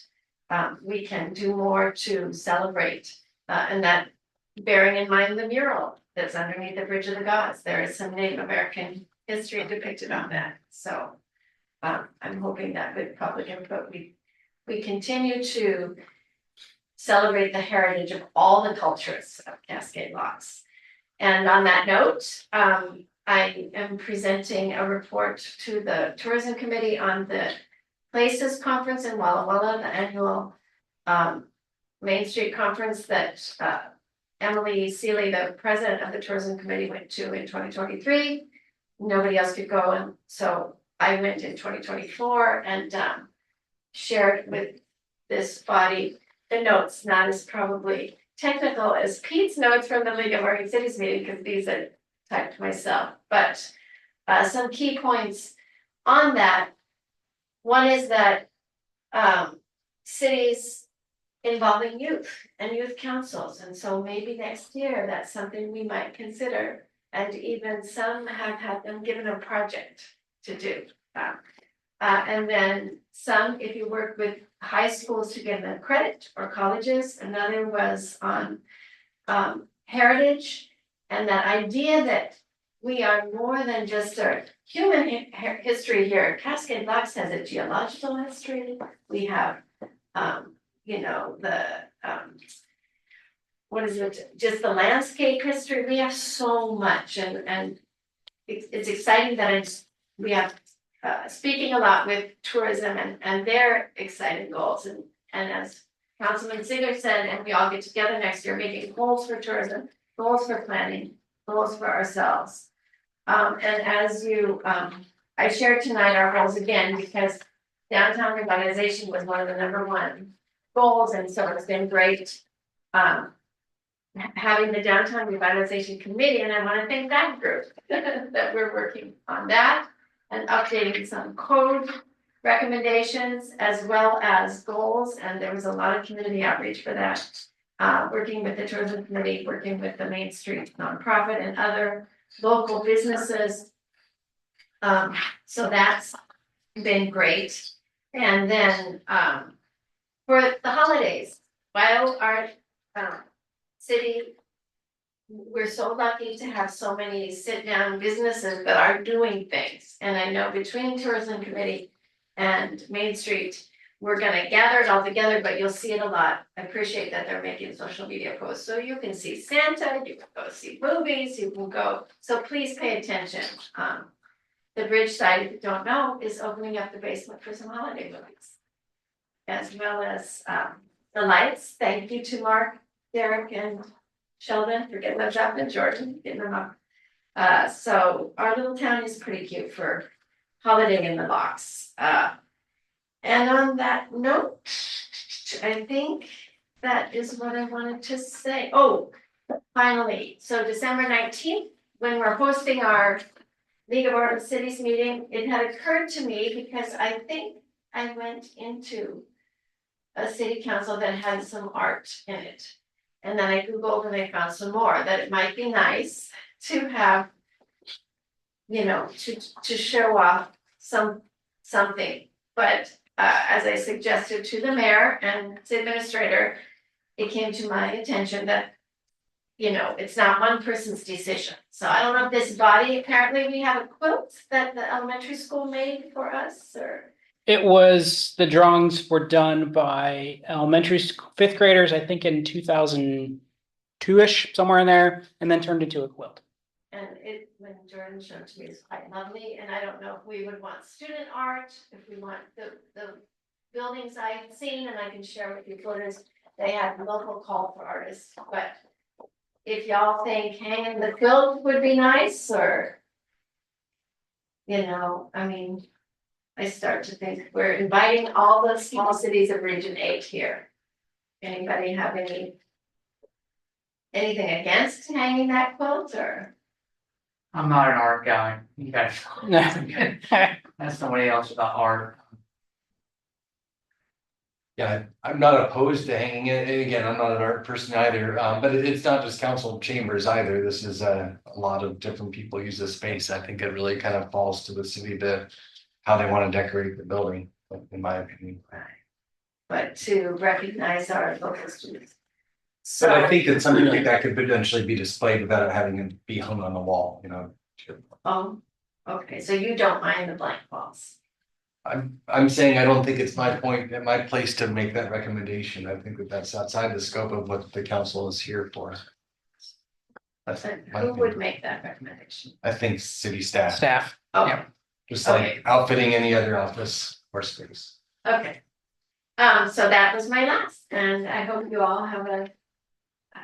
we can do more to celebrate, and that bearing in mind the mural that's underneath the Bridge of the Gods, there is some Native American history depicted on that. So I'm hoping that with public input, we continue to celebrate the heritage of all the cultures of Cascade Locks. And on that note, I am presenting a report to the tourism committee on the Places Conference in Walla Walla, the annual Main Street Conference that Emily Seeley, the president of the tourism committee, went to in 2023. Nobody else could go, and so I went in 2024 and shared with this body the notes, not as probably technical as Pete's notes from the League of Oregon Cities meeting, because these are typed myself, but some key points on that. One is that cities involving youth and youth councils, and so maybe next year that's something we might consider, and even some have had them given a project to do. And then some, if you work with high schools to give them credit, or colleges. Another was on heritage, and that idea that we are more than just a human history here. Cascade Locks has a geological history. We have, you know, the what is it? Just the landscape history. We have so much, and it's exciting that we have speaking a lot with tourism and their exciting goals, and as Councilman Ziegler said, and we all get together next year, making goals for tourism, goals for planning, goals for ourselves. And as you, I shared tonight our goals again, because downtown revitalization was one of the #1 goals, and so it's been great having the downtown revitalization committee, and I want to thank that group that we're working on that and updating some code recommendations as well as goals, and there was a lot of community outreach for that. Working with the tourism committee, working with the Main Street nonprofit and other local businesses. So that's been great. And then for the holidays, while our city, we're so lucky to have so many sit-down businesses that are doing things. And I know between tourism committee and Main Street, we're gonna gather it all together, but you'll see it a lot. I appreciate that they're making social media posts, so you can see Santa, you can go see movies, you can go, so please pay attention. The bridge side, if you don't know, is opening up the basement for some holiday movies. As well as the lights. Thank you to Mark, Derek, and Sheldon for getting those up, and Jordan getting them up. So our little town is pretty cute for holiday in the box. And on that note, I think that is what I wanted to say. Oh, finally, so December 19th, when we're hosting our League of Oregon Cities meeting, it had occurred to me, because I think I went into a city council that had some art in it. And then I Googled and I found some more, that it might be nice to have, you know, to show off something. But as I suggested to the mayor and its administrator, it came to my attention that, you know, it's not one person's decision. So I don't know if this body, apparently we have a quilt that the elementary school made for us, or. It was, the drawings were done by elementary school, 5th graders, I think in 2002-ish, somewhere in there, and then turned into a quilt. And it, when Jordan showed to me, it's quite lovely, and I don't know if we would want student art, if we want the buildings I've seen, and I can share with you photos, they had local call for artists, but if y'all think hanging the quilt would be nice, or, you know, I mean, I start to think we're inviting all the small cities of Region 8 here. Anybody have anything against hanging that quilt, or? I'm not an art guy. You guys. That's somebody else about art. Yeah, I'm not opposed to hanging it. And again, I'm not an art person either, but it's not just council chambers either. This is a lot of different people use this space. I think it really kind of falls to the city to how they want to decorate the building, in my opinion. But to recognize our local students. But I think that something like that could potentially be displayed without having it be hung on the wall, you know. Oh, okay, so you don't mind the blank walls? I'm saying I don't think it's my place to make that recommendation. I think that that's outside the scope of what the council is here for. That's my Who would opinion. make that recommendation? I think city staff. Staff. Okay, Just like Okay. outfitting any other office or space. okay. So that was my last, and I hope you all have a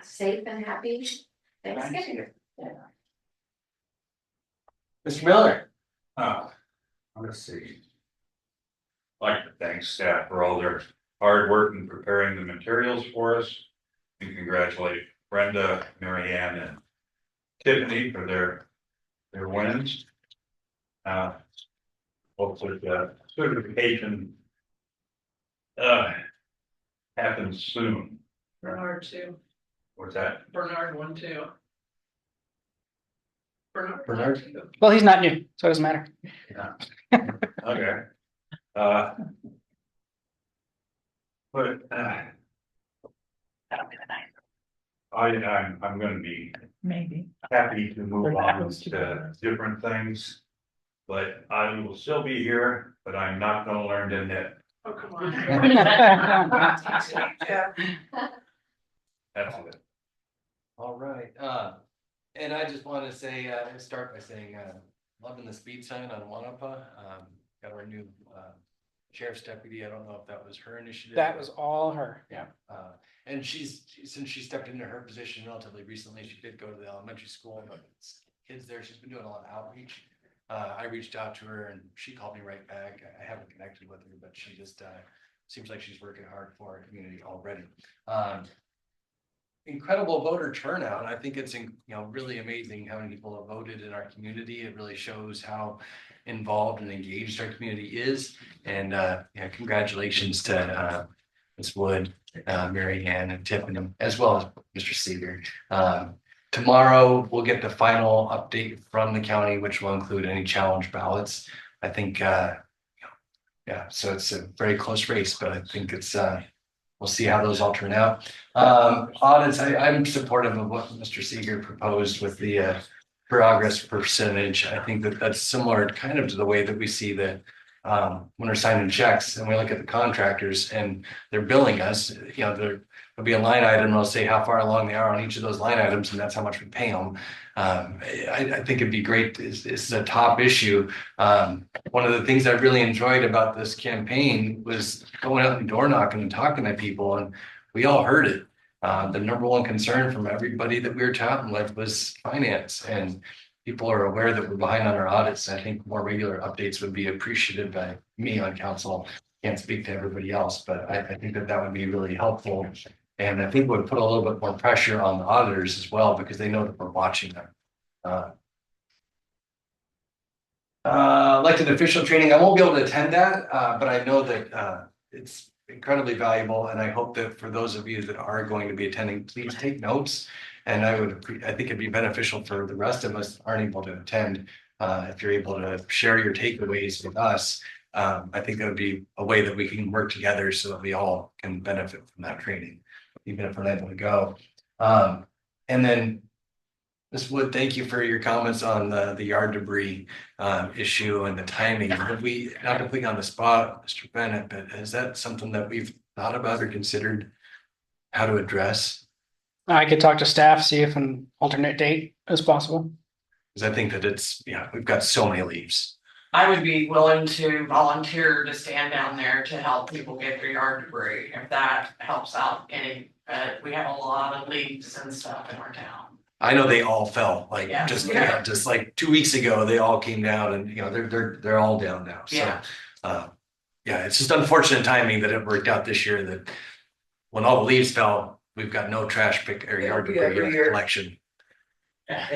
safe and happy Thanksgiving. Mr. Miller. Let's see. I'd like to thank staff for all their hard work in preparing the materials for us. And congratulate Brenda, Mary Ann, and Tiffany for their wins. Hopefully the certification happens soon. Bernard too. What's that? Bernard one too. Bernard? Well, he's not new, so it doesn't matter. Okay. But I'm gonna be Maybe. happy to move on to different things. But I will still be here, but I'm not gonna learn to knit. Oh, come on. That's it. All right, and I just want to say, start by saying, loving the speed sign on Wanapa. Got our new sheriff's deputy. I don't know if that was her initiative. That was all her, yeah. And since she stepped into her position relatively recently, she did go to the elementary school, but kids there, she's been doing a lot of outreach. I reached out to her and she called me right back. I haven't connected with her, but she just seems like she's working hard for our community already. Incredible voter turnout. I think it's really amazing how many people have voted in our community. It really shows how involved and engaged our community is. And congratulations to Ms. Wood, Mary Ann, and Tiffany, as well as Mr. Seeger. Tomorrow we'll get the final update from the county, which will include any challenge ballots. I think so it's a very close race, but I think it's we'll see how those all turn out. Audits, I'm supportive of what Mr. Seeger proposed with the progress percentage. I think that's similar kind of to the way that we see that when we're signing checks and we look at the contractors and they're billing us, there'll be a line item, and I'll say how far along they are on each of those line items, and that's how much we pay them. I think it'd be great. This is a top issue. One of the things I really enjoyed about this campaign was going out and door knocking and talking to people, and we all heard it. The number one concern from everybody that we were chatting with was finance, and people are aware that we're behind on our audits. I think more regular updates would be appreciated by me on council. Can't speak to everybody else, but I think that would be really helpful. And I think it would put a little bit more pressure on the auditors as well, because they know that we're watching them. Elected official training, I won't be able to attend that, but I know that it's incredibly valuable. And I hope that for those of you that are going to be attending, please take notes. And I think it'd be beneficial for the rest of us that aren't able to attend. If you're able to share your takeaways with us, I think that would be a way that we can work together so that we all can benefit from that training, even if we're not able to go. And then Ms. Wood, thank you for your comments on the yard debris issue and the timing. Have we, not to put you on the spot, Mr. Bennett, but is that something that we've thought about or considered how to address? I could talk to staff, see if an alternate date is possible. Because I think that we've got so many leaves. I would be willing to volunteer to stand down there to help people get their yard debris, if that helps out any, we have a lot of leaves and stuff in our town. I know they all fell, like Yeah. just like 2 weeks ago, they all came down, and they're all down now. So Yeah. it's just unfortunate timing that it worked out this year, that when all the leaves fell, we've got no trash pick or yard It'll be every year. collection.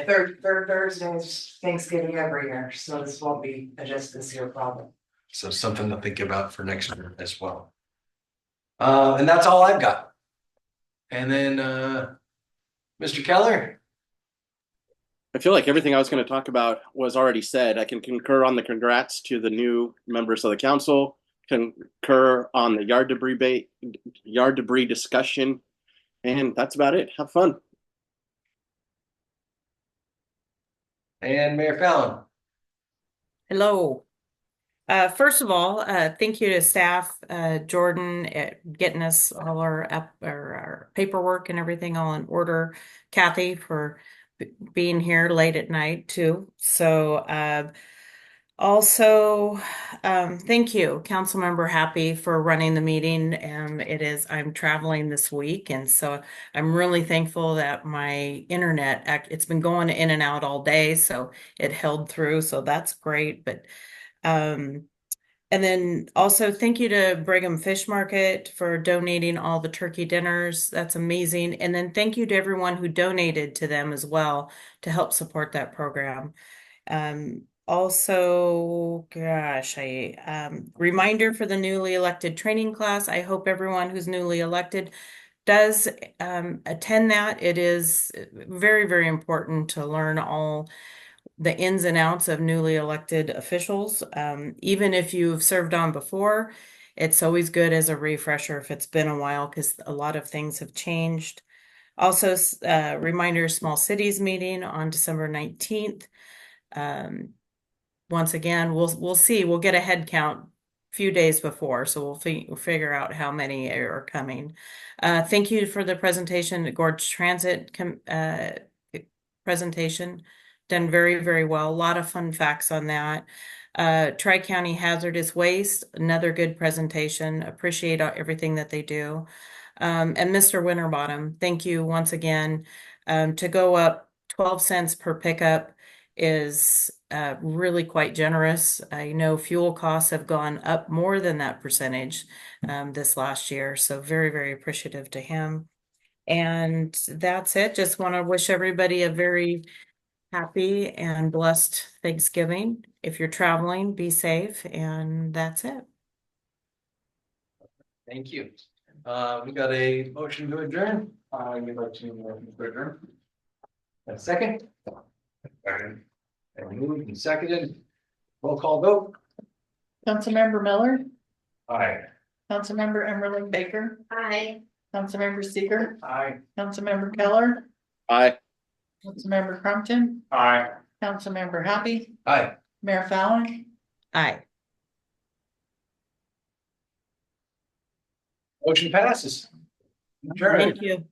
Third Thursday is Thanksgiving every year, so this won't be just this year problem. So something to think about for next year as well. And that's all I've got. And then Mr. Keller. I feel like everything I was going to talk about was already said. I can concur on the congrats to the new members of the council, concur on the yard debris discussion, and that's about it. Have fun. And Mayor Fallon. Hello. First of all, thank you to staff, Jordan, at getting us all our paperwork and everything all in order. Kathy for being here late at night too. So, also, thank you, Councilmember Happy, for running the meeting. I'm traveling this week, and so I'm really thankful that my internet, it's been going in and out all day, so it held through, so that's great. But, and then also thank you to Brigham Fish Market for donating all the turkey dinners. That's amazing. And then thank you to everyone who donated to them as well to help support that program. Also, gosh, reminder for the newly elected training class. I hope everyone who's newly elected does attend that. It is very, very important to learn all the ins and outs of newly elected officials. Even if you've served on before, it's always good as a refresher if it's been a while, because a lot of things have changed. Also, reminder, small cities meeting on December 19th. Once again, we'll see. We'll get a head count a few days before, so we'll figure out how many are coming. Thank you for the presentation, Gorge Transit presentation. Done very, very well. A lot of fun facts on that. Tri-County Hazardous Waste, another good presentation. Appreciate everything that they do. And Mr. Winterbottom, thank you once again. To go up 12 cents per pickup is really quite generous. I know fuel costs have gone up more than that percentage this last year, so very, very appreciative to him. And that's it. Just want to wish everybody a very happy and blessed Thanksgiving. If you're traveling, be safe, and that's it. Thank you. We got a motion to adjourn. You'd like to adjourn? A second? Second. And moved and seconded. Roll call vote. Councilmember Miller, Aye. Councilmember Emmerling Baker, Aye. Councilmember Seeger, Aye. Councilmember Keller, Aye. Councilmember Crumpton, Aye. Councilmember Happy, Aye. Mayor Fallon. Aye. Motion passes. Adjourned. Thank you.